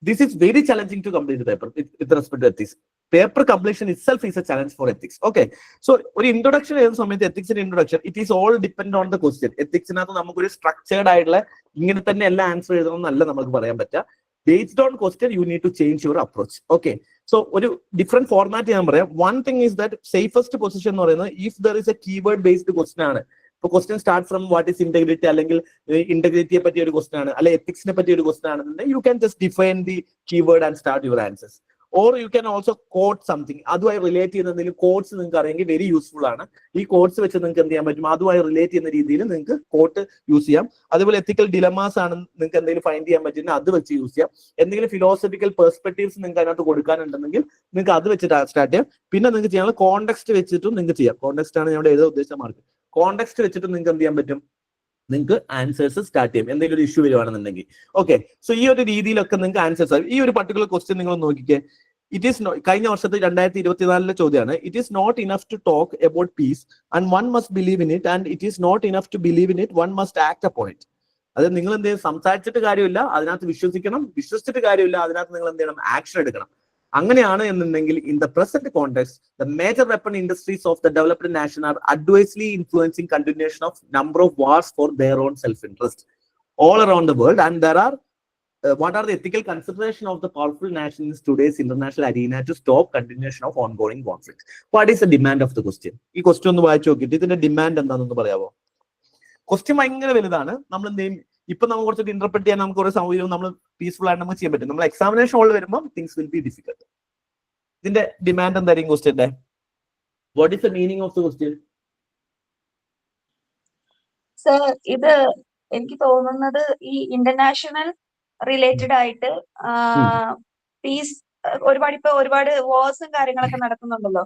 this is very challenging to complete the paper with respect to ethics. Paper completion itself is a challenge for ethics. Okay, so ഒരു introduction എഴുതുന്ന സമയത്ത് എത്തിക്സിന്റെ introduction it is all depend on the question. എത്തിക്സിനകത്ത് നമുക്കൊരു structured ആയിട്ടുള്ള ഇങ്ങനെ തന്നെ എല്ലാ ആൻസർ എഴുതണം എന്നല്ല നമുക്ക് പറയാൻ പറ്റുക. Based on question you need to change your approach. Okay, so ഒരു ഡിഫറെന്റ് ഫോർമാറ്റ് ഞാൻ പറയാം. One thing is that safest position എന്ന് പറയുന്നത് if there is a keyword based question ആണ്. ഇപ്പൊ question start from what is integrity, അല്ലെങ്കിൽ ഇന്റഗ്രിറ്റിയെ പറ്റിയ ഒരു ക്വസ്റ്റ്യൻ ആണ്, അല്ലെങ്കിൽ എത്തിക്സിനെ പറ്റിയ ഒരു ക്വസ്റ്റ്യൻ ആണെന്നുണ്ടെങ്കിൽ you can just define the keyword and start your answers. Or you can also quote something. അതുമായി റിലേറ്റ് ചെയ്യുന്ന എന്തെങ്കിലും കോട്ട്സ് നിങ്ങൾക്ക് അറിയെങ്കിൽ വെരി യൂസ്ഫുൾ ആണ്. ഈ കോട്ട്സ് വെച്ച് നിങ്ങൾക്ക് എന്ത് ചെയ്യാൻ പറ്റും, അതുമായി റിലേറ്റ് ചെയ്യുന്ന രീതിയിൽ നിങ്ങൾക്ക് കോട്ട് യൂസ് ചെയ്യാം. അതുപോലെ എത്തിക്കൽ ഡിലമാസ് ആണ് നിങ്ങൾക്ക് എന്തെങ്കിലും ഫൈൻഡ് ചെയ്യാൻ പറ്റുന്ന അത് വെച്ച് യൂസ് ചെയ്യാം. എന്തെങ്കിലും ഫിലോസഫിക്കൽ പെർസ്പെക്ടീവ്സ് നിങ്ങൾക്ക് അതിനകത്ത് കൊടുക്കാനുണ്ടെങ്കിൽ നിങ്ങൾക്ക് അത് വെച്ചിട്ട് സ്റ്റാർട്ട് ചെയ്യാം. പിന്നെ നിങ്ങൾക്ക് ചെയ്യാനുള്ള കോണ്ടെക്സ്റ്റ് വെച്ചിട്ടും നിങ്ങൾക്ക് ചെയ്യാം. കോണ്ടെക്സ്റ്റ് ആണ് ഞാൻ എഴുതാൻ ഉദ്ദേശിച്ച മാർക്ക്. കോണ്ടെക്സ്റ്റ് വെച്ചിട്ട് നിങ്ങൾക്ക് എന്ത് ചെയ്യാൻ പറ്റും, നിങ്ങൾക്ക് ആൻസേഴ്സ് സ്റ്റാർട്ട് ചെയ്യും എന്തെങ്കിലും ഒരു ഇഷ്യൂ വരുവാണെന്നുണ്ടെങ്കിൽ. ഓക്കെ, സോ ഈ ഒരു രീതിയിലൊക്കെ നിങ്ങൾക്ക് ആൻസേഴ്സ് ആവും. ഈ ഒരു പർട്ടിക്കുലർ ക്വസ്റ്റ്യൻ നിങ്ങൾ നോക്കിക്കേ. ഇറ്റ് ഈസ് കഴിഞ്ഞ വർഷത്തെ 2024 ചോദ്യമാണ്. It is not enough to talk about peace and one must believe in it and it is not enough to believe in it, one must act upon it. അത് നിങ്ങൾ എന്ത് ചെയ്യും, സംസാരിച്ചിട്ട് കാര്യമില്ല, അതിനകത്ത് വിശ്വസിക്കണം. വിശ്വസിച്ചിട്ട് കാര്യമില്ല, അതിനകത്ത് നിങ്ങൾ എന്ത് ചെയ്യണം, ആക്ഷൻ എടുക്കണം. അങ്ങനെയാണ് എന്നുണ്ടെങ്കിൽ in the present context the major weapon industries of the developed nation are adversely influencing continuation of number of wars for their own self interest all around the world, and there are what are the ethical consideration of the powerful nations in today's international arena to stop continuation of ongoing conflicts? What is the demand of the question? ഈ question ഒന്ന് വായിച്ചു നോക്കിയിട്ട് ഇതിന്റെ demand എന്താണെന്ന് പറയാമോ? Question ഭയങ്കര വലുതാണ്. നമ്മൾ എന്ത് ചെയ്യും, ഇപ്പൊ നമുക്ക് കുറച്ചൊക്കെ ഇന്റർപ്രറ്റ് ചെയ്യാൻ നമുക്ക് കുറെ സൗകര്യം നമ്മൾ പീസ്ഫുൾ ആയിട്ട് നമുക്ക് ചെയ്യാൻ പറ്റും. നമ്മൾ എക്സാമിനേഷൻ ഹോളിൽ വരുമ്പോൾ തിങ്സ് വിൽ ബി ഡിഫിക്കൽട്ട്. ഇതിന്റെ ഡിമാൻഡ് എന്തായിരിക്കും ക്വസ്റ്റ്യന്റെ? What is the meaning of the question? Sir, ഇത് എനിക്ക് തോന്നുന്നത് ഈ ഇന്റർനാഷണൽ റിലേറ്റഡ് ആയിട്ട് പീസ് ഒരുപാട് വാർസും കാര്യങ്ങളൊക്കെ നടക്കുന്നുണ്ടല്ലോ.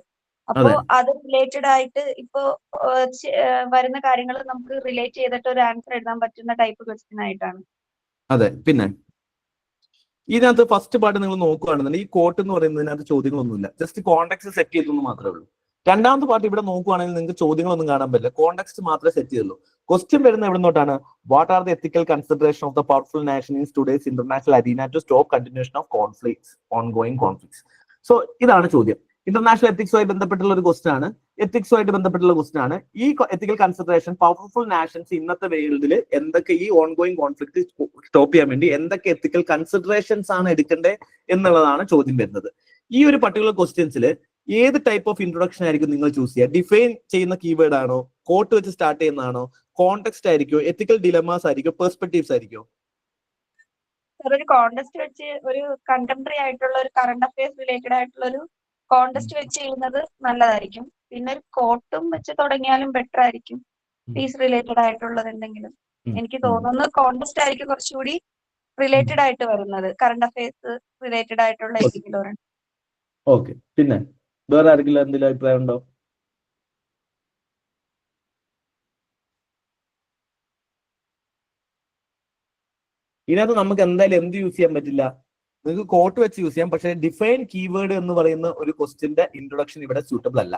അപ്പോ അത് റിലേറ്റഡ് ആയിട്ട് ഇപ്പോ വരുന്ന കാര്യങ്ങൾ നമുക്ക് റിലേറ്റ് ചെയ്തിട്ട് ഒരു ആൻസർ എഴുതാൻ പറ്റുന്ന ടൈപ്പ് ക്വസ്റ്റ്യൻ ആയിട്ടാണ്. അതെ. പിന്നെ ഇതിനകത്ത് ഫസ്റ്റ് പാർട്ട് നിങ്ങൾ നോക്കുകയാണെന്നുണ്ടെങ്കിൽ ഈ കോട്ട് എന്ന് പറയുന്നതിനകത്ത് ചോദ്യങ്ങളൊന്നുമില്ല, ജസ്റ്റ് കോണ്ടെക്സ്റ്റ് സെറ്റ് ചെയ്തെന്ന് മാത്രമേ ഉള്ളൂ. രണ്ടാമത്തെ പാർട്ട് ഇവിടെ നോക്കുകയാണെങ്കിൽ നിങ്ങൾക്ക് ചോദ്യങ്ങളൊന്നും കാണാൻ പറ്റില്ല, കോണ്ടെക്സ്റ്റ് മാത്രമേ സെറ്റ് ചെയ്തുള്ളൂ. ക്വസ്റ്റ്യൻ വരുന്ന എവിടെ നിന്നോട്ടാണ്? What are the ethical consideration of the powerful nation in today's international arena to stop continuation of conflicts, ongoing conflicts. So ഇതാണ് ചോദ്യം. ഇന്റർനാഷണൽ എത്തിക്സുമായി ബന്ധപ്പെട്ടുള്ള ഒരു ക്വസ്റ്റൻ ആണ്, എത്തിക്സുമായിട്ട് ബന്ധപ്പെട്ടുള്ള ക്വസ്റ്റൻ ആണ്. ഈ എത്തിക്കൽ കൺസിഡറേഷൻ പവർഫുൾ നാഷൻസ് ഇന്നത്തെ വേൾഡിൽ എന്തൊക്കെ ഈ ഓൺഗോയിങ് കോൺഫ്ലിക്ട് സ്റ്റോപ്പ് ചെയ്യാൻ വേണ്ടി എന്തൊക്കെ എത്തിക്കൽ കൺസിഡറേഷൻസ് ആണ് എടുക്കേണ്ടത് എന്നുള്ളതാണ് ചോദ്യം വരുന്നത്. ഈ ഒരു പർട്ടിക്കുലർ ക്വസ്റ്റ്യൻസിൽ ഏത് ടൈപ്പ് ഓഫ് ഇൻട്രൊഡക്ഷൻ ആയിരിക്കും നിങ്ങൾ ചൂസ് ചെയ്യുക? ഡിഫൈൻ ചെയ്യുന്ന കീവേഡ് ആണോ, കോട്ട് വെച്ച് സ്റ്റാർട്ട് ചെയ്യുന്നതാണോ, കോണ്ടെക്സ്റ്റ് ആയിരിക്കോ, എത്തിക്കൽ ഡിലമാസ് ആയിരിക്കോ, പെർസ്പെക്ടീവ്സ് ആയിരിക്കോ? ഒരു കോണ്ടെക്സ്റ്റ് വെച്ച് ഒരു കണ്ടംപററി ആയിട്ടുള്ള ഒരു കറണ്ട് അഫയേഴ്സ് റിലേറ്റഡ് ആയിട്ടുള്ള ഒരു കോണ്ടെക്സ്റ്റ് വെച്ച് ചെയ്യുന്നത് നല്ലതായിരിക്കും. പിന്നെ ഒരു കോട്ടും വെച്ച് തുടങ്ങിയാലും ബെറ്റർ ആയിരിക്കും, പീസ് റിലേറ്റഡ് ആയിട്ടുള്ളത് എന്തെങ്കിലും. എനിക്ക് തോന്നുന്നു കോണ്ടെക്സ്റ്റ് ആയിരിക്കും കുറച്ചുകൂടി റിലേറ്റഡ് ആയിട്ട് വരുന്നത്, കറണ്ട് അഫയേഴ്സ് റിലേറ്റഡ് ആയിട്ടുള്ള എന്തെങ്കിലും. ഓക്കെ, പിന്നെ വേറെ ആർക്കെങ്കിലും എന്തെങ്കിലും അഭിപ്രായം ഉണ്ടോ? ഇതിനകത്ത് നമുക്ക് എന്തായാലും എന്ത് യൂസ് ചെയ്യാൻ പറ്റില്ല, നിങ്ങൾക്ക് കോട്ട് വെച്ച് യൂസ് ചെയ്യാം. പക്ഷേ ഡിഫൈൻ കീവേഡ് എന്ന് പറയുന്ന ഒരു ക്വസ്റ്റിന്റെ ഇൻട്രൊഡക്ഷൻ ഇവിടെ സൂട്ടബിൾ അല്ല.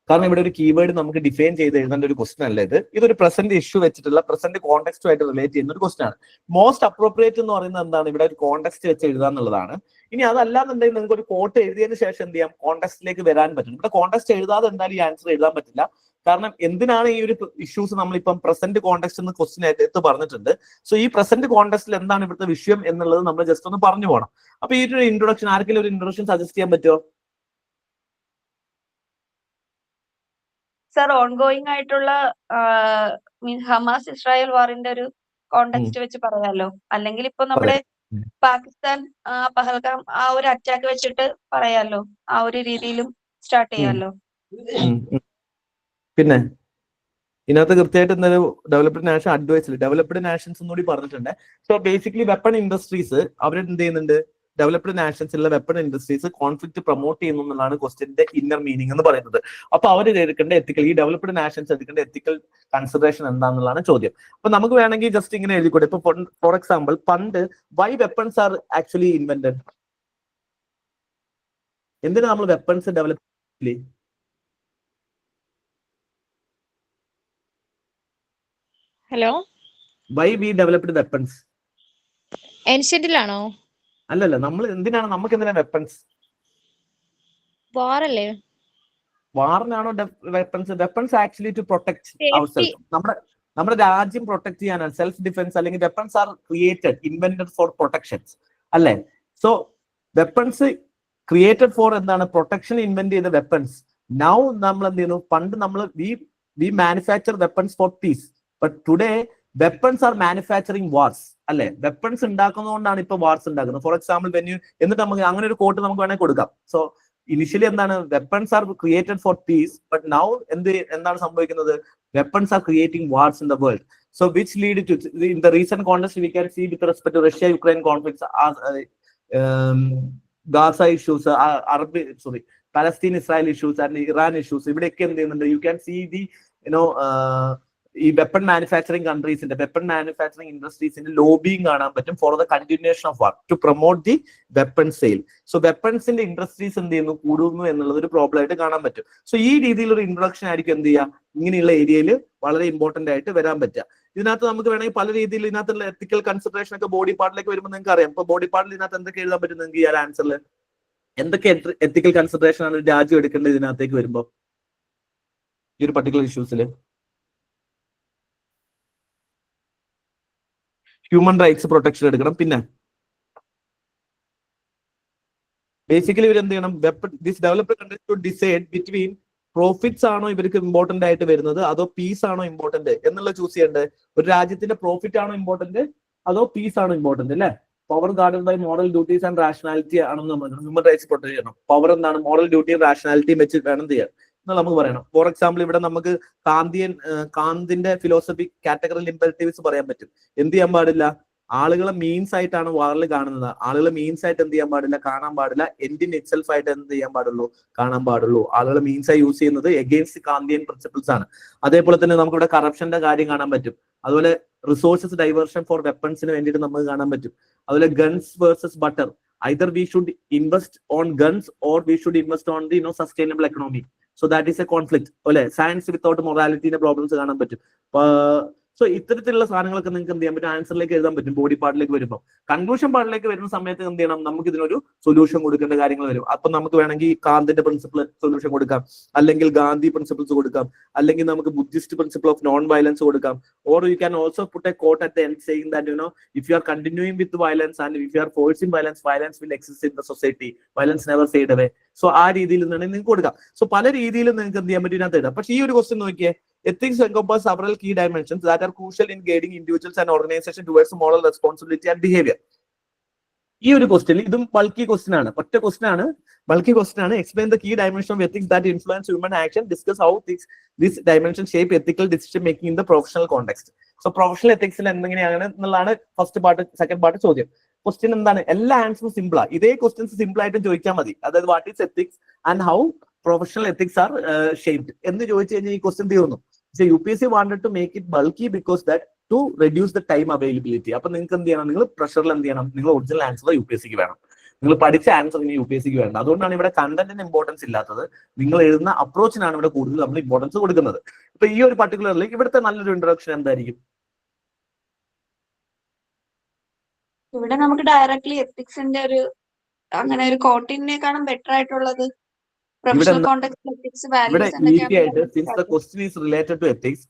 കാരണം ഇവിടെ ഒരു കീവേഡ് നമുക്ക് ഡിഫൈൻ ചെയ്ത് എഴുതേണ്ട ഒരു ക്വസ്റ്റൻ അല്ല ഇത്. ഇതൊരു പ്രസന്റ് ഇഷ്യൂ വെച്ചിട്ടുള്ള പ്രസന്റ് കോണ്ടെക്സ്റ്റുമായിട്ട് റിലേറ്റ് ചെയ്യുന്ന ഒരു ക്വസ്റ്റൻ ആണ്. മോസ്റ്റ് അപ്രോപ്രിയേറ്റ് എന്ന് പറയുന്നത് എന്താണ്? ഇവിടെ ഒരു കോണ്ടെക്സ്റ്റ് വെച്ച് എഴുതാന്നുള്ളതാണ്. ഇനി അതല്ലാന്നുണ്ടെങ്കിൽ നിങ്ങൾക്ക് ഒരു കോട്ട് എഴുതിയതിനു ശേഷം എന്ത് ചെയ്യാം, കോണ്ടെക്സ്റ്റിലേക്ക് വരാൻ പറ്റും. ഇവിടെ കോണ്ടെക്സ്റ്റ് എഴുതാതെ എന്തായാലും ഈ ആൻസർ എഴുതാൻ പറ്റില്ല. കാരണം എന്തിനാണ് ഈ ഒരു ഇഷ്യൂസ് നമ്മളിപ്പം പ്രസന്റ് കോണ്ടെക്സ്റ്റ് എന്ന് ക്വസ്റ്റൻ എടുത്ത് പറഞ്ഞിട്ടുണ്ട്. സോ ഈ പ്രസന്റ് കോണ്ടെക്സ്റ്റിൽ എന്താണ് ഇവിടുത്തെ വിഷയം എന്നുള്ളത് നമ്മൾ ജസ്റ്റ് ഒന്ന് പറഞ്ഞു പോകണം. അപ്പൊ ഈ ഒരു ഇൻട്രൊഡക്ഷൻ ആർക്കെങ്കിലും ഒരു ഇൻട്രൊഡക്ഷൻ സജസ്റ്റ് ചെയ്യാൻ പറ്റുമോ? സർ, ഓൺഗോയിങ് ആയിട്ടുള്ള ഹമാസ് ഇസ്രായേൽ വാറിന്റെ ഒരു കോണ്ടെക്സ്റ്റ് വെച്ച് പറയാലോ. അല്ലെങ്കിൽ ഇപ്പൊ നമ്മുടെ പാകിസ്ഥാൻ പഹൽഗാം ആ ഒരു അറ്റാക്ക് വെച്ചിട്ട് പറയാലോ. ആ ഒരു രീതിയിലും സ്റ്റാർട്ട് ചെയ്യാലോ. പിന്നെ ഇതിനകത്ത് കൃത്യമായിട്ട് എന്തായാലും ഡെവലപ്ഡ് നാഷൻ അഡ്വൈസിൽ ഡെവലപ്ഡ് നാഷൻസ് എന്നുകൂടി പറഞ്ഞിട്ടുണ്ട്. സോ ബേസിക്കലി വെപ്പൺ ഇൻഡസ്ട്രീസ് അവരെന്ത് ചെയ്യുന്നുണ്ട്, ഡെവലപ്ഡ് നാഷൻസിലുള്ള വെപ്പൺ ഇൻഡസ്ട്രീസ് കോൺഫ്ലിക്ട് പ്രൊമോട്ട് ചെയ്യുന്നു എന്നുള്ളതാണ് ക്വസ്റ്റ്യന്റെ ഇന്നർ മീനിങ് എന്ന് പറയുന്നത്. അപ്പൊ അവർ എടുക്കേണ്ട എത്തിക്കൽ, ഈ ഡെവലപ്ഡ് നാഷൻസ് എടുക്കേണ്ട എത്തിക്കൽ കൺസിഡറേഷൻ എന്താണെന്നുള്ളതാണ് ചോദ്യം. അപ്പൊ നമുക്ക് വേണമെങ്കിൽ ജസ്റ്റ് ഇങ്ങനെ എഴുതിക്കൂടെ. ഇപ്പൊ ഫോർ എക്സാമ്പിൾ, പണ്ട് why weapons are actually invented? എന്തിനാ നമ്മൾ weapons develop? Hello, why we developed weapons? ഏൻഷ്യന്റിലാണോ? അല്ലല്ല, നമുക്ക് എന്തിനാണ് വെപ്പൺസ്? വാറല്ലേ? വാറിനാണോ weapons? Weapons actually to protect ourself. നമ്മുടെ രാജ്യം പ്രൊട്ടക്ട് ചെയ്യാനാണ്, സെൽഫ് ഡിഫെൻസ്. അല്ലെങ്കിൽ weapons are created, invented for protections അല്ലേ? സോ വെപ്പൺസ് ക്രിയേറ്റഡ് ഫോർ എന്താണ്? പ്രൊട്ടക്ഷൻ ഇൻവെന്റ് ചെയ്ത വെപ്പൺസ്. നൗ നമ്മൾ എന്ത് ചെയ്യുന്നു, പണ്ട് നമ്മൾ we manufacture weapons for peace. But today weapons R manufacturing wars അല്ലെ, വെപ്പൺസ് ഉണ്ടാക്കുന്നതുകൊണ്ടാണ് ഇപ്പൊ വാർസ് ഉണ്ടാക്കുന്നത്. ഫോർ എക്സാമ്പിൾ എന്നിട്ട് നമുക്ക് അങ്ങനെ ഒരു കോട്ട് നമുക്ക് വേണമെങ്കിൽ കൊടുക്കാം. സോ ഇനിഷ്യലി എന്താണ്, weapons are created for peace, but now എന്താണ് സംഭവിക്കുന്നത്, weapons are creating wars in the world. So which lead to, in the recent context we can see with respect to Russia-Ukraine conflicts, Gaza issues, Palestine-Israel issues and Iran issues. You can see the weapon manufacturing countries in the weapon manufacturing industries in the lobbying for the continuation of war to promote the weapon sale. So weapons in the industries and the problem. So this introduction area വളരെ important ആയിട്ട് വരാൻ പറ്റുക. ഇതിനകത്ത് നമുക്ക് വേണമെങ്കിൽ പല രീതിയിൽ ഇതിനകത്തുള്ള എത്തിക്കൽ കൺസിഡറേഷൻ ഒക്കെ ബോഡി പാർട്ടിലേക്ക് വരുമ്പോൾ നിങ്ങൾക്ക് അറിയാം. ഇപ്പൊ ബോഡി പാർട്ടിൽ ഇതിനകത്ത് എന്തൊക്കെ എഴുതാൻ പറ്റും നിങ്ങൾക്ക് ഈ ഒരു ആൻസറിൽ? എന്തൊക്കെ എത്തിക്കൽ കൺസിഡറേഷൻ ആണ് രാജ്യം എടുക്കേണ്ടത് ഇതിനകത്തേക്ക് വരുമ്പോൾ ഈ ഒരു പർട്ടിക്കുലർ ഇഷ്യൂസിൽ? ഹ്യൂമൻ റൈറ്റ്സ് പ്രൊട്ടക്ഷൻ എടുക്കണം. പിന്നെ ബേസിക്കലി ഇവർ എന്ത് ചെയ്യണം, this developed countries to decide between profits ആണോ ഇവർക്ക് ഇമ്പോർട്ടന്റ് ആയിട്ട് വരുന്നത് അതോ പീസ് ആണോ ഇമ്പോർട്ടന്റ് എന്നുള്ള ചൂസ് ചെയ്യേണ്ടത്. ഒരു രാജ്യത്തിന്റെ പ്രോഫിറ്റ് ആണോ ഇമ്പോർട്ടന്റ് അതോ പീസ് ആണോ ഇമ്പോർട്ടന്റ് അല്ലെ? Power guarded by moral duties and rationality ആണെന്ന് നമ്മൾ ഹ്യൂമൻ റൈറ്റ്സ് പ്രൊട്ടക്ട് ചെയ്യണം. പവർ എന്താണ്, മോറൽ ഡ്യൂട്ടിയും റാഷണാലിറ്റിയും വെച്ച് വേണം ചെയ്യാൻ എന്നാൽ നമുക്ക് പറയണം. ഫോർ എക്സാമ്പിൾ ഇവിടെ നമുക്ക് കാന്തിന്റെ ഫിലോസഫി കാറ്റഗറിയിൽ ഇമ്പറേറ്റീവ്സ് പറയാൻ പറ്റും. എന്ത് ചെയ്യാൻ പാടില്ല, ആളുകളെ മീൻസ് ആയിട്ടാണ് വാറിൽ കാണുന്നത്. ആളുകളെ മീൻസ് ആയിട്ട് എന്ത് ചെയ്യാൻ പാടില്ല, കാണാൻ പാടില്ല. എൻഡിൻ ഇറ്റ്സെൽഫ് ആയിട്ട് എന്ത് ചെയ്യാൻ പാടുള്ളൂ, കാണാൻ പാടുള്ളൂ. ആളുകളെ മീൻസ് ആയി യൂസ് ചെയ്യുന്നത് എഗെയിൻസ്റ്റ് കാന്തിയൻ പ്രിൻസിപ്പിൾസ് ആണ്. അതേപോലെ തന്നെ നമുക്ക് ഇവിടെ കറപ്ഷന്റെ കാര്യം കാണാൻ പറ്റും. അതുപോലെ റിസോഴ്സസ് ഡൈവേർഷൻ ഫോർ വെപ്പൺസിന് വേണ്ടിയിട്ട് നമുക്ക് കാണാൻ പറ്റും. അതുപോലെ guns versus butter, either we should invest on guns or we should invest on the sustainable economy. So that is a conflict. അല്ലെ, സയൻസ് വിത്തൗട്ട് മൊറാലിറ്റിന്റെ പ്രോബ്ലംസ് കാണാൻ പറ്റും. സോ ഇത്തരത്തിലുള്ള സാധനങ്ങളൊക്കെ നിങ്ങൾക്ക് എന്ത് ചെയ്യാൻ പറ്റും, ആൻസറിലേക്ക് എഴുതാൻ പറ്റും. ബോഡി പാർട്ടിലേക്ക് വരുമ്പോൾ കൺക്ലൂഷൻ പാർട്ടിലേക്ക് വരുന്ന സമയത്ത് എന്ത് ചെയ്യണം, നമുക്ക് ഇതിനൊരു സൊല്യൂഷൻ കൊടുക്കേണ്ട കാര്യങ്ങൾ വരും. അപ്പൊ നമുക്ക് വേണമെങ്കിൽ കാന്തിന്റെ പ്രിൻസിപ്പിൾ സൊല്യൂഷൻ കൊടുക്കാം, അല്ലെങ്കിൽ ഗാന്ധി പ്രിൻസിപ്പിൾസ് കൊടുക്കാം, അല്ലെങ്കിൽ നമുക്ക് Buddhist principle of non violence കൊടുക്കാം. Or you can also put a quote at the end saying that if you are continuing with violence and if you are forcing violence will exist in the society, violence never fade away. So ആ രീതിയിൽ നിങ്ങൾക്ക് കൊടുക്കാം. So പല രീതിയിലും നിങ്ങൾക്ക് എന്ത് ചെയ്യാൻ പറ്റും ഇതിനകത്ത് എഴുതാം. പക്ഷേ ഈ ഒരു ക്വസ്റ്റ്യൻ നോക്കിയേ, ethics encompass several key dimensions that are crucial in guiding individuals and organizations towards moral responsibility and behavior. ഈ ഒരു ക്വസ്റ്റ്യൻ ഇതും ബൾക്കി ക്വസ്റ്റ്യൻ ആണ്, ഒറ്റ ക്വസ്റ്റ്യൻ ആണ്, ബൾക്കി ക്വസ്റ്റ്യൻ ആണ്. Explain the key dimension of ethics that influence human action, discuss how this dimension shape ethical decision making in the professional context. So professional എത്തിക്സിൽ എന്തെങ്ങനെയാണ് എന്നുള്ളതാണ് ഫസ്റ്റ് പാർട്ട്. സെക്കൻഡ് പാർട്ട് ചോദ്യം. Question എന്താണ്, എല്ലാ ആൻസറും സിമ്പിളാ. ഇതേ questions simple ആയിട്ടും ചോദിച്ചാൽ മതി. അതായത് what is ethics and how professional ethics are shaped എന്ന് ചോദിച്ചു കഴിഞ്ഞാൽ ഈ ക്വസ്റ്റ്യൻ തീർന്നു. So UPSC wanted to make it bulky because that to reduce the time availability. അപ്പൊ നിങ്ങൾക്ക് എന്ത് ചെയ്യണം, നിങ്ങൾ പ്രഷറിൽ എന്ത് ചെയ്യണം, നിങ്ങൾ ഒറിജിനൽ ആൻസർ UPSCക്ക് വേണം. നിങ്ങൾ പഠിച്ച ആൻസർ ഇനി UPSCക്ക് വേണ്ട. അതുകൊണ്ടാണ് ഇവിടെ കണ്ടന്റിന് ഇമ്പോർട്ടൻസ് ഇല്ലാത്തത്. നിങ്ങൾ എഴുതുന്ന അപ്രോച്ചിനാണ് ഇവിടെ കൂടുതൽ നമ്മൾ ഇമ്പോർട്ടൻസ് കൊടുക്കുന്നത്. ഇപ്പൊ ഈ ഒരു പർട്ടിക്കുലറിൽ ഇവിടുത്തെ നല്ലൊരു ഇൻട്രൊഡക്ഷൻ എന്തായിരിക്കും? ഇവിടെ നമുക്ക് ഡയറക്ട്ലി എത്തിക്സിന്റെ ഒരു അങ്ങനെ ഒരു കോട്ടിനേക്കാളും ബെറ്റർ ആയിട്ടുള്ളത് ഇവിടെ ഈസി ആയിട്ട്, since the question is related to ethics,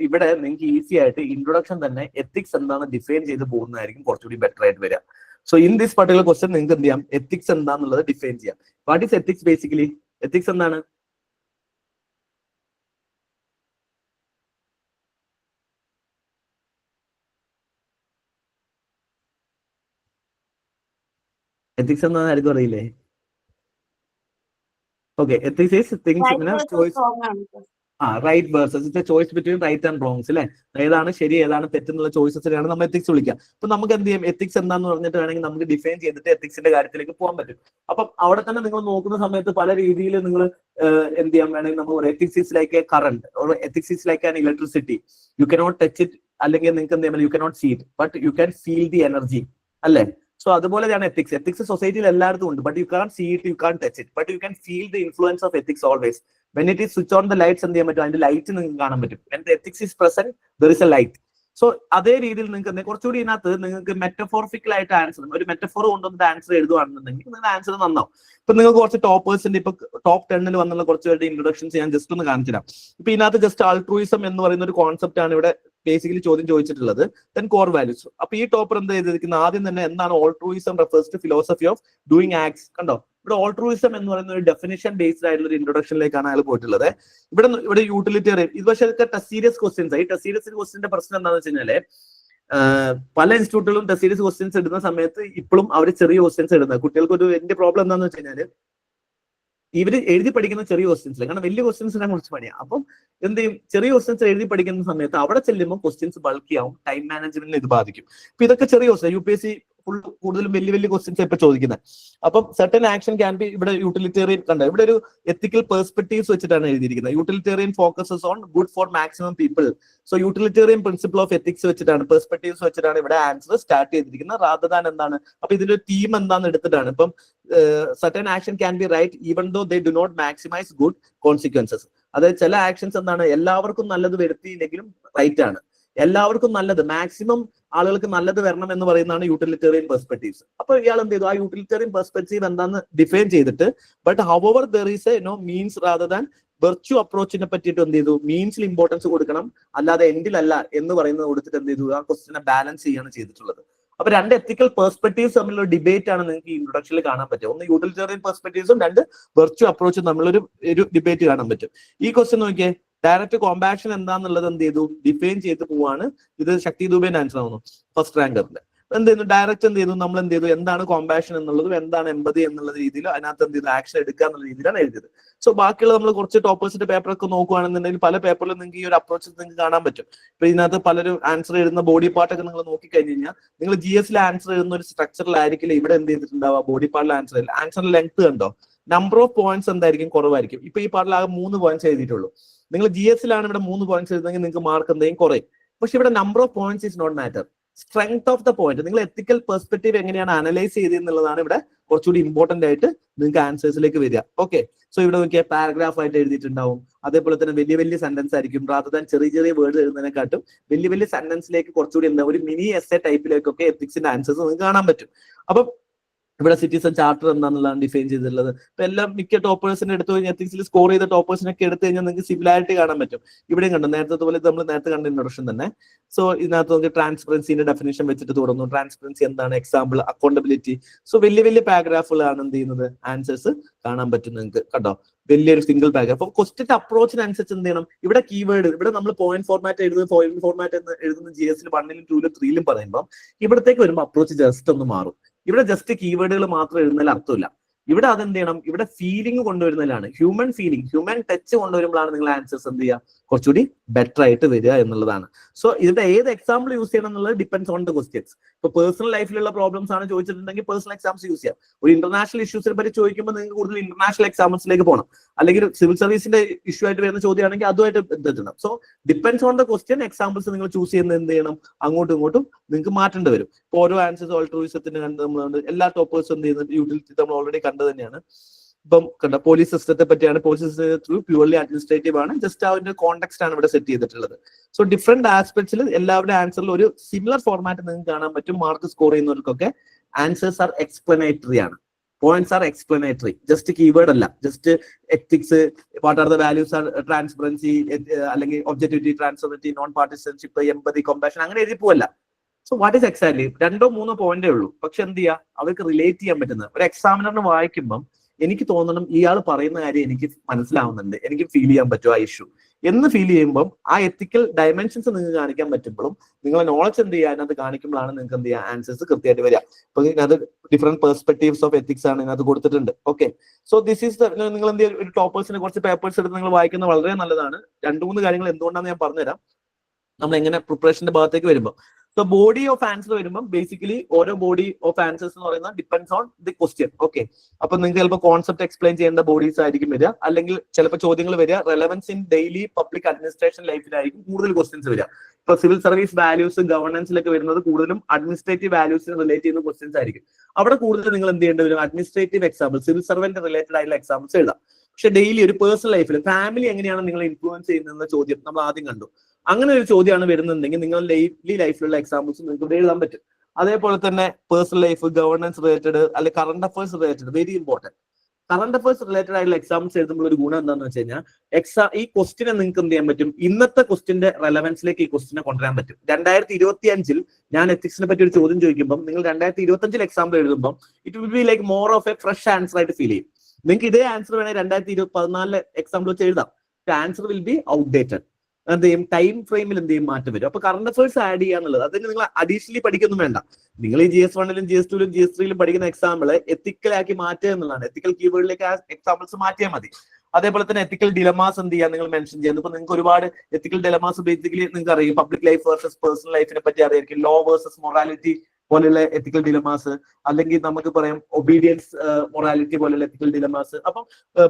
ഇവിടെ നിങ്ങൾക്ക് ഈസി ആയിട്ട് ഇൻട്രൊഡക്ഷൻ തന്നെ എത്തിക്സ് എന്താണെന്ന് ഡിഫൈൻ ചെയ്ത് പോകുന്നതായിരിക്കും കുറച്ചുകൂടി ബെറ്റർ ആയിട്ട് വരിക. So in this particular question നിങ്ങൾക്ക് എന്ത് ചെയ്യാം, എത്തിക്സ് എന്താണെന്നുള്ളത് ഡിഫൈൻ ചെയ്യാം. What is ethics? Basically ethics എന്താണ്? എത്തിക്സ് എന്താണെന്ന് ആർക്കും അറിയില്ലേ? Okay, ethics is things choice. Right versus it's a choice between right and wrongs. അല്ലെ, ഏതാണ് ശരി ഏതാണ് തെറ്റെന്നുള്ള ചോയ്സസിനെയാണ് നമ്മൾ എത്തിക്സ് വിളിക്കുക. അപ്പൊ നമുക്ക് എന്ത് ചെയ്യും, എത്തിക്സ് എന്താന്ന് പറഞ്ഞിട്ട് വേണമെങ്കിൽ നമുക്ക് ഡിഫൈൻ ചെയ്തിട്ട് എത്തിക്സിന്റെ കാര്യത്തിലേക്ക് പോകാൻ പറ്റും. അപ്പം അവിടെ തന്നെ നിങ്ങൾ നോക്കുന്ന സമയത്ത് പല രീതിയിൽ നിങ്ങൾ എന്ത് ചെയ്യാൻ വേണമെങ്കിൽ നമ്മൾ ethics is like a current, ethics is like an electricity. You cannot touch it, അല്ലെങ്കിൽ നിങ്ങൾക്ക് എന്ത് ചെയ്യാൻ, you cannot see it but you can feel the energy അല്ലെ. സോ അതുപോലെയാണ് എത്തിക്സ്. എത്തിക്സ് സൊസൈറ്റിയിൽ എല്ലായിടത്തും ഉണ്ട്, but you can see it, you can touch it, but you can feel the influence of ethics always. When it is switch on the lights എന്ത് ചെയ്യാൻ പറ്റും, അതിന്റെ light നിങ്ങൾക്ക് കാണാൻ പറ്റും. When the ethics is present there is A light. So അതേ രീതിയിൽ നിങ്ങൾക്ക് കുറച്ചുകൂടി ഇതിനകത്ത് നിങ്ങൾക്ക് മെറ്റഫോറിക്കൽ ആയിട്ട് ആൻസർ, ഒരു മെറ്റഫോർ കൊണ്ടുവന്നിട്ട് ആൻസർ എഴുതുകയാണെന്നുണ്ടെങ്കിൽ നിങ്ങളുടെ ആൻസർ നന്നാവും. ഇപ്പൊ നിങ്ങൾക്ക് കുറച്ച് ടോപ്പേഴ്സിന്റെ ഇപ്പൊ ടോപ്പ് 10 വന്നുള്ള കുറച്ച് പേരുടെ ഇൻട്രൊഡക്ഷൻസ് ഞാൻ ജസ്റ്റ് ഒന്ന് കാണിച്ചുതരാം. ഇപ്പൊ ഇതിനകത്ത് ജസ്റ്റ് ആൾട്രൂയിസം എന്ന് പറയുന്ന ഒരു കോൺസെപ്റ്റ് ആണ് ഇവിടെ ബേസിക്കലി ചോദ്യം ചോദിച്ചിട്ടുള്ളത്. Then core values. അപ്പൊ ഈ ടോപ്പർ എന്താ ചെയ്തിരിക്കുന്നത്, ആദ്യം തന്നെ എന്താണ് altruism refers to philosophy of doing acts. കണ്ടോ, ഇവിടെ ഓൾട്രൂയിസം എന്ന് പറയുന്ന ഒരു ഡെഫിനിഷൻ ബേസ്ഡ് ആയിട്ടുള്ള ഒരു ഇൻട്രൊഡക്ഷനിലേക്കാണ് അയാൾ പോയിട്ടുള്ളത്. ഇവിടെ യൂട്ടിലിറ്റേറിയൻ, ഇത് പക്ഷേ ടെസ്റ്റ് സീരീസ് ക്വസ്റ്റ്യൻസ് ആയി. ടെസ്റ്റ് സീരീസ് ക്വസ്റ്റ്യന്റെ പ്രശ്നം എന്താണെന്ന് വെച്ച് കഴിഞ്ഞാല് പല ഇൻസ്റ്റിറ്റ്യൂട്ടുകളും ടെസ്റ്റ് സീരീസ് ക്വസ്റ്റ്യൻസ് ഇടുന്ന സമയത്ത് ഇപ്പോഴും അവർ ചെറിയ ക്വസ്റ്റ്യൻസ് ഇടുന്നത്. കുട്ടികൾക്ക് ഒരു വലിയ പ്രോബ്ലം എന്താണെന്ന് വെച്ച് കഴിഞ്ഞാല് ഇവര് എഴുതി പഠിക്കുന്ന ചെറിയ ക്വസ്റ്റ്യൻസിൽ, കാരണം വലിയ ക്വസ്റ്റ്യൻസിനെ കുറിച്ച് പണിയാം. അപ്പം എന്ത് ചെയ്യും, ചെറിയ ക്വസ്റ്റ്യൻസ് എഴുതി പഠിക്കുന്ന സമയത്ത് അവിടെ ചെല്ലുമ്പോൾ ക്വസ്റ്റ്യൻസ് ബൾക്കി ആവും, ടൈം മാനേജ്മെന്റിന് ഇത് ബാധിക്കും. അപ്പൊ ഇതൊക്കെ ചെറിയ ക്വസ്റ്റ്യൻ, UPSC കൂടുതലും വലിയ ക്വസ്റ്റ്യൻസ് ഇപ്പൊ ചോദിക്കുന്നത്. അപ്പം സർട്ടൻ ആക്ഷൻ ക്യാൻ ബി, ഇവിടെ യൂട്ടിലിറ്റേറിയൻ കണ്ട, ഇവിടെ ഒരു എത്തിക്കൽ പെർസ്പെക്ടീവ്സ് വെച്ചിട്ടാണ് എഴുതിയിരിക്കുന്നത്. Utilitarian focuses on good for maximum people. So utilitarian principle of ethics വെച്ചിട്ടാണ്, പെർസ്പെക്ടീവ്സ് വെച്ചിട്ടാണ് ഇവിടെ ആൻസർ സ്റ്റാർട്ട് ചെയ്തിരിക്കുന്നത്. റാദർ ദാൻ എന്താണ്, അപ്പൊ ഇതിന്റെ ടീം എന്താന്ന് എടുത്തിട്ടാണ്. ഇപ്പം certain action can be right even though they do not maximize good consequences. അതായത് ചില ആക്ഷൻസ് എന്താണ്, എല്ലാവർക്കും നല്ലത് വരുത്തിയില്ലെങ്കിലും റൈറ്റ് ആണ്. എല്ലാവർക്കും നല്ലത്, മാക്സിമം ആളുകൾക്ക് നല്ലത് വരണം എന്ന് പറയുന്നതാണ് യൂട്ടിലിറ്റേറിയൻ പെർസ്പെക്ടീവ്സ്. അപ്പൊ ഇയാൾ എന്ത് ചെയ്തു, ആ യൂട്ടിലിറ്റേറിയൻ പെർസ്പെക്ടീവ് എന്താന്ന് ഡിഫൈൻ ചെയ്തിട്ട്, but however there is a means rather than virtue അപ്രോച്ചിനെ പറ്റിയിട്ട് എന്ത് ചെയ്തു, മീൻസിൽ ഇമ്പോർട്ടൻസ് കൊടുക്കണം, അല്ലാതെ എൻഡിലല്ല എന്ന് പറയുന്നത് കൊടുത്തിട്ട് എന്ത് ചെയ്തു, ആ ക്വസ്റ്റിനെ ബാലൻസ് ചെയ്യാണ് ചെയ്തിട്ടുള്ളത്. അപ്പൊ രണ്ട് എത്തിക്കൽ പെർസ്പെക്ടീവ്സ് തമ്മിലുള്ള ഡിബേറ്റ് ആണ് നിങ്ങൾക്ക് ഈ ഇൻട്രൊഡക്ഷനിൽ കാണാൻ പറ്റും. ഒന്ന് യൂട്ടിലിറ്റേറിയൻ പെർസ്പെക്ടീവ്സും രണ്ട് വെർച്യു അപ്രോച്ചും തമ്മിലൊരു ഡിബേറ്റ് കാണാൻ പറ്റും. ഈ ക്വസ്റ്റ്യൻ നോക്കിയേ, ഡയറക്റ്റ് കോമ്പാഷൻ എന്താന്നുള്ളത് എന്ത് ചെയ്തു, ഡിഫൈൻ ചെയ്ത് പോവാണ്. ഇത് ശക്തി ദുബേന്റെ ആൻസർ ആവുന്നു, ഫസ്റ്റ് റാങ്കറിന്റെ. എന്ത് ചെയ്യുന്നു, ഡയറക്റ്റ് എന്ത് ചെയ്തു, നമ്മൾ എന്ത് ചെയ്തു, എന്താണ് കോമ്പാഷൻ എന്നുള്ളതും എന്താണ് എമ്പതി എന്നുള്ള രീതിയിൽ അതിനകത്ത് എന്ത് ചെയ്തു, ആക്ഷൻ എടുക്കുക എന്നുള്ള രീതിയിലാണ് എഴുതിയത്. സോ ബാക്കിയുള്ള നമ്മൾ കുറച്ച് ടോപ്പേഴ്സിന്റെ പേപ്പറൊക്കെ നോക്കുകയാണെന്നുണ്ടെങ്കിൽ പല പേപ്പറിലും നിങ്ങൾക്ക് ഈ ഒരു അപ്രോച്ച് നിങ്ങൾക്ക് കാണാൻ പറ്റും. ഇപ്പൊ ഇതിനകത്ത് പലരും ആൻസർ എഴുതുന്ന ബോഡി പാർട്ടൊക്കെ നിങ്ങൾ നോക്കിക്കഴിഞ്ഞ് കഴിഞ്ഞാൽ നിങ്ങൾ GS ആൻസർ എഴുതുന്ന ഒരു സ്ട്രക്ചറിലായിരിക്കില്ല ഇവിടെ എന്ത് ചെയ്തിട്ടുണ്ടാവുക, ബോഡി പാർട്ടിൽ ആൻസറിൽ ലെങ്ത് കണ്ടോ, നമ്പർ ഓഫ് പോയിന്റ്സ് എന്തായിരിക്കും, കുറവായിരിക്കും. ഇപ്പൊ ഈ പാർട്ടിൽ ആകെ 3 പോയിന്റ്സ് എഴുതിയിട്ടുള്ളൂ. നിങ്ങൾ GS ഇവിടെ 3 പോയിന്റ്സ് എഴുതുന്നെങ്കിൽ നിങ്ങൾക്ക് മാർക്ക് എന്തെങ്കിലും കുറയും. പക്ഷെ ഇവിടെ number of points is not matter, strength of the point, നിങ്ങൾ എത്തിക്കൽ പെർസ്പെക്ടീവ് എങ്ങനെയാണ് അനലൈസ് ചെയ്തെന്നുള്ളതാണ് ഇവിടെ കുറച്ചുകൂടി ഇമ്പോർട്ടന്റ് ആയിട്ട് നിങ്ങൾക്ക് ആൻസേഴ്സിലേക്ക് വരിക. ഓക്കെ, സോ ഇവിടെ നോക്കിയാൽ പാരഗ്രാഫ് ആയിട്ട് എഴുതിയിട്ടുണ്ടാവും. അതേപോലെ തന്നെ വലിയ സെന്റൻസ് ആയിരിക്കും, റാദർ ദാൻ ചെറിയ വേർഡ് എഴുതുന്നതിനെക്കാട്ടും വലിയ സെന്റൻസിലേക്ക് കുറച്ചുകൂടി എന്താ, ഒരു മിനി എസ്സേ ടൈപ്പിലേക്കൊക്കെ എത്തിക്സിന്റെ ആൻസേഴ്സ് നിങ്ങൾക്ക് കാണാൻ പറ്റും. അപ്പം ഇവിടെ സിറ്റിസൺ ചാർട്ടർ എന്താണെന്നുള്ളതാണ് ഡിഫൈൻ ചെയ്തിട്ടുള്ളത്. ഇപ്പൊ എല്ലാം മിക്ക ടോപ്പേഴ്സിനെ എടുത്തു കഴിഞ്ഞാൽ എത്തിക്സിൽ സ്കോർ ചെയ്ത ടോപ്പേഴ്സിനൊക്കെ എടുത്തു കഴിഞ്ഞാൽ നിങ്ങൾക്ക് സിമിലാരിറ്റി കാണാൻ പറ്റും. ഇവിടെയും കണ്ടു, നേരത്തെ പോലെ നമ്മൾ നേരത്തെ കണ്ട ഇൻട്രൊഡക്ഷൻ തന്നെ. സോ ഇതിനകത്ത് നമുക്ക് ട്രാൻസ്പെറൻസിന്റെ ഡെഫിനേഷൻ വെച്ചിട്ട് തുടർന്നു. ട്രാൻസ്പെറൻസി എന്താണ്, എക്സാമ്പിൾ, അക്കൗണ്ടബിലിറ്റി. സോ വലിയ പാരഗ്രാഫുകളാണ് എന്ത് ചെയ്യുന്നത്, ആൻസേഴ്സ് കാണാൻ പറ്റും നിങ്ങൾക്ക് കണ്ടോ, വലിയൊരു സിംഗിൾ പാരഗ്രാഫ്. അപ്പൊ ക്വസ്റ്റ്യൻ അപ്രോച്ചിനനുസരിച്ച് എന്ത് ചെയ്യണം, ഇവിടെ കീവേഡ്, ഇവിടെ നമ്മൾ പോയിന്റ് ഫോർമാറ്റ് എഴുതുന്ന GS 1, 2, 3 പറയുമ്പോൾ ഇവിടത്തേക്ക് വരുമ്പോൾ അപ്രോച്ച് ജസ്റ്റ് ഒന്ന് മാറും. ഇവിടെ ജസ്റ്റ് കീവേഡുകൾ മാത്രം എഴുതുന്നതിൽ അർത്ഥമില്ല. ഇവിടെ അതെന്ത് ചെയ്യണം, ഇവിടെ ഫീലിംഗ് കൊണ്ടുവരുന്നതിലാണ്, ഹ്യൂമൻ ഫീലിംഗ്, ഹ്യൂമൻ ടച്ച് കൊണ്ടുവരുമ്പോഴാണ് നിങ്ങൾ ആൻസേഴ്സ് എന്ത് ചെയ്യുക, കുറച്ചുകൂടി ബെറ്റർ ആയിട്ട് വരിക എന്നുള്ളതാണ്. സോ ഇതിന്റെ ഏത് എക്സാമ്പിൾ യൂസ് ചെയ്യണം എന്നുള്ളത് ഡിപ്പെൻഡ്സ് ഓൺ ദ ക്വസ്റ്റ്യൻസ്. ഇപ്പൊ പേഴ്സണൽ ലൈഫിലുള്ള പ്രോബ്ലംസ് ആണ് ചോദിച്ചിട്ടുണ്ടെങ്കിൽ പേഴ്സണൽ എക്സാംസ് യൂസ് ചെയ്യാം. ഒരു ഇന്റർനാഷണൽ ഇഷ്യൂസിനെ പറ്റി ചോദിക്കുമ്പോൾ നിങ്ങൾക്ക് കൂടുതൽ ഇന്റർനാഷണൽ എക്സാംസിലേക്ക് പോകണം. അല്ലെങ്കിൽ സിവിൽ സർവീസിന്റെ ഇഷ്യൂ ആയിട്ട് വരുന്ന ചോദ്യമാണെങ്കിൽ അതുമായിട്ട് ബന്ധപ്പെടണം. So depends on the question examples നിങ്ങൾ ചൂസ് ചെയ്യുന്നത് എന്ത് ചെയ്യണം, അങ്ങോട്ടും ഇങ്ങോട്ടും നിങ്ങൾക്ക് മാറ്റേണ്ടി വരും. ഇപ്പൊ ഓരോ ആൻസേഴ്സ് ഓൾട്രൂയിസത്തിന് കണ്ട് നമ്മളുണ്ട്, എല്ലാ ടോപ്പേഴ്സും എന്ത് ചെയ്യുന്നത് യൂട്ടിലിറ്റി നമ്മൾ ഓൾറെഡി കണ്ടു തന്നെയാണ്. ഇപ്പം കണ്ട പോലീസ് സിസ്റ്റത്തെ പറ്റിയാണ്, police system through purely administrative ആണ്, ജസ്റ്റ് അതിന്റെ കോണ്ടെക്സ്റ്റ് ആണ് ഇവിടെ സെറ്റ് ചെയ്തിട്ടുള്ളത്. സോ ഡിഫറെന്റ് ആസ്പെക്ട്സിൽ എല്ലാവരുടെ ആൻസറിൽ ഒരു സിമിലർ ഫോർമാറ്റ് നിങ്ങൾക്ക് കാണാൻ പറ്റും. മാർക്ക് സ്കോർ ചെയ്യുന്നവർക്കൊക്കെ ആൻസേഴ്സ് ആർ എക്സ്പ്ലനേറ്ററി ആണ്, points are explanatory, just keyword അല്ല. Just ethics, what are the values are transparency, അല്ലെങ്കിൽ objectivity, transparency, non partisanship, empathy, compassion, അങ്ങനെ എഴുതി പോവല്ല. സോ വാട്ട് ഈസ് എക്സാക്ട്ലി 2-3 പോയിന്റേ ഉള്ളൂ. പക്ഷെ എന്ത് ചെയ്യുക, അവർക്ക് റിലേറ്റ് ചെയ്യാൻ പറ്റുന്നത്. ഒരു എക്സാമിനറിന് വായിക്കുമ്പം എനിക്ക് തോന്നണം ഇയാൾ പറയുന്ന കാര്യം എനിക്ക് മനസ്സിലാവുന്നുണ്ട്, എനിക്ക് ഫീൽ ചെയ്യാൻ പറ്റും ആ ഇഷ്യൂ എന്ന് ഫീൽ ചെയ്യുമ്പോൾ ആ എത്തിക്കൽ ഡയമെൻഷൻസ് നിങ്ങൾക്ക് കാണിക്കാൻ പറ്റുമ്പോഴും നിങ്ങളെ നോളജ് എന്ത് ചെയ്യുക അതിനകത്ത് കാണിക്കുമ്പോഴാണ് നിങ്ങൾക്ക് എന്ത് ചെയ്യുക ആൻസേഴ്സ് കൃത്യമായിട്ട് വരിക. അപ്പൊ ഇതിനകത്ത് ഡിഫറെന്റ് പെർസ്പെക്ടീവ്സ് ഓഫ് എത്തിക്സ് ആണ് ഇതിനകത്ത് കൊടുത്തിട്ടുണ്ട്. ഓക്കെ, സോ ദിസ് ഈസ് നിങ്ങൾ എന്ത് ചെയ്യുക, ഒരു ടോപ്പേഴ്സിനെ കുറച്ച് പേപ്പേഴ്സ് എടുത്ത് നിങ്ങൾ വായിക്കുന്നത് വളരെ നല്ലതാണ്. 2-3 കാര്യങ്ങൾ എന്തുകൊണ്ടാണെന്ന് ഞാൻ പറഞ്ഞുതരാം നമ്മൾ എങ്ങനെ പ്രിപ്പറേഷന്റെ ഭാഗത്തേക്ക് വരുമ്പോൾ. സോ ബോഡി ഓഫ് ആൻസർ വരുമ്പോൾ ബേസിക്കലി ഓരോ ബോഡി ഓഫ് ആൻസേഴ്സ് എന്ന് പറയുന്നത് depends on the question. Okay, അപ്പൊ നിങ്ങൾക്ക് ചിലപ്പോൾ കോൺസെപ്റ്റ് എക്സ്പ്ലെയിൻ ചെയ്യേണ്ട ബോഡീസ് ആയിരിക്കും വരിക, അല്ലെങ്കിൽ ചിലപ്പോൾ ചോദ്യങ്ങൾ വരിക relevance in daily public administration ലൈഫിലായിരിക്കും കൂടുതൽ ക്വസ്റ്റ്യൻസ് വരിക. ഇപ്പൊ സിവിൽ സർവീസ് വാല്യൂസ് ഗവർണൻസിലൊക്കെ വരുന്നത് കൂടുതലും അഡ്മിനിസ്ട്രേറ്റീവ് വാല്യൂസിന് റിലേറ്റ് ചെയ്യുന്ന ക്വസ്റ്റ്യൻസ് ആയിരിക്കും. അവിടെ കൂടുതൽ നിങ്ങൾ എന്ത് ചെയ്യേണ്ടി വരും, administrative example, civil servant related ആയിട്ടുള്ള എക്സാമ്പിൾസ് എഴുതാം. പക്ഷെ ഡെയിലി ഒരു പേഴ്സണൽ ലൈഫിൽ ഫാമിലി എങ്ങനെയാണ് നിങ്ങൾ ഇൻഫ്ലുവൻസ് ചെയ്യുന്ന ചോദ്യം നമ്മൾ ആദ്യം കണ്ടു. അങ്ങനെ ഒരു ചോദ്യമാണ് വരുന്നുണ്ടെങ്കിൽ നിങ്ങൾ ഡെയിലി ലൈഫിലുള്ള എക്സാമ്പിൾസ് നിങ്ങൾക്ക് എഴുതാൻ പറ്റും. അതേപോലെ തന്നെ പേഴ്സണൽ ലൈഫ്, ഗവർണൻസ് റിലേറ്റഡ്, അല്ലെങ്കിൽ current affairs related, very important. Current affairs related ആയിട്ടുള്ള എക്സാംസ് എഴുതുമ്പോൾ ഒരു ഗുണം എന്താണെന്ന് വെച്ച് കഴിഞ്ഞാൽ ഈ ക്വസ്റ്റിനെ നിങ്ങൾക്ക് എന്ത് ചെയ്യാൻ പറ്റും, ഇന്നത്തെ ക്വസ്റ്റിന്റെ റെലവൻസിലേക്ക് ഈ ക്വസ്റ്റിനെ കൊണ്ടുവരാൻ പറ്റും. 2025 ഞാൻ എത്തിക്സിനെ പറ്റി ഒരു ചോദ്യം ചോദിക്കുമ്പോൾ നിങ്ങൾ 2025 എക്സാമ്പിൾ എഴുതുമ്പോൾ it will be like more of A fresh answer ആയിട്ട് ഫീൽ ചെയ്യും. നിങ്ങൾക്ക് ഇതേ ആൻസർ വേണമെങ്കിൽ 2014 എക്സാമ്പിൾ വെച്ച് എഴുതാം. Answer will be outdated. എന്ത് ചെയ്യും, ടൈം ഫ്രെയിമിൽ എന്ത് ചെയ്യും, മാറ്റം വരും. അപ്പൊ കറണ്ട് അഫയേഴ്സ് ആഡ് ചെയ്യാന്നുള്ളത് അതിന് നിങ്ങൾ അഡീഷണലി പഠിക്കൊന്നും വേണ്ട. നിങ്ങൾ ഈ GS1 GS2 GS3 പഠിക്കുന്ന എക്സാമ്പിൾ എത്തിക്കലാക്കി മാറ്റുക എന്നുള്ളതാണ്. എത്തിക്കൽ കീവേഡിലേക്ക് ആ എക്സാമ്പിൾസ് മാറ്റിയാൽ മതി. അതേപോലെ തന്നെ എത്തിക്കൽ ഡിലമാസ് എന്ത് ചെയ്യാൻ നിങ്ങൾ മെൻഷൻ ചെയ്യുന്നത്. ഇപ്പൊ നിങ്ങൾക്ക് ഒരുപാട് എത്തിക്കൽ ഡിലമാസ് ബേസിക്കലി നിങ്ങൾക്ക് അറിയാം. പബ്ലിക് ലൈഫ് വേഴ്സസ് പേഴ്സണൽ ലൈഫിനെ പറ്റി അറിയായിരിക്കും. ലോ വേഴ്സസ് മൊറാലിറ്റി പോലെയുള്ള എത്തിക്കൽ ഡിലമാസ്, അല്ലെങ്കിൽ നമുക്ക് പറയാം ഒബീഡിയൻസ് മൊറാലിറ്റി പോലെയുള്ള എത്തിക്കൽ ഡിലമാസ്. അപ്പം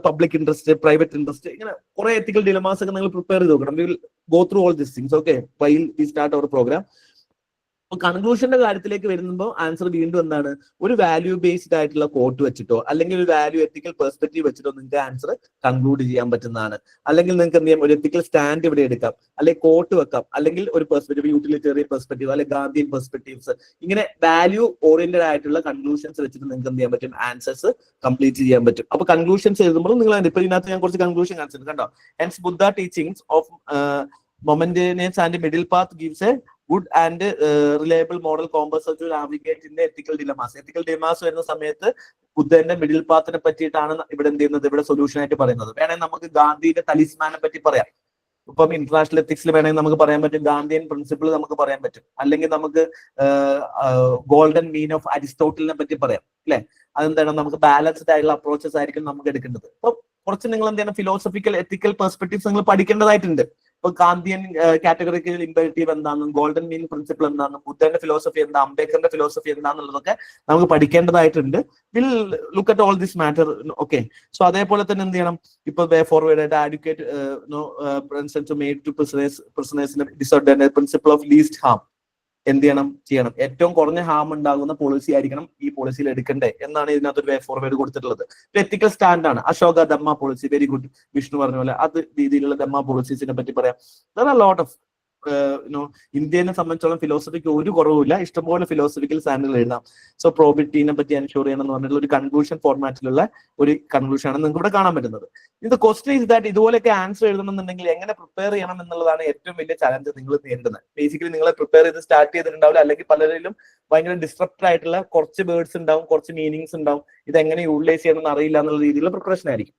പബ്ലിക് ഇൻട്രസ്റ്റ്, പ്രൈവറ്റ് ഇൻട്രസ്റ്റ്, ഇങ്ങനെ കുറെ എത്തിക്കൽ ഡിലമാസ് ഒക്കെ നിങ്ങൾ പ്രിപ്പയർ ചെയ്ത് നോക്കണം. We will go through all this things okay while we start our program. കൺക്ലൂഷന്റെ കാര്യത്തിലേക്ക് വരുമ്പോൾ ആൻസർ വീണ്ടും എന്താണ്, ഒരു വാല്യൂ ബേസ്ഡ് ആയിട്ടുള്ള കോട്ട് വെച്ചിട്ടോ അല്ലെങ്കിൽ ഒരു വാല്യൂ എത്തിക്കൽ പെർസ്പെക്റ്റീവ് വെച്ചിട്ടോ നിങ്ങൾക്ക് ആൻസർ കൺക്ലൂഡ് ചെയ്യാൻ പറ്റുന്നതാണ്. അല്ലെങ്കിൽ നിങ്ങൾക്ക് എന്ത് ചെയ്യാം, ഒരു എത്തിക്കൽ സ്റ്റാൻഡ് ഇവിടെ എടുക്കാം, അല്ലെങ്കിൽ കോട്ട് വെക്കാം, അല്ലെങ്കിൽ ഒരു പെർസ്പെക്റ്റീവ് യൂട്ടിലിറ്റേറിയൻ പെർസ്പെക്റ്റീവ്, അല്ലെങ്കിൽ ഗാന്ധിയൻ പെർസ്പെക്റ്റീവ്സ്, ഇങ്ങനെ വാല്യൂ ഓറിയന്റഡ് ആയിട്ടുള്ള കൺക്ലൂഷൻസ് വെച്ചിട്ട് നിങ്ങൾക്ക് എന്ത് ചെയ്യാൻ പറ്റും, ആൻസേഴ്സ് കംപ്ലീറ്റ് ചെയ്യാൻ പറ്റും. അപ്പൊ കൺക്ലൂഷൻസ് എഴുതുമ്പോൾ നിങ്ങൾ ഇപ്പൊ ഇതിനകത്ത് ഞാൻ കുറച്ച് കൺക്ലൂഷൻ കാണിച്ചിട്ടുണ്ട് കണ്ടോ. Hence Buddha teachings of momentaneous and middle path gives a good and reliable model compass to navigate in ethical dilemmas. Ethical dilemmas വരുന്ന സമയത്ത് ബുദ്ധന്റെ മിഡിൽ പാത്തിനെ പറ്റിയിട്ടാണ് ഇവിടെ എന്ത് ചെയ്യുന്നത്, ഇവിടെ സൊല്യൂഷൻ ആയിട്ട് പറയുന്നത്. വേണമെങ്കിൽ നമുക്ക് ഗാന്ധിയുടെ തലിസ്മാനെ പറ്റി പറയാം. ഇപ്പം ഇന്റർനാഷണൽ എത്തിക്സിൽ വേണമെങ്കിൽ നമുക്ക് പറയാൻ പറ്റും ഗാന്ധിയൻ പ്രിൻസിപ്പിൾ നമുക്ക് പറയാൻ പറ്റും. അല്ലെങ്കിൽ നമുക്ക് ഗോൾഡൻ മീൻ ഓഫ് അരിസ്റ്റോട്ടിലിനെ പറ്റി പറയാം അല്ലെ. അതെന്താണ്, നമുക്ക് ബാലൻസ്ഡ് ആയിട്ടുള്ള അപ്രോച്ചസ് ആയിരിക്കും നമുക്ക് എടുക്കേണ്ടത്. അപ്പൊ കുറച്ച് നിങ്ങൾ എന്ത് ചെയ്യണം, ഫിലോസഫിക്കൽ എത്തിക്കൽ പെർസ്പെക്ടീവ്സ് നിങ്ങൾ പഠിക്കേണ്ടതായിട്ടുണ്ട്. ഇപ്പൊ ഗാന്ധിയൻ കാറ്റഗറിക്കൽ ഇമ്പേരറ്റീവ് എന്താണെന്നും ഗോൾഡൻ മീൻ പ്രിൻസിപ്പിൾ എന്താണെന്നും ബുദ്ധന്റെ ഫിലോസഫി എന്താ, അംബേദ്കറിന്റെ ഫിലോസഫി എന്താണെന്നുള്ളതൊക്കെ നമുക്ക് പഠിക്കേണ്ടതായിട്ടുണ്ട്. Will look at all this matter okay. So അതേപോലെ തന്നെ എന്ത് ചെയ്യണം, ഇപ്പൊ വേ ഫോർവേഡ് ആയിട്ട് advocate principle of least harm എന്ത് ചെയ്യണം, ഏറ്റവും കുറഞ്ഞ ഹാം ഉണ്ടാകുന്ന പോളിസി ആയിരിക്കണം ഈ പോളിസിയിൽ എടുക്കണ്ടേ എന്നാണ് ഇതിനകത്ത് ഒരു വേ ഫോർവേഡ് കൊടുത്തിട്ടുള്ളത്. എത്തിക്കൽ സ്റ്റാൻഡ് ആണ് Ashoka Dhamma policy, very good. Vishnu പറഞ്ഞ പോലെ അത് രീതിയിലുള്ള ധമ്മ പോളിസീസിനെ പറ്റി പറയാം. ലോട്ട് ഓഫ് ഇന്ത്യനെ സംബന്ധിച്ചോളം ഫിലോസഫിക്ക് ഒരു കുറവുമില്ല, ഇഷ്ടംപോലെ ഫിലോസഫിക്കൽ സ്റ്റാൻഡുകൾ എഴുതാം. സോ പ്രോബിലിറ്റീനെ പറ്റി എൻഷുർ ചെയ്യണം എന്ന് പറഞ്ഞിട്ടുള്ള ഒരു കൺക്ലൂഷൻ ഫോർമാറ്റിലുള്ള ഒരു കൺക്ലൂഷൻ ആണ് നിങ്ങൾക്ക് ഇവിടെ കാണാൻ പറ്റുന്നത്. ഇത് ക്വസ്റ്റൻ ഇസ് ദാറ്റ് ഇതുപോലെയൊക്കെ ആൻസർ എഴുതണമെന്നുണ്ടെങ്കിൽ എങ്ങനെ പ്രിപ്പയർ ചെയ്യണം എന്നുള്ളതാണ് ഏറ്റവും വലിയ ചലഞ്ച് നിങ്ങൾ നേരിടുന്നത്. ബേസിക്കലി നിങ്ങളെ പ്രിപ്പയർ ചെയ്ത് സ്റ്റാർട്ട് ചെയ്തിട്ടുണ്ടാവില്ല, അല്ലെങ്കിൽ പലരിലും ഭയങ്കര ഡിസ്ട്രപ്റ്റഡ് ആയിട്ടുള്ള കുറച്ച് വേർഡ്സ് ഉണ്ടാവും, കുറച്ച് മീനിങ്സ് ഉണ്ടാവും, ഇത് എങ്ങനെ യൂട്ടിലൈസ് ചെയ്യണമെന്ന് അറിയില്ല എന്നുള്ള രീതിയിലുള്ള പ്രിപ്പറേഷൻ ആയിരിക്കും.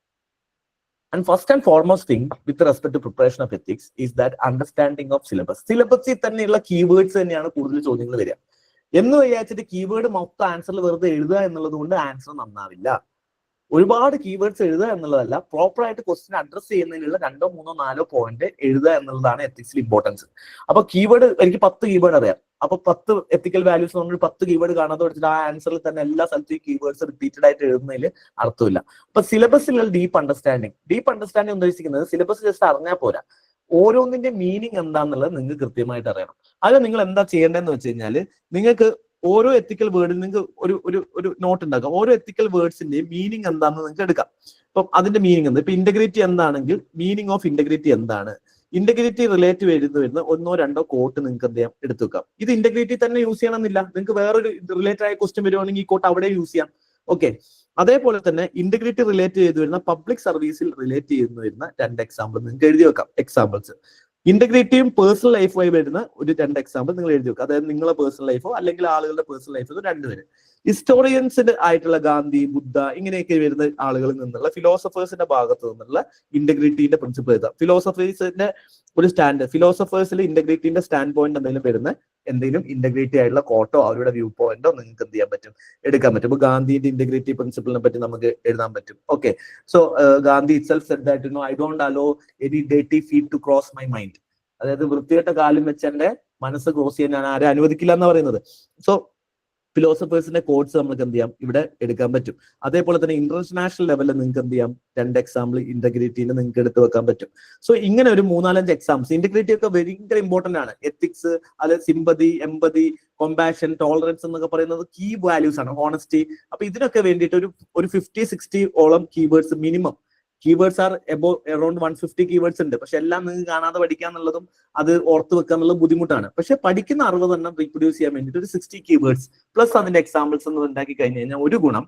And first and foremost thing with respect to preparation of ethics is that understanding of syllabus. സിലബസിൽ തന്നെയുള്ള കീവേഡ്സ് തന്നെയാണ് കൂടുതൽ ചോദ്യങ്ങൾ വരിക. എന്ന് വിചാരിച്ചിട്ട് കീവേഡ് മൊത്തം ആൻസറിൽ വെറുതെ എഴുതുക എന്നുള്ളത് കൊണ്ട് ആൻസർ നന്നാവില്ല. ഒരുപാട് കീവേഡ്സ് എഴുതുക എന്നുള്ളതല്ല, പ്രോപ്പർ ആയിട്ട് ക്വസ്റ്റ്യൻ അഡ്രസ് ചെയ്യുന്നതിനുള്ള 2, 3, 4 പോയിന്റ് എഴുതുക എന്നുള്ളതാണ് എത്തിക്സിൽ ഇമ്പോർട്ടൻസ്. അപ്പൊ കീവേഡ് എനിക്ക് 10 കീവേഡ് അറിയാം, അപ്പൊ 10 എത്തിക്കൽ വാല്യൂസ് നമ്മൾ 10 കീവേഡ് കാണാതെ പഠിച്ചിട്ട് ആ ആൻസറിൽ തന്നെ എല്ലാ സ്ഥലത്തും ഈ കീവേഡ്സ് റിപ്പീറ്റഡ് ആയിട്ട് എഴുതുന്നതിൽ അർത്ഥമില്ല. അപ്പൊ സിലബസിലുള്ള ഡീപ്പ് അണ്ടർസ്റ്റാൻഡിങ് ഉദ്ദേശിക്കുന്നത് സിലബസ് ജസ്റ്റ് അറിഞ്ഞാൽ പോരാ, ഓരോന്നിന്റെ മീനിങ് എന്താണെന്നുള്ളത് നിങ്ങൾക്ക് കൃത്യമായിട്ട് അറിയണം. അത് നിങ്ങൾ എന്താ ചെയ്യേണ്ടതെന്ന് വെച്ച് കഴിഞ്ഞാൽ, നിങ്ങൾക്ക് ഓരോ എത്തിക്കൽ വേർഡിൽ നിങ്ങൾക്ക് ഒരു നോട്ട് ഉണ്ടാക്കാം. ഓരോ എത്തിക്കൽ വേർഡ്സിന്റെയും മീനിങ് എന്താണെന്ന് നിങ്ങൾക്ക് എടുക്കാം. അപ്പം അതിന്റെ മീനിങ് എന്താ, ഇപ്പൊ ഇന്റഗ്രിറ്റി എന്താണെങ്കിൽ മീനിങ് ഓഫ് ഇന്റഗ്രിറ്റി എന്താണ്, ഇന്റഗ്രിറ്റി റിലേറ്റ് വരുന്ന 1, 2 കോട്ട് നിങ്ങൾക്ക് എന്ത് ചെയ്യാം, എടുത്തു വെക്കാം. ഇത് ഇന്റഗ്രിറ്റി തന്നെ യൂസ് ചെയ്യണമെന്നില്ല, നിങ്ങൾക്ക് വേറൊരു റിലേറ്റഡ് ആയ ക്വസ്റ്റ്യൻ വരുവാണെങ്കിൽ ഈ കോട്ട് അവിടെ യൂസ് ചെയ്യാം. ഓക്കെ. അതേപോലെ തന്നെ ഇന്റഗ്രിറ്റി റിലേറ്റ് ചെയ്ത് വരുന്ന പബ്ലിക് സർവീസിൽ റിലേറ്റ് ചെയ്ത് വരുന്ന 2 എക്സാമ്പിൾ നിങ്ങൾക്ക് എഴുതി വെക്കാം. എക്സാമ്പിൾസ് ഇന്റഗ്രിറ്റിയും പേഴ്സണൽ ലൈഫുമായി വരുന്ന ഒരു 2 എക്സാമ്പിൾ നിങ്ങൾ എഴുതി വെക്കുക. അതായത് നിങ്ങളെ പേഴ്സണൽ ലൈഫോ അല്ലെങ്കിൽ ആളുകളുടെ പേഴ്സണൽ ലൈഫോ 2 പേര്. ഹിസ്റ്റോറിയൻസിന്റെ ആയിട്ടുള്ള ഗാന്ധി, ബുദ്ധ ഇങ്ങനെയൊക്കെ വരുന്ന ആളുകളിൽ നിന്നുള്ള ഫിലോസഫേഴ്സിന്റെ ഭാഗത്ത് നിന്നുള്ള ഇന്റഗ്രിറ്റിന്റെ പ്രിൻസിപ്പിൾ എഴുതാം. ഫിലോസഫേഴ്സിന്റെ ഒരു സ്റ്റാൻഡ്, ഫിലോസഫേഴ്സിൽ ഇന്റഗ്രിറ്റിന്റെ സ്റ്റാൻഡ് പോയിന്റ് എന്തെങ്കിലും ഇന്റഗ്രിറ്റി ആയിട്ടുള്ള കോട്ടോ അവരുടെ വ്യൂ പോയിന്റോ നിങ്ങൾക്ക് എന്ത് ചെയ്യാൻ പറ്റും, എടുക്കാൻ പറ്റും. ഇപ്പൊ ഗാന്ധിന്റെ ഇന്റഗ്രിറ്റി പ്രിൻസിപ്പിളിനെ പറ്റി നമുക്ക് എഴുതാൻ പറ്റും. Okay. So Gandhi itself said that I don't allow any dirty feet to cross my mind. അതായത് വൃത്തികെട്ട കാലും വെച്ച് എന്റെ മനസ്സ് ക്രോസ് ചെയ്യാൻ ഞാൻ ആരെ അനുവദിക്കില്ല എന്ന് പറയുന്നത്. സോ ഫിലോസഫേഴ്സിന്റെ കോഡ്സ് നമുക്ക് എന്ത് ചെയ്യാം, ഇവിടെ എടുക്കാൻ പറ്റും. അതേപോലെ തന്നെ ഇന്റർനാഷണൽ ലെവലിൽ നിങ്ങൾക്ക് എന്ത് ചെയ്യാം, 2 എക്സാമ്പിൾ ഇന്റഗ്രിറ്റിന്റെ നിങ്ങൾക്ക് എടുത്ത് വെക്കാൻ പറ്റും. സോ ഇങ്ങനെ ഒരു 3-4 എക്സാംസ്. ഇന്റഗ്രിറ്റി ഒക്കെ ഭയങ്കര ഇമ്പോർട്ടന്റ് ആണ്. എത്തിക്സ്, അതായത് സിമ്പതി, എമ്പതി, കൊമ്പാഷൻ, ടോളറൻസ് എന്നൊക്കെ പറയുന്നത് കീ വാല്യൂസ് ആണ്. ഹോണസ്റ്റി. അപ്പൊ ഇതിനൊക്കെ വേണ്ടിയിട്ട് ഒരു 50-60 ഓളം കീവേഡ്സ് മിനിമം. കീവേഡ്സ് ആർ അറൌണ്ട് 150 കീവേഡ്സ് ഉണ്ട്. പക്ഷെ എല്ലാം നിങ്ങൾക്ക് കാണാതെ പഠിക്കുക എന്നുള്ളതും അത് ഓർത്ത് വെക്കുക എന്നുള്ളത് ബുദ്ധിമുട്ടാണ്. പക്ഷെ പഠിക്കുന്ന 60 റീപ്രൊഡ്യൂസ് ചെയ്യാൻ വേണ്ടിയിട്ട് ഒരു 60 കീവേഡ്സ് പ്ലസ് അതിന്റെ എക്സാമ്പിൾസ് എന്ന് ഉണ്ടാക്കി കഴിഞ്ഞു കഴിഞ്ഞാൽ ഒരു ഗുണം,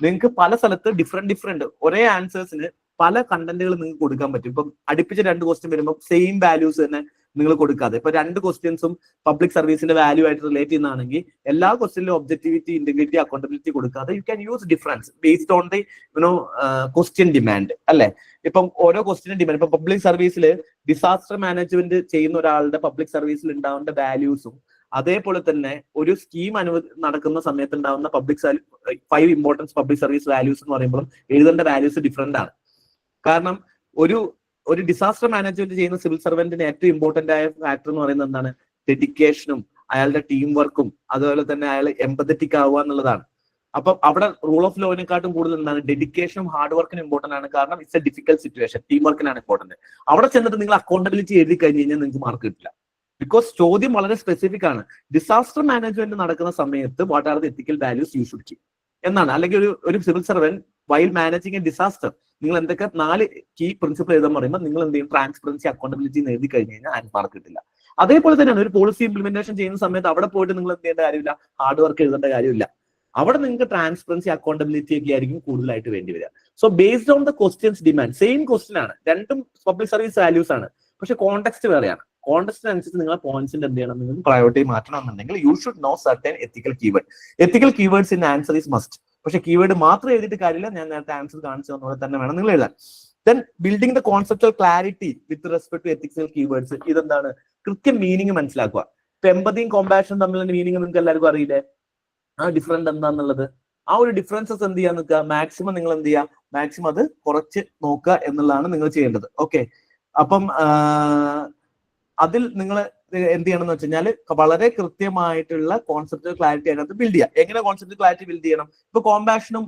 നിങ്ങൾക്ക് പല സ്ഥലത്ത് ഡിഫറെന്റ് ഒരേ ആൻസേഴ്സിന് പല കണ്ടന്റുകൾ നിങ്ങൾക്ക് കൊടുക്കാൻ പറ്റും. ഇപ്പം അടുപ്പിച്ച് 2 ക്വസ്റ്റ്യൻ വരുമ്പോൾ സെയിം വാല്യൂസ് തന്നെ നിങ്ങൾ കൊടുക്കാതെ, ഇപ്പൊ 2 ക്വസ്റ്റ്യൻസും പബ്ലിക് സർവീസിന്റെ വാല്യൂ ആയിട്ട് റിലേറ്റ് ചെയ്യുന്നതാണെങ്കിൽ എല്ലാ ക്വസ്റ്റ്യനിലും ഒബ്ജക്ടിവിറ്റി, ഇന്റഗ്രിറ്റി, അക്കൗണ്ടബിലിറ്റി കൊടുക്കാതെ you can use difference based on the question demand അല്ലെ. ഇപ്പം ഓരോ ക്വസ്റ്റ്യൻ ഡിമാൻഡ്, ഇപ്പൊ പബ്ലിക് സർവീസിൽ ഡിസാസ്റ്റർ മാനേജ്മെന്റ് ചെയ്യുന്ന ഒരാളുടെ പബ്ലിക് സർവീസിൽ ഉണ്ടാവേണ്ട വാല്യൂസും അതേപോലെ തന്നെ ഒരു സ്കീം നടക്കുന്ന സമയത്ത് ഉണ്ടാവുന്ന 5 ഇമ്പോർട്ടൻസ് പബ്ലിക് സർവീസ് വാല്യൂസ് എന്ന് പറയുമ്പോൾ എഴുതേണ്ട വാല്യൂസ് ഡിഫറെന്റ് ആണ്. കാരണം ഒരു ഡിസാസ്റ്റർ മാനേജ്മെന്റ് ചെയ്യുന്ന സിവിൽ സർവന്റിന് ഏറ്റവും ഇമ്പോർട്ടന്റ് ആയ ഫാക്ടർ എന്ന് പറയുന്നത് എന്താണ്? ഡെഡിക്കേഷനും അയാളുടെ ടീം വർക്കും അതുപോലെ തന്നെ അയാൾ എംപത്തറ്റിക് ആവുക എന്നുള്ളതാണ്. അപ്പം അവിടെ റൂൾ ഓഫ് ലോവിനെക്കാട്ടും കൂടുതൽ എന്താണ്? ഡെഡിക്കേഷനും ഹാർഡ് വർക്കിനും ഇമ്പോർട്ടന്റ് ആണ്. കാരണം it's a difficult situation, team വർക്കിനാണ് ഇമ്പോർട്ടന്റ്. അവിടെ ചെന്നിട്ട് നിങ്ങൾ അക്കൗണ്ടബിലിറ്റി എഴുതി കഴിഞ്ഞ് കഴിഞ്ഞാൽ നിങ്ങൾക്ക് മാർക്ക് കിട്ടില്ല. ബിക്കോസ് ചോദ്യം വളരെ സ്പെസിഫിക് ആണ്. ഡിസാസ്റ്റർ മാനേജ്മെന്റ് നടക്കുന്ന സമയത്ത് what are the ethical values you should keep എന്നാണ്. അല്ലെങ്കിൽ ഒരു civil servant while managing A disaster നിങ്ങൾ എന്തൊക്കെ 4 കീ പ്രിൻസിപ്പിൾ എഴുതാൻ പറയുമ്പോൾ നിങ്ങൾ എന്ത് ചെയ്യും? ട്രാൻസ്പെറൻസി, അക്കൗണ്ടബിലിറ്റി എഴുതി കഴിഞ്ഞ് കഴിഞ്ഞാൽ ആരും മാർക്ക് കിട്ടില്ല. അതേപോലെ തന്നെയാണ് ഒരു പോളിസി ഇംപ്ലിമെന്റേഷൻ ചെയ്യുന്ന സമയത്ത് അവിടെ പോയിട്ട് നിങ്ങൾ എന്ത് ചെയ്യേണ്ട കാര്യമില്ല, ഹാർഡ് വർക്ക് എഴുതേണ്ട കാര്യമില്ല. അവിടെ നിങ്ങൾക്ക് ട്രാൻസ്പെറൻസി, അക്കൗണ്ടബിലിറ്റി ഒക്കെ ആയിരിക്കും കൂടുതലായിട്ട് വേണ്ടി വരിക. So based on the questions demand, same question ആണ്, രണ്ടും പബ്ലിക് സർവീസ് വാല്യൂസ് ആണ്, പക്ഷെ കോണ്ടെക്സ്റ്റ് വേറെയാണ്. കോണ്ടെക്സ്റ്റിനനുസരിച്ച് നിങ്ങളെ പോയിന്റ്സിന്റെ എന്ത് ചെയ്യണം? നിങ്ങൾക്ക് പ്രയോറിറ്റി മാറ്റണം എന്നുണ്ടെങ്കിൽ you should know certain ethical keyword. Ethical keywords in answer is must. പക്ഷെ കീവേഡ് മാത്രം എഴുതിയിട്ട് കാര്യമില്ല, ഞാൻ നേരത്തെ ആൻസർ കാണിച്ചു തന്നപോലെ തന്നെ വേണം നിങ്ങൾ എഴുതാൻ. Then building the conceptual clarity with respect to ethical keywords. ഇതെന്താണ്? കൃത്യം മീനിങ് മനസ്സിലാക്കുക. ഇപ്പൊ എമ്പതിയും കോമ്പാഷനും തമ്മിലുള്ള മീനിങ് നിങ്ങൾക്ക് എല്ലാവർക്കും അറിയില്ലേ? ആ ഡിഫറൻറ്റ് എന്താന്നുള്ളത്, ആ ഒരു ഡിഫറൻസസ് എന്ത് ചെയ്യാൻ നിൽക്കുക? മാക്സിമം നിങ്ങൾ എന്ത് ചെയ്യുക? മാക്സിമം അത് കുറച്ച് നോക്കുക എന്നുള്ളതാണ് നിങ്ങൾ ചെയ്യേണ്ടത്. ഓക്കെ, അപ്പം അതിൽ നിങ്ങൾ എന്ത് ചെയ്യണം എന്ന് വെച്ച് കഴിഞ്ഞാൽ വളരെ കൃത്യമായിട്ടുള്ള കോൺസെപ്റ്റ് ക്ലാരിറ്റി അതിനകത്ത് ബിൽഡ് ചെയ്യുക. എങ്ങനെ കോൺസെപ്റ്റ് ക്ലാരിറ്റി ബിൽഡ് ചെയ്യണം? ഇപ്പൊ കോമ്പാഷനും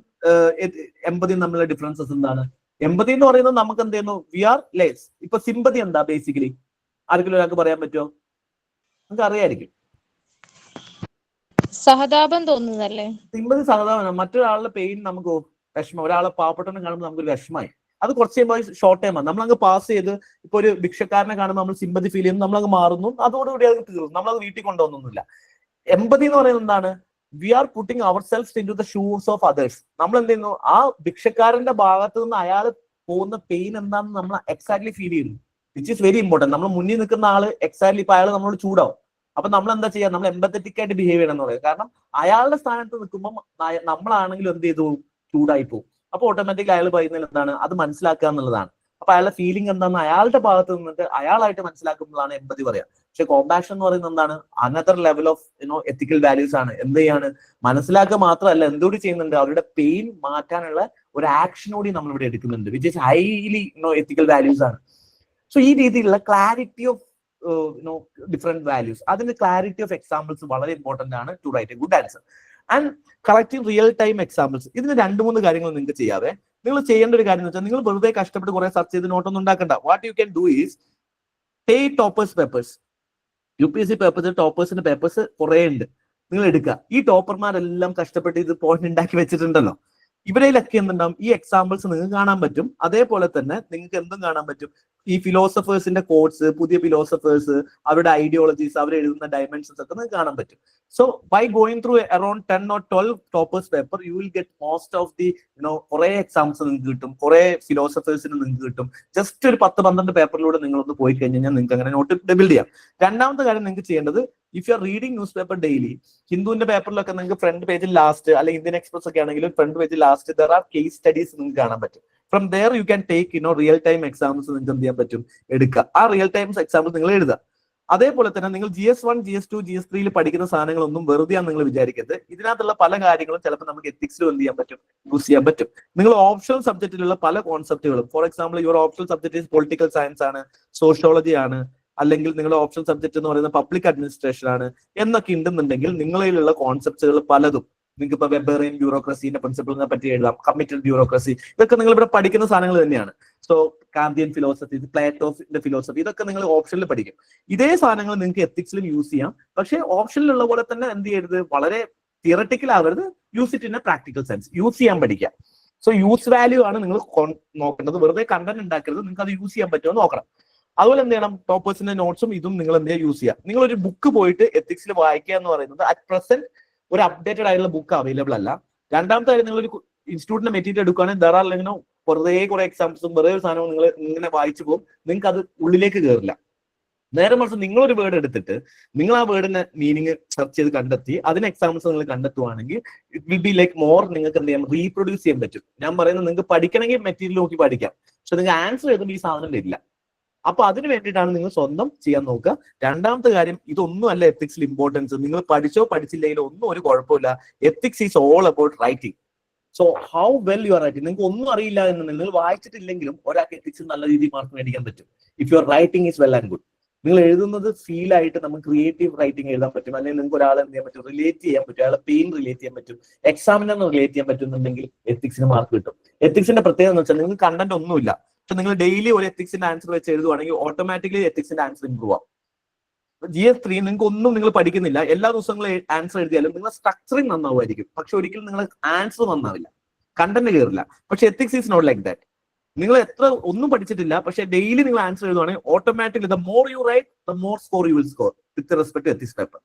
എമ്പതിയും തമ്മിലുള്ള ഡിഫറൻസസ് എന്താണ്? എമ്പതി എന്ന് പറയുന്നത് നമുക്ക് എന്ത് ചെയ്യുന്നു? We are less. ഇപ്പൊ സിമ്പതി എന്താ ബേസിക്കലി? ആർക്കെങ്കിലും ഒരാൾക്ക് പറയാൻ പറ്റുമോ? നമുക്ക് അറിയായിരിക്കും. സഹതാപം തോന്നുന്നതല്ലേ? സിമ്പതി സഹതാപം. മറ്റൊരാളുടെ പെയിൻ നമുക്ക് വിഷമം, ഒരാളെ പാവപ്പെട്ടവനെ കാണുമ്പോൾ നമുക്കൊരു വിഷമമായി, അത് കുറച്ച് കഴിയുമ്പോൾ ഷോർട്ട് ടൈം ആണ്. നമ്മളങ്ങ് പാസ് ചെയ്ത് ഇപ്പൊ ഒരു ഭിക്ഷക്കാരനെ കാണുമ്പോൾ നമ്മൾ സിമ്പതി ഫീൽ ചെയ്യുന്നു, നമ്മളങ്ങ് മാറുന്നു, അതോടുകൂടി അത് തീർന്നു, നമ്മളത് വീട്ടിൽ കൊണ്ടുവന്നൊന്നുമില്ല. എമ്പതി എന്ന് പറയുന്നത് എന്താണ്? We are putting our self in to the shoes of others. നമ്മൾ എന്ത് ചെയ്യുന്നു? ആ ഭിക്ഷക്കാരന്റെ ഭാഗത്ത് നിന്ന് അയാൾ പോകുന്ന പെയിൻ എന്താണെന്ന് നമ്മൾ എക്സാക്ട്ലി ഫീൽ ചെയ്യുന്നു, വിച്ച് ഈസ് വെരി ഇമ്പോർട്ടന്റ്. നമ്മൾ മുന്നിൽ നിൽക്കുന്ന ആള് എക്സാക്ട്ലി ഇപ്പൊ അയാൾ നമ്മളോട് ചൂടാവും, അപ്പൊ നമ്മൾ എന്താ ചെയ്യുക? നമ്മൾ എംപത്തറ്റിക് ആയിട്ട് ബിഹേവ് ചെയ്യണം എന്ന് പറയുന്നത്. കാരണം അയാളുടെ സ്ഥാനത്ത് നിൽക്കുമ്പോൾ നമ്മളാണെങ്കിലും എന്ത് ചെയ്തു? ചൂടായി പോകും. അപ്പൊ ഓട്ടോമാറ്റിക്കലി അയാൾ പറയുന്നത് എന്താണ്? അത് മനസ്സിലാക്കുക എന്നുള്ളതാണ്. അപ്പൊ അയാളുടെ ഫീലിംഗ് എന്താണെന്ന് അയാളുടെ ഭാഗത്ത് നിന്നിട്ട് അയാളായിട്ട് മനസ്സിലാക്കുമ്പോഴാണ് എമ്പതി പറയാം. പക്ഷെ കോമ്പാഷൻ എന്ന് പറയുന്നത് എന്താണ്? Another level of ethical values ആണ്. എന്ത് ചെയ്യാണ്? മനസ്സിലാക്കുക മാത്രമല്ല, എന്തുകൂടി ചെയ്യുന്നുണ്ട്? അവരുടെ പെയിൻ മാറ്റാനുള്ള ഒരു ആക്ഷൻ കൂടി നമ്മൾ ഇവിടെ എടുക്കുന്നുണ്ട്, which is highly ethical values ആണ്. സോ ഈ രീതിയിലുള്ള ക്ലാരിറ്റി ഓഫ് ഡിഫറെന്റ് വാല്യൂസ്, അതിന്റെ ക്ലാരിറ്റി ഓഫ് എക്സാമ്പിൾസ് വളരെ ഇമ്പോർട്ടന്റ് ആണ് to write a good answer. And collecting real time examples. ഇതിന് 2-3 കാര്യങ്ങൾ നിങ്ങൾക്ക് ചെയ്യാതെ നിങ്ങൾ ചെയ്യേണ്ട ഒരു കാര്യം എന്ന് വെച്ചാൽ, നിങ്ങൾ വെറുതെ കഷ്ടപ്പെട്ട് കുറെ സെർച്ച് ചെയ്ത് നോട്ടൊന്നും ഉണ്ടാക്കണ്ട. What you can do is take toppers papers. UPSC papers, ടോപ്പേഴ്സിന്റെ പേപ്പേഴ്സ് കുറെ ഉണ്ട്, നിങ്ങൾ എടുക്കുക. ഈ ടോപ്പർമാരെല്ലാം കഷ്ടപ്പെട്ട് ഇത് പോയിന്റ് ഉണ്ടാക്കി വെച്ചിട്ടുണ്ടല്ലോ, ഇവരിലൊക്കെ എന്തുണ്ടാവും? ഈ എക്സാമ്പിൾസ് നിങ്ങൾക്ക് കാണാൻ പറ്റും. അതേപോലെ തന്നെ നിങ്ങൾക്ക് എന്തും കാണാൻ പറ്റും, ഈ ഫിലോസഫേഴ്സിന്റെ കോട്സ്, പുതിയ ഫിലോസഫേഴ്സ്, അവരുടെ ഐഡിയോളജീസ്, അവർ എഴുതുന്ന ഡയമെൻഷൻസ് ഒക്കെ നിങ്ങൾക്ക് കാണാൻ പറ്റും. So by going through around 10 or 12 toppers paper you will get most of the കുറെ എക്സാംസ് നിങ്ങൾക്ക് കിട്ടും, കുറെ ഫിലോസഫേഴ്സിന് നിങ്ങൾക്ക് കിട്ടും. ജസ്റ്റ് ഒരു 10-12 പേപ്പറിലൂടെ നിങ്ങളൊന്ന് പോയി കഴിഞ്ഞാൽ നിങ്ങൾക്ക് അങ്ങനെ നോട്ട് ബിൽഡ് ചെയ്യാം. രണ്ടാമത്തെ കാര്യം നിങ്ങൾക്ക് ചെയ്യേണ്ടത്, if you are reading newspaper daily, ഹിന്ദുവിന്റെ പേപ്പറിലൊക്കെ നിങ്ങൾക്ക് ഫ്രണ്ട് പേജിൽ ലാസ്റ്റ്, അല്ലെങ്കിൽ ഇന്ത്യൻ എക്സ്പ്രസ് ഒക്കെ ആണെങ്കിൽ ഫ്രണ്ട് പേജിൽ last there are case studies നിങ്ങൾക്ക് കാണാൻ പറ്റും. From there you can take real time exams നിങ്ങൾക്ക് എന്ത് ചെയ്യാൻ പറ്റും? എടുക്കുക. ആ റിയൽ ടൈം എക്സാമ്പിൾ നിങ്ങൾ എഴുതുക. അതേപോലെ തന്നെ നിങ്ങൾ GS1, GS2, GS3 പഠിക്കുന്ന സാധനങ്ങളൊന്നും വെറുതെയാണ് നിങ്ങൾ വിചാരിക്കരുത്. ഇതിനകത്തുള്ള പല കാര്യങ്ങളും ചിലപ്പോൾ നമുക്ക് എത്തിക്സിലും എന്ത് ചെയ്യാൻ പറ്റും? യൂസ് ചെയ്യാൻ പറ്റും. നിങ്ങൾ ഓപ്ഷണൽ സബ്ജക്റ്റിലുള്ള പല കോൺസെപ്റ്റുകളും, for example your optional subject political science ആണ്, സോഷ്യോളജി ആണ്, അല്ലെങ്കിൽ നിങ്ങളുടെ ഓപ്ഷണൽ സബ്ജക്ട് എന്ന് പറയുന്നത് പബ്ലിക് അഡ്മിനിസ്ട്രേഷൻ ആണ് എന്നൊക്കെ ഉണ്ടെന്നുണ്ടെങ്കിൽ നിങ്ങളിലുള്ള കോൺസെപ്റ്റുകൾ പലതും നിങ്ങൾക്ക് ഇപ്പൊ വെബേറിയൻ ബ്യൂറോക്രസിന്റെ പ്രിൻസിപ്പിളിനെ പറ്റി എഴുതാം, കമ്മിറ്റഡ് ബ്യൂറോക്രസി, ഇതൊക്കെ നിങ്ങൾ ഇവിടെ പഠിക്കുന്ന സാധനങ്ങൾ തന്നെയാണ്. സോ കാന്തിയൻ ഫിലോസഫി, പ്ലേറ്റോന്റെ ഫിലോസഫി, ഇതൊക്കെ നിങ്ങൾ ഓപ്ഷനിൽ പഠിക്കും. ഇതേ സാധനങ്ങൾ നിങ്ങൾക്ക് എത്തിക്സിലും യൂസ് ചെയ്യാം. പക്ഷേ ഓപ്ഷനിലുള്ള പോലെ തന്നെ എന്ത് ചെയ്യരുത്? വളരെ തിയറട്ടിക്കൽ ആവരുത്. Use it in A practical sense. Use ചെയ്യാൻ പഠിക്കുക. സോ യൂസ് വാല്യൂ ആണ് നിങ്ങൾ നോക്കേണ്ടത്. വെറുതെ കണ്ടന്റ് ഉണ്ടാക്കരുത്, നിങ്ങൾക്ക് അത് യൂസ് ചെയ്യാൻ പറ്റുമോ നോക്കണം. അതുപോലെ എന്ത് ചെയ്യണം? ടോപ്പേഴ്സിന്റെ നോട്ട്സും ഇതും നിങ്ങൾ എന്ത് ചെയ്യുക? യൂസ് ചെയ്യുക. നിങ്ങൾ ഒരു ബുക്ക് പോയിട്ട് എത്തിക്സിൽ വായിക്കുക എന്ന് പറയുന്നത് അറ്റ് പ്രസന്റ് ഒരു അപ്ഡേറ്റഡ് ആയിട്ടുള്ള ബുക്ക് അവൈലബിൾ അല്ല. രണ്ടാമത്തെ കാര്യം, നിങ്ങളൊരു ഇൻസ്റ്റിറ്റ്യൂട്ടിന്റെ മെറ്റീരിയൽ എടുക്കുകയാണെങ്കിൽ there are വെറുതെ കുറെ എക്സാമ്പിൾസും വെറുതെ ഒരു സാധനവും നിങ്ങൾ ഇങ്ങനെ വായിച്ചു പോകും, നിങ്ങൾക്ക് അത് ഉള്ളിലേക്ക് കയറില്ല. നേരെ മറിച്ച് നിങ്ങളൊരു വേർഡ് എടുത്തിട്ട് നിങ്ങൾ ആ വേർഡിന്റെ മീനിങ് സെർച്ച് ചെയ്ത് കണ്ടെത്തി അതിന് എക്സാമ്പിൾസ് നിങ്ങൾ കണ്ടെത്തുവാണെങ്കിൽ it will be like more നിങ്ങൾക്ക് എന്ത് ചെയ്യാം, റീപ്രൊഡ്യൂസ് ചെയ്യാൻ പറ്റും. ഞാൻ പറയുന്നത് നിങ്ങൾക്ക് പഠിക്കണമെങ്കിൽ മെറ്റീരിയൽ നോക്കി പഠിക്കാം, പക്ഷെ നിങ്ങൾ ആൻസർ എഴുതുമ്പോൾ ഈ സാധനം വരില്ല. അപ്പൊ അതിന് വേണ്ടിയിട്ടാണ് നിങ്ങൾ സ്വന്തം ചെയ്യാൻ നോക്കുക. രണ്ടാമത്തെ കാര്യം, ഇതൊന്നും അല്ല എത്തിക്സിൽ ഇമ്പോർട്ടൻസ്. നിങ്ങൾ പഠിച്ചോ പഠിച്ചില്ലെങ്കിലോ ഒന്നും ഒരു കുഴപ്പമില്ല. Ethics is all about writing. So how well you are writing. നിങ്ങൾക്ക് ഒന്നും അറിയില്ല എന്ന് നിങ്ങൾ വായിച്ചിട്ടില്ലെങ്കിലും ഒരാൾക്ക് എത്തിക്സ് നല്ല രീതിയിൽ മാർക്ക് മേടിക്കാൻ പറ്റും. If your writing is well and good. നിങ്ങൾ എഴുതുന്നത് ഫീൽ ആയിട്ട് നമുക്ക് ക്രിയേറ്റീവ് റൈറ്റിംഗ് എഴുതാൻ പറ്റും, അല്ലെങ്കിൽ നിങ്ങൾക്ക് ഒരാളെ എന്ത് ചെയ്യാൻ പറ്റും, റിലേറ്റ് ചെയ്യാൻ പറ്റും, അയാളെ പെയിൻ റിലേറ്റ് ചെയ്യാൻ പറ്റും, എക്സാമിനറിന് റിലേറ്റ് ചെയ്യാൻ പറ്റുന്നുണ്ടെങ്കിൽ എത്തിക്സിന് മാർക്ക് കിട്ടും. എത്തിക്സിന്റെ പ്രത്യേകത എന്ന് വെച്ചാൽ നിങ്ങൾക്ക് കണ്ടന്റ് ഒന്നുമില്ല, പക്ഷെ നിങ്ങൾ ഡെയിലി ഒരു എത്തിക്സിന്റെ ആൻസർ വെച്ച് എഴുതുവാണെങ്കിൽ ഓട്ടോമാറ്റിക്കലി എത്തിക്സിന്റെ ആൻസർ ഇംപ്രൂവ് ആവും. GS3 നിങ്ങൾക്ക് ഒന്നും നിങ്ങൾ പഠിക്കുന്നില്ല, എല്ലാ ദിവസങ്ങളും ആൻസർ എഴുതിയാലും നിങ്ങളുടെ സ്ട്രക്ചറിങ് നന്നാവുമായിരിക്കും, പക്ഷെ ഒരിക്കലും നിങ്ങൾ ആൻസർ നന്നാവില്ല, കണ്ടന്റ് കയറില്ല. പക്ഷെ ethics is not like that. നിങ്ങൾ എത്ര ഒന്നും പഠിച്ചിട്ടില്ല, പക്ഷെ ഡെയിലി നിങ്ങൾ ആൻസർ എഴുതുവാണെങ്കിൽ automatically the more you write the more score you will score with respect to ethics paper.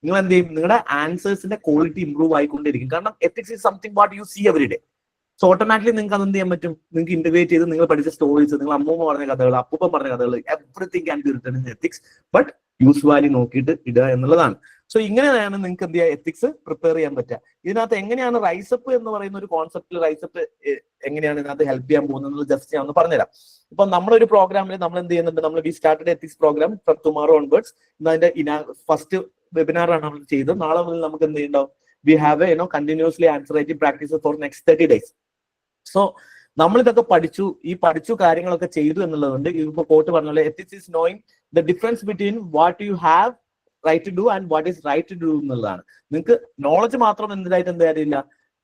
നിങ്ങൾ എന്ത് ചെയ്യും, നിങ്ങളുടെ ആൻസേഴ്സിന്റെ ക്വാളിറ്റി ഇംപ്രൂവ് ആയിക്കൊണ്ടിരിക്കും. കാരണം ethics is something what you see every day. So automatically നിങ്ങൾക്ക് അതെന്ത് ചെയ്യാൻ പറ്റും, നിങ്ങൾക്ക് ഇന്റഗ്രേറ്റ് ചെയ്ത് നിങ്ങൾ പഠിച്ച സ്റ്റോറീസ്, നിങ്ങൾ അമ്മൂമ്മ പറഞ്ഞ കഥകൾ, അപ്പൂപ്പൻ പറഞ്ഞ കഥകൾ, everything can be written in ethics. But use value നോക്കിയിട്ട് ഇടുക എന്നുള്ളതാണ്. സോ ഇങ്ങനെയാണ് നിങ്ങൾക്ക് എന്ത് ചെയ്യുക, എത്തിക്സ് പ്രിപ്പയർ ചെയ്യാൻ പറ്റുക. ഇതിനകത്ത് എങ്ങനെയാണ് റൈസപ്പ് എന്ന് പറയുന്ന ഒരു കോൺസെപ്റ്റിൽ റൈസപ്പ് എങ്ങനെയാണ് ഇതിനകത്ത് ഹെൽപ്പ് ചെയ്യാൻ പോകുന്നത് ജസ്റ്റ് ഞാൻ ഒന്ന് പറഞ്ഞുതരാം. ഇപ്പൊ നമ്മളൊരു പ്രോഗ്രാമിൽ നമ്മൾ എന്ത് ചെയ്യുന്നുണ്ട്, നമ്മൾ we started ethics program from tomorrow onwards. അതിന്റെ ഫസ്റ്റ് വെബിനാറാണ് നമ്മൾ ചെയ്തത്. നാളെ മുതൽ നമുക്ക് എന്ത് ചെയ്യുന്നുണ്ടാവും, we have a continuously answer writing practice for next 30 days. So നമ്മളിതൊക്കെ പഠിച്ചു, ഈ പഠിച്ചു കാര്യങ്ങളൊക്കെ ചെയ്തു എന്നുള്ളതുകൊണ്ട് ഇപ്പൊ കോട്ട് പറഞ്ഞ പോലെ ethics is knowing the difference between what you have right to do and what is right to do എന്നുള്ളതാണ്. നിങ്ങൾക്ക് നോളജ് മാത്രം എന്തായിട്ട് എന്ത് കാര്യമില്ല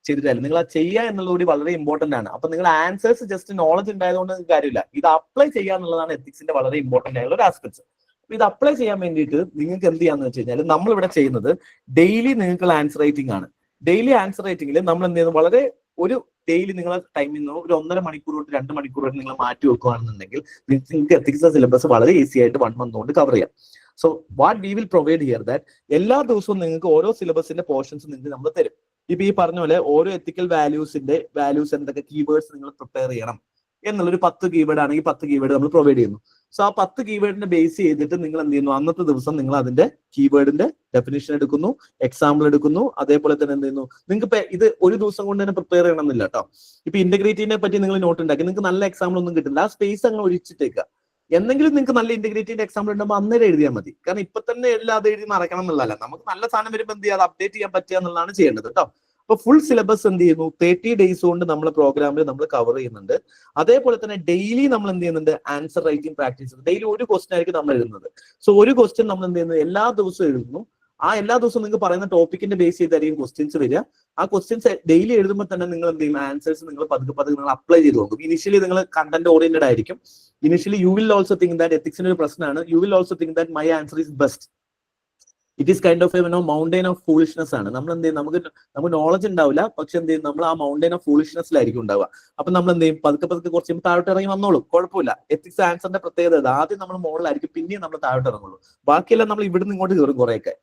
ചെയ്തിട്ടില്ല, നിങ്ങൾ അത് ചെയ്യുക എന്നുള്ളതുകൂടി വളരെ ഇമ്പോർട്ടന്റ് ആണ്. അപ്പൊ നിങ്ങളുടെ ആൻസേഴ്സ് ജസ്റ്റ് നോളജ് ഉണ്ടായതുകൊണ്ട് നിങ്ങൾക്ക് കാര്യമില്ല, ഇത് അപ്ലൈ ചെയ്യുക എന്നുള്ളതാണ് എത്തിക്സിന്റെ വളരെ ഇമ്പോർട്ടന്റ് ആയിട്ടുള്ള ഒരു ആസ്പെക്ട്സ്. അപ്പൊ ഇത് അപ്ലൈ ചെയ്യാൻ വേണ്ടിയിട്ട് നിങ്ങൾക്ക് എന്ത് ചെയ്യാന്ന് വെച്ച് കഴിഞ്ഞാൽ, നമ്മളിവിടെ ചെയ്യുന്നത് ഡെയിലി നിങ്ങൾക്കുള്ള ആൻസർ റൈറ്റിംഗ് ആണ്. ഡെയിലി ആൻസർ റൈറ്റിംഗിൽ നമ്മൾ എന്ത് ചെയ്യുന്നത്, വളരെ ഒരു ഡെയിലി നിങ്ങളെ ടൈമിൽ നിന്ന് ഒരു 1.5 മണിക്കൂർ തൊട്ട് 2 മണിക്കൂർ വരെ നിങ്ങൾ മാറ്റി വെക്കുകയാണെന്നുണ്ടെങ്കിൽ നിങ്ങൾക്ക് എത്തിക്സ് സിലബസ് വളരെ ഈസി ആയിട്ട് 1 month കൊണ്ട് കവർ ചെയ്യാം. So what we will provide here that എല്ലാ ദിവസവും നിങ്ങൾക്ക് ഓരോ സിലബസിന്റെ പോർഷൻസ് നിങ്ങൾക്ക് നമ്മൾ തരും. ഇപ്പൊ ഈ പറഞ്ഞ പോലെ ഓരോ എത്തിക്കൽ വാല്യൂസ് എന്തൊക്കെ കീവേഡ്സ് നിങ്ങൾ പ്രിപ്പയർ ചെയ്യണം എന്നുള്ളൊരു 10 കീവേഡ് ആണെങ്കിൽ 10 കീവേഡ് നമ്മൾ പ്രൊവൈഡ് ചെയ്യുന്നു. സോ ആ 10 കീവേഡിനെ ബേസ് ചെയ്തിട്ട് നിങ്ങൾ എന്ത് ചെയ്യുന്നു, അന്നത്തെ ദിവസം നിങ്ങൾ അതിന്റെ കീവേഡിന്റെ ഡെഫിനിഷൻ എടുക്കുന്നു, എക്സാമ്പിൾ എടുക്കുന്നു. അതേപോലെ തന്നെ എന്ത് ചെയ്യുന്നു, നിങ്ങൾക്ക് ഇത് ഒരു ദിവസം കൊണ്ട് തന്നെ പ്രിപ്പയർ ചെയ്യണമെന്നില്ല കേട്ടോ. ഇപ്പൊ ഇന്റഗ്രേറ്റീവിനെ പറ്റി നിങ്ങൾ നോട്ട് ഉണ്ടാക്കി, നിങ്ങൾക്ക് നല്ല എക്സാമ്പിൾ ഒന്നും കിട്ടില്ല, ആ സ്പേസ് അങ്ങനെ ഒഴിച്ചിട്ടേക്കുക. എന്തെങ്കിലും നിങ്ങൾക്ക് നല്ല ഇന്റഗ്രേറ്റീവിന്റെ എക്സാമ്പിൾ ഉണ്ടാകുമ്പോൾ അന്നേരം എഴുതിയാൽ മതി. കാരണം ഇപ്പൊ തന്നെ എല്ലാം അത് എഴുതി മറക്കണം എന്നുള്ളതല്ല, നമുക്ക് നല്ല സാധനം വരുമ്പോൾ എന്ത് ചെയ്യാം, അപ്ഡേറ്റ് ചെയ്യാൻ പറ്റുക എന്നുള്ളതാണ് ചെയ്യേണ്ടത് കേട്ടോ. അപ്പൊ ഫുൾ സിലബസ് എന്ത് ചെയ്യുന്നു, 30 days കൊണ്ട് നമ്മളെ പ്രോഗ്രാമിൽ നമ്മൾ കവർ ചെയ്യുന്നുണ്ട്. അതേപോലെ തന്നെ ഡെയിലി നമ്മൾ എന്ത് ചെയ്യുന്നുണ്ട്, ആൻസർ റൈറ്റിംഗ് പ്രാക്ടീസ്. ഡെയിലി ഒരു ക്വസ്റ്റൻ ആയിരിക്കും നമ്മൾ എഴുതുന്നത്. സോ ഒരു ക്വസ്റ്റ്യൻ നമ്മൾ എന്ത് ചെയ്യുന്നത്, എല്ലാ ദിവസവും എഴുതുന്നു. ആ എല്ലാ ദിവസവും നിങ്ങൾക്ക് പറയുന്ന ടോപ്പിക്കിന്റെ ബേസ് ചെയ്തായിരിക്കും ക്വസ്റ്റ്യൻസ് വരിക. ആ ക്വസ്റ്റ്യൻസ് ഡെയിലി എഴുതുമ്പോൾ തന്നെ നിങ്ങൾ എന്ത് ചെയ്യും, ആൻസേഴ്സ് നിങ്ങൾ പതുക്കെ നിങ്ങൾ അപ്ലൈ ചെയ്ത് നോക്കും. ഇനിഷ്യലി നിങ്ങൾ കണ്ടന്റ് ഓറിയന്റഡ് ആയിരിക്കും. Initially you will also think that എത്തിക്സിന്റെ ഒരു പ്രശ്നമാണ്, you will also think that my answer is best. It is kind of a mountain of foolishness ആണ്. നമ്മൾ എന്ത് ചെയ്യും, നമുക്ക് നോളജ് ഉണ്ടാവില്ല, പക്ഷെ എന്ത് ചെയ്യും, നമ്മൾ ആ മൗണ്ടൈൻ ഓഫ് ഫൂളിഷ്നെസ്സിലായിരിക്കും ഉണ്ടാവുക. അപ്പൊ നമ്മൾ എന്ത് ചെയ്യും, പതുക്കെ കുറച്ച് താഴോട്ട് ഇറങ്ങി വന്നോളൂ, കുഴപ്പമില്ല. എത്തിക്സ് ആൻസറിന്റെ പ്രത്യേകത ആദ്യം നമ്മൾ മുകളിലായിരിക്കും, പിന്നെയും നമ്മൾ താഴോട്ട് ഇറങ്ങുള്ളൂ. ബാക്കിയെല്ലാം നമ്മൾ ഇവിടുന്ന് ഇങ്ങോട്ട് കയറും കുറെയൊക്കെ.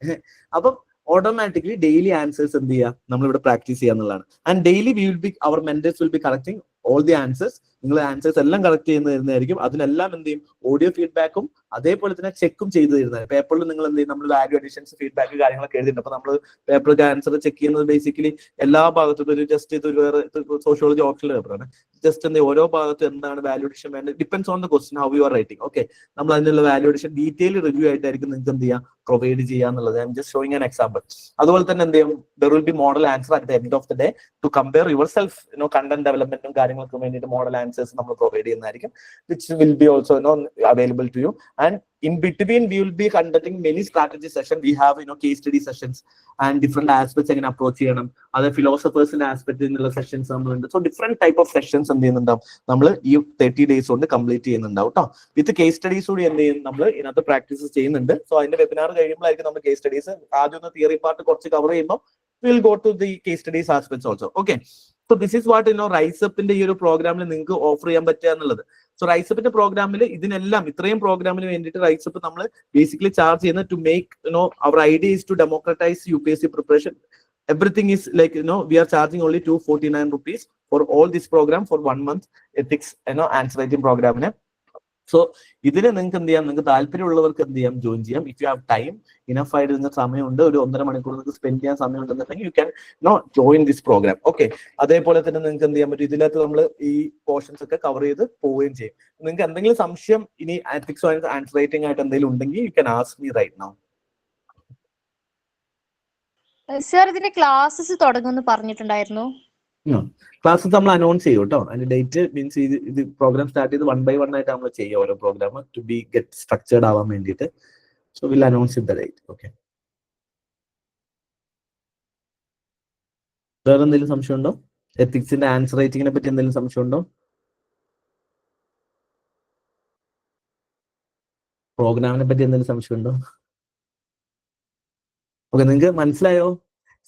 അപ്പം ഓട്ടോമാറ്റിക്കലി ഡെയിലി ആൻസേഴ്സ് എന്ത് ചെയ്യുക, നമ്മളിവിടെ പ്രാക്ടീസ് ചെയ്യുക എന്നുള്ളതാണ്. And daily our mentors will be correcting all the answers. നിങ്ങൾ ആൻസേഴ്സ് എല്ലാം കറക്റ്റ് ചെയ്യുന്ന തരുന്നതായിരിക്കും. അതിനെല്ലാം എന്ത് ചെയ്യും, ഓഡിയോ ഫീഡ്ബാക്കും അതേപോലെ തന്നെ ചെക്കും ചെയ്ത് തരുന്നത്. പേപ്പറിൽ നിങ്ങൾ എന്ത് ചെയ്യും, നമ്മൾ വാല്യൂ അഡീഷൻസ് ഫീഡ്ബാക്ക് കാര്യങ്ങളൊക്കെ എഴുതിയിട്ടുണ്ട്. അപ്പൊ നമ്മൾ പേപ്പറിൽ ആൻസർ ചെക്ക് ചെയ്യുന്നത് ബേസിക്കലി എല്ലാ ഭാഗത്തും ഒരു ജസ്റ്റ് ഇതൊരു വേറെ സോഷ്യോളജി ഓപ്ഷണൽ പേപ്പറാണ്. ജസ്റ്റ് എന്ത് ഓരോ ഭാഗത്തും എന്താണ് വാല്യൂ അഡീഷൻ വേണ്ടത്, depends on the question how you are writing. Okay, നമ്മൾ അതിനുള്ള വാല്യൂ അഡീഷൻ ഡീറ്റെയിൽ റിവ്യൂ ആയിട്ടായിരിക്കും നിങ്ങൾക്ക് എന്ത് ചെയ്യാം, പ്രൊവൈഡ് ചെയ്യുക എന്നുള്ളത്. I'm just showing an example. അതുപോലെ തന്നെ എന്ത് ചെയ്യും, there will be model answer at the end of the day to compare yourself. Content ഡെവലപ്മെന്റും കാര്യങ്ങൾക്കും വേണ്ടിയിട്ട് മോഡൽ ആൻസേഴ്സ് നമ്മൾ പ്രൊവൈഡ് ചെയ്യുന്നതായിരിക്കും, which will be also available to you. And in between we will be conducting many strategy sessions. We have case study sessions and different aspects again approach cheyanam, other philosophers in aspect innulla sessions nammuണ്ട്. So different type of sessions എന്ത് ചെയ്യുന്നുണ്ടാവും, നമ്മൾ ഈ 30 days കൊണ്ട് complete ചെയ്യുന്നുണ്ടാവും കേട്ടോ. വിത്ത് case studies കൂടി എന്ത് ചെയ്യും, നമ്മൾ ഇതിനകത്ത് പ്രാക്ടീസ് ചെയ്യുന്നുണ്ട്. സോ അതിന്റെ വെബിനാർ കഴിയുമ്പോഴായിരിക്കും നമ്മൾ കേസ് സ്റ്റഡീസ് ആദ്യം ഒന്ന് തിയറി പാർട്ട് കുറച്ച് കവർ ചെയ്യുമ്പോൾ we'll go to the case studies aspects also. Okay, so this is what റൈസപ്പിന്റെ ഈ ഒരു പ്രോഗ്രാമിൽ നിങ്ങൾക്ക് ഓഫർ ചെയ്യാൻ പറ്റുക എന്നുള്ളത്. സോ റൈസപ്പിന്റെ പ്രോഗ്രാമിൽ ഇതിനെല്ലാം ഇത്രയും പ്രോഗ്രാമിന് വേണ്ടിയിട്ട് റൈസപ്പ് നമ്മൾ ബേസിക്കലി ചാർജ് ചെയ്യുന്നത് to make our idea is to democratize UPSC preparation everything is like, we are charging only 249 rupees for all this program for 1 month ethics, answer writing program. So ഇതിന് നിങ്ങൾക്ക് എന്ത് ചെയ്യാം, നിങ്ങൾക്ക് താല്പര്യമുള്ളവർക്ക് എന്ത് ചെയ്യാം, ജോയിൻ ചെയ്യാം. If you have time enough ആയിട്ട് നിങ്ങൾക്ക് സമയമുണ്ട്, ഒരു 1.5 മണിക്കൂർ നിങ്ങൾക്ക് സ്പെൻഡ് ചെയ്യാൻ സമയം ഉണ്ടെന്നുണ്ടെങ്കിൽ you can join this program. Okay, അതേപോലെ തന്നെ നിങ്ങൾക്ക് എന്ത് ചെയ്യാൻ പറ്റും, ഇതിനകത്ത് നമ്മൾ ഈ പോർഷൻസ് ഒക്കെ കവർ ചെയ്ത് പോവുകയും ചെയ്യും. നിങ്ങൾക്ക് എന്തെങ്കിലും സംശയം ഇനി എത്തിക്സ് ആൻസർ റൈറ്റിംഗ് ആയിട്ട് എന്തെങ്കിലും ഉണ്ടെങ്കിൽ you can ask me right now. Sir, ഇതിന്റെ ക്ലാസ്സസ് തുടങ്ങുമെന്ന് പറഞ്ഞിട്ടുണ്ടായിരുന്നു. ക്ലാസ്സസ് നമ്മൾ അനൗൺസ് ചെയ്യും കേട്ടോ. അതിന്റെ ഡേറ്റ് മീൻസ് ഇത് പ്രോഗ്രാം സ്റ്റാർട്ട് ചെയ്ത് 1 by 1 ആയിട്ട് നമ്മൾ ചെയ്യുക ഓരോ program to be get structured ആവാൻ വേണ്ടിയിട്ട്. So will announce the date. Okay, വേറെ എന്തെങ്കിലും സംശയം ഉണ്ടോ? എത്തിക്സിന്റെ ആൻസർ റൈറ്റിങ്ങിനെ പറ്റി എന്തെങ്കിലും സംശയം ഉണ്ടോ? പ്രോഗ്രാമിനെ പറ്റി എന്തെങ്കിലും സംശയം ഉണ്ടോ? ഓക്കെ, നിങ്ങൾക്ക് മനസ്സിലായോ?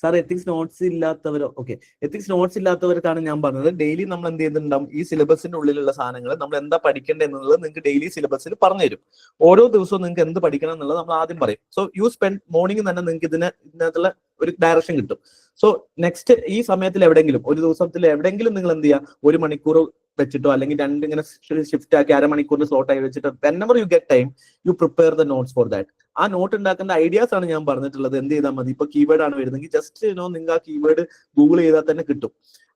സാർ, എത്തിക്സ് നോട്ട്സ് ഇല്ലാത്തവരോ? ഓക്കെ, എത്തിക്സ് നോട്ട്സ് ഇല്ലാത്തവർക്കാണ് ഞാൻ പറഞ്ഞത്. ഡെയിലി നമ്മൾ എന്ത് ചെയ്യുന്നുണ്ടാവും, ഈ സിലബസിന്റെ ഉള്ളിലുള്ള സാധനങ്ങൾ നമ്മൾ എന്താ പഠിക്കേണ്ടത് എന്നുള്ളത് നിങ്ങൾക്ക് ഡെയിലി സിലബസിൽ പറഞ്ഞു തരും. ഓരോ ദിവസവും നിങ്ങൾക്ക് എന്ത് പഠിക്കണം എന്നുള്ളത് നമ്മൾ ആദ്യം പറയും. സോ യു സ്പെൻഡ് മോർണിംഗ് തന്നെ നിങ്ങൾക്ക് ഇതിനകത്തുള്ള ഒരു ഡയറക്ഷൻ കിട്ടും. സോ നെക്സ്റ്റ് ഈ സമയത്തിൽ എവിടെയെങ്കിലും ഒരു ദിവസത്തിൽ എവിടെയെങ്കിലും നിങ്ങൾ എന്ത് ചെയ്യുക, 1 മണിക്കൂർ വെച്ചിട്ടോ അല്ലെങ്കിൽ 2 ഇങ്ങനെ ഷിഫ്റ്റ് ആക്കി 1/2 മണിക്കൂറിന് സ്ലോട്ട് ആയി വെച്ചിട്ട് whenever you get time you prepare the notes for that. ആ നോട്ട് ഉണ്ടാക്കേണ്ട ഐഡിയാസ് ആണ് ഞാൻ പറഞ്ഞിട്ടുള്ളത്. എന്ത് ചെയ്താൽ മതി, ഇപ്പൊ കീവേഡ് ആണ് വരുന്നെങ്കിൽ ജസ്റ്റ് നിങ്ങൾക്ക് ആ കീവേഡ് ഗൂഗിൾ ചെയ്താൽ തന്നെ കിട്ടും,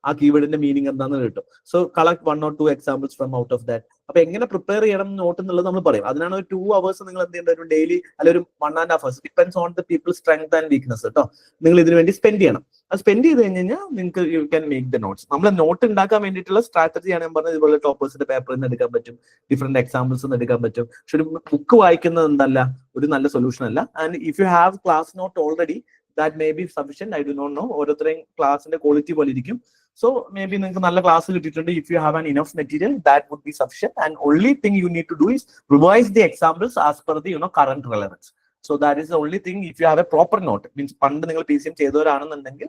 ആ കീവേഡിന്റെ മീനിങ് എന്താണെന്ന് കിട്ടും. So collect 1 or 2 examples from out of that. അപ്പൊ എങ്ങനെ പ്രിപ്പയർ ചെയ്യണം നോട്ട് എന്നുള്ളത് നമ്മൾ പറയും. അതിനാണ് ഒരു 2 hours നിങ്ങൾ എന്ത് ചെയ്യേണ്ട, ഒരു ഡെയിലി അല്ലെ ഒരു 1.5 hours, depends on the people strength and weakness കേട്ടോ, നിങ്ങൾ ഇതിനു വേണ്ടി സ്പെൻഡ് ചെയ്യണം. അത് സ്പെൻഡ് ചെയ്ത് കഴിഞ്ഞ് കഴിഞ്ഞാൽ നിങ്ങൾക്ക് you can make the notes. നമ്മൾ നോട്ട് ഉണ്ടാക്കാൻ വേണ്ടിയിട്ടുള്ള സ്ട്രാറ്റജിയാണ് ഞാൻ പറഞ്ഞത്. ഇതുപോലെ ടോപ്പേഴ്സിന്റെ പേപ്പറിൽ നിന്ന് എടുക്കാൻ പറ്റും, ഡിഫറെന്റ് എക്സാമ്പിൾസ് നിന്ന് എടുക്കാൻ പറ്റും. പക്ഷെ ഒരു ബുക്ക് വായിക്കുന്നത് എന്തല്ല ഒരു നല്ല സൊല്യൂഷൻ അല്ല. And if you have class not already that may be sufficient. I do not know, ഓരോരുത്തരെയും ക്ലാസിന്റെ ക്വാളിറ്റി പോലെ ഇരിക്കും. So maybe നിങ്ങൾക്ക് നല്ല ക്ലാസ് കിട്ടിയിട്ടുണ്ട്. If you have an enough material, that would be sufficient. And only thing you need to do is revise the examples as per the current relevance. So that is the only thing. If you have a proper note, means പണ്ട് നിങ്ങൾ PCM ചെയ്തവരാണെന്നുണ്ടെങ്കിൽ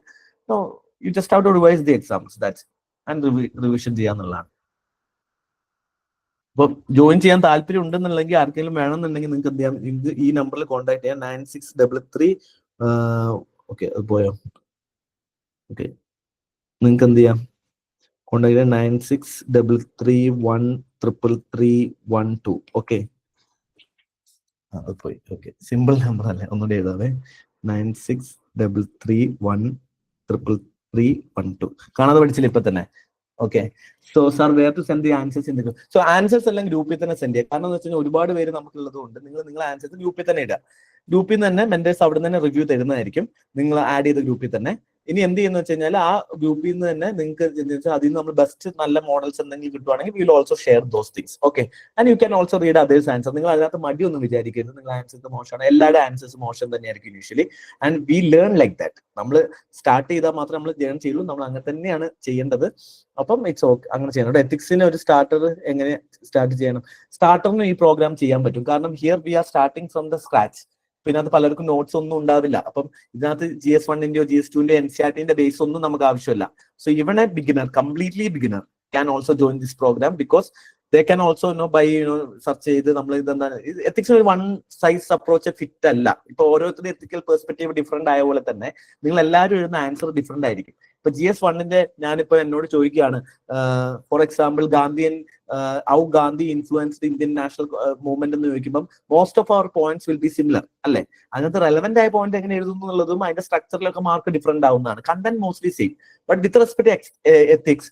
you just have to revise the examples. That's and revision ചെയ്യാന്നുള്ളതാണ്. അപ്പോൾ join ചെയ്യാൻ താല്പര്യം ഉണ്ടെന്നുണ്ടെങ്കിൽ ആർക്കെങ്കിലും വേണമെന്നുണ്ടെങ്കിൽ നിങ്ങൾക്ക് എന്ത് ചെയ്യാം, ഈ നമ്പറിൽ കോൺടാക്ട് ചെയ്യാം. 9633. ഓക്കെ, അത് പോയോ? ഓക്കെ, നിങ്ങൾക്ക് എന്ത് ചെയ്യാം, കോണ്ടാക്ട് 9633133312. ഓക്കെ, അത് പോയി. ഓക്കെ, സിമ്പിൾ നമ്പർ അല്ലേ, ഒന്നുകൂടി എഴുതാവേ. 9633133312. കാണാതെ പഠിച്ചില്ല ഇപ്പൊ തന്നെ. Okay, so sir where to send the answers in the group. So answers എല്ലാം ഗ്രൂപ്പിൽ തന്നെ സെൻഡ് ചെയ്യുക. കാരണം എന്ന് വെച്ച് കഴിഞ്ഞാൽ ഒരുപാട് പേര് നമുക്കുള്ളത് കൊണ്ട് നിങ്ങളെ ആൻസേഴ്സ് ഗ്രൂപ്പിൽ തന്നെ ഇടുക. ഗ്രൂപ്പിൽ നിന്ന് തന്നെ മെന്റേഴ്സ് അവിടെ നിന്ന് തന്നെ റിവ്യൂ തരുന്നതായിരിക്കും, നിങ്ങൾ ആഡ് ചെയ്ത ഗ്രൂപ്പിൽ തന്നെ. ഇനി എന്ത് ചെയ്യുന്ന വെച്ച് കഴിഞ്ഞാൽ ആ ഗ്രൂപ്പിൽ നിന്ന് തന്നെ നിങ്ങൾക്ക് അതിൽ നിന്ന് നമ്മൾ ബെസ്റ്റ് നല്ല മോഡൽസ് എന്തെങ്കിലും കിട്ടുവാണെങ്കിൽ will also share those things. Okay, and you can also read others answer. നിങ്ങൾ അതിനകത്ത് മടിയൊന്നും വിചാരിക്കരുത്, നിങ്ങൾ ആൻസേഴ്സ് മോശമാണ്. എല്ലാവരുടെ ആൻസേഴ്സ് മോശം തന്നെയായിരിക്കും usually. And we learn like that. നമ്മൾ സ്റ്റാർട്ട് ചെയ്താൽ മാത്രമേ നമ്മൾ ലേൺ ചെയ്യുള്ളൂ, നമ്മൾ അങ്ങനെ തന്നെയാണ് ചെയ്യേണ്ടത്. അപ്പം ഇറ്റ്സ് ഓക്കെ, അങ്ങനെ ചെയ്യണം. എത്തിക്സിന് ഒരു സ്റ്റാർട്ടർ എങ്ങനെ സ്റ്റാർട്ട് ചെയ്യണം, സ്റ്റാർട്ടറിന് ഈ പ്രോഗ്രാം ചെയ്യാൻ പറ്റും. കാരണം here we R starting from the scratch. പിന്നെ അത് പലർക്കും നോട്ട്സ് ഒന്നും ഉണ്ടാവില്ല. അപ്പം ഇതിനകത്ത് GS1-ന്റെയോ GS2-ന്റെയോ NCERT-ന്റെ ബേസ് ഒന്നും നമുക്ക് ആവശ്യമില്ല. So even a beginner, completely beginner can also join this program because they can also by search ചെയ്ത് നമ്മൾ ഇതെന്താണ് എത്തിക്സ് ഒരു വൺ സൈസ് അപ്രോച്ച് ഫിറ്റ് അല്ല. ഇപ്പൊ ഓരോരുത്തരുടെ എത്തിക്കൽ പെർസ്പെക്റ്റീവ് ഡിഫറെന്റ് ആയ പോലെ തന്നെ നിങ്ങൾ എല്ലാവരും എഴുതുന്ന ആൻസർ ഡിഫറെന്റ് ആയിരിക്കും. ഇപ്പൊ GS1-ന്റെ ഞാനിപ്പോ എന്നോട് ചോദിക്കുകയാണ്, for example how Gandhi influenced Indian national movement എന്ന് ചോദിക്കുമ്പോൾ most of our points will be similar അല്ലെ. അതിനകത്ത് റെലവെന്റ് ആയ പോയിന്റ് എങ്ങനെ എഴുതുന്നു എന്നുള്ളതും അതിന്റെ സ്ട്രക്ചറിലൊക്കെ മാർക്ക് ഡിഫറെന്റ് ആവുന്നതാണ്. Content mostly same. But with respect ethics,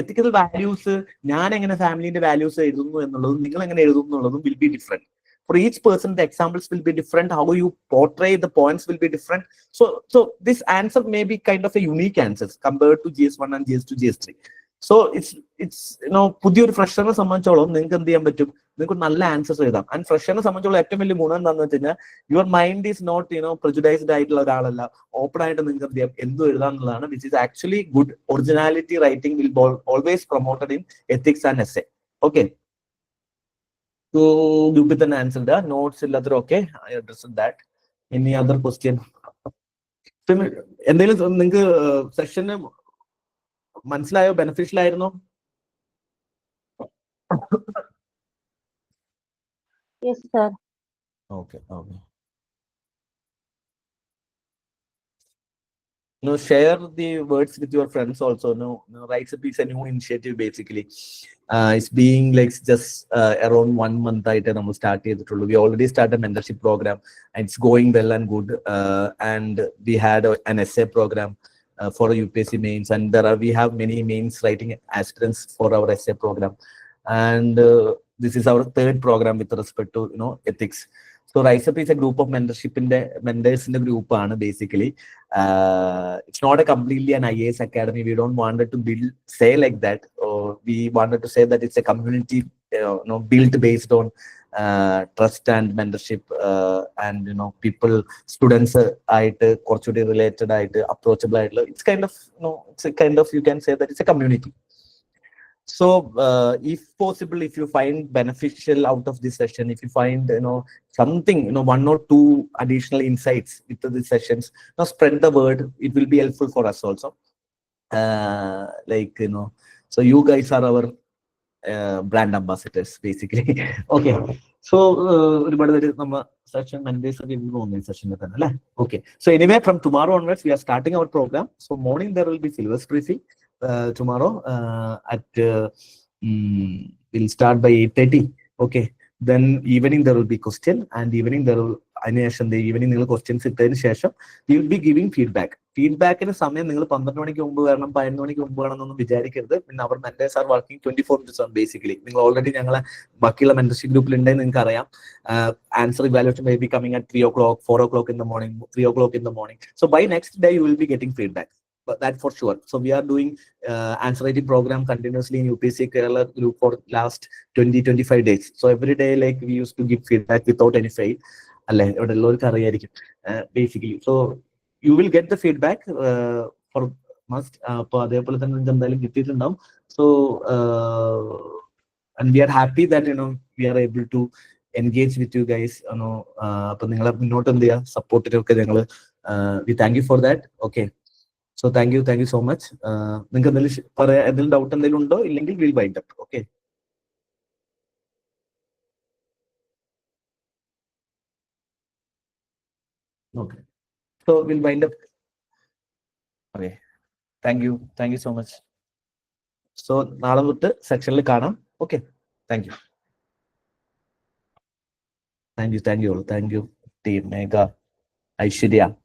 ethical values, ഞാൻ എങ്ങനെ ഫാമിലിന്റെ വാല്യൂസ് എഴുതുന്നു എന്നുള്ളതും നിങ്ങൾ എങ്ങനെ എഴുതുന്നു എന്നുള്ളതും will be different. For each person, the examples will be different. How you portray the points will be different. So this answer may be kind of a unique answer compared to GS1 and GS2, GS3. So it's പുതിയൊരു ഫ്രഷറിനെ സംബന്ധിച്ചോളം നിങ്ങൾക്ക് എന്ത് ചെയ്യാൻ പറ്റും, നിങ്ങൾക്ക് നല്ല answers എഴുതാം. And ഫ്രഷറിനെ സംബന്ധിച്ചോളം ഏറ്റവും വലിയ ഗുണം എന്താണെന്ന് വെച്ച് കഴിഞ്ഞാൽ your mind is not prejudiced ആയിട്ടുള്ള ഒരാളല്ല. ഓപ്പൺ ആയിട്ട് നിങ്ങൾക്ക് എന്ത് ചെയ്യാം, എന്തും എഴുതാന്നുള്ളതാണ്. Which is actually good. Originality writing will always promoted in ethics and essay. Okay, so ഗ്രൂപ്പിൽ തന്നെ ആൻസർ ഇടുക. നോട്ട്സ് ഇല്ലാത്തവരും okay, I address that. Any other question? എന്തെങ്കിലും നിങ്ങൾക്ക് സെഷന് മനസ്സിലായോ, ബെനിഫിഷ്യൽ ആയിരുന്നോ? Yes sir. Okay okay. share the words with your friends also. Rise Up is a new initiative basically. It's being like just around 1 month we start. We already started a mentorship program and it's going well and good. And we had an essay program for UPSC mains, and we have many mains writing aspirants for our essay program. And this is our third program with respect to ethics. So Rise Up is a group of mentorship mentors in the group basically. It's not a completely an IAS academy. We don't want it to say like that, or we wanted to say that it's a community built based on trust and mentorship, and people, students related, approachable. It's kind of you can say that it's a community. So if possible, if you find beneficial out of this session, if you find something, 1 or 2 additional insights into the sessions, spread the word. It will be helpful for us also. So you guys are our brand ambassadors basically. Okay. So session okay. So anyway, from tomorrow onwards, we are starting our program. So morning there will be syllabus briefing. Tomorrow we'll start by 8:30. Okay. Then evening there will be question, and evening there will evening questions. We will be giving feedback. Feedback in a summer, our mentors are working 24/7 basically. Already mentorship group answer evaluation may be coming at 3 o'clock, 4 o'clock in the morning, 3 o'clock in the morning. So by next day you will be getting feedback. But that for sure. So we are doing answer writing program continuously in UPSC Kerala group for last 20-25 days. So every day, like, we used to give feedback without any fail. Basically, so you will get the feedback for must. So and we are happy that we are able to engage with you guys. Support. We thank you for that. Okay. So thank you so much. Doubt we'll wind up. Okay. Okay. So we'll wind up. Okay. Thank you so much. So naalavutte section il kaanam. Okay. Thank you. Thank you all. Thank you, team Mega, Aishwarya.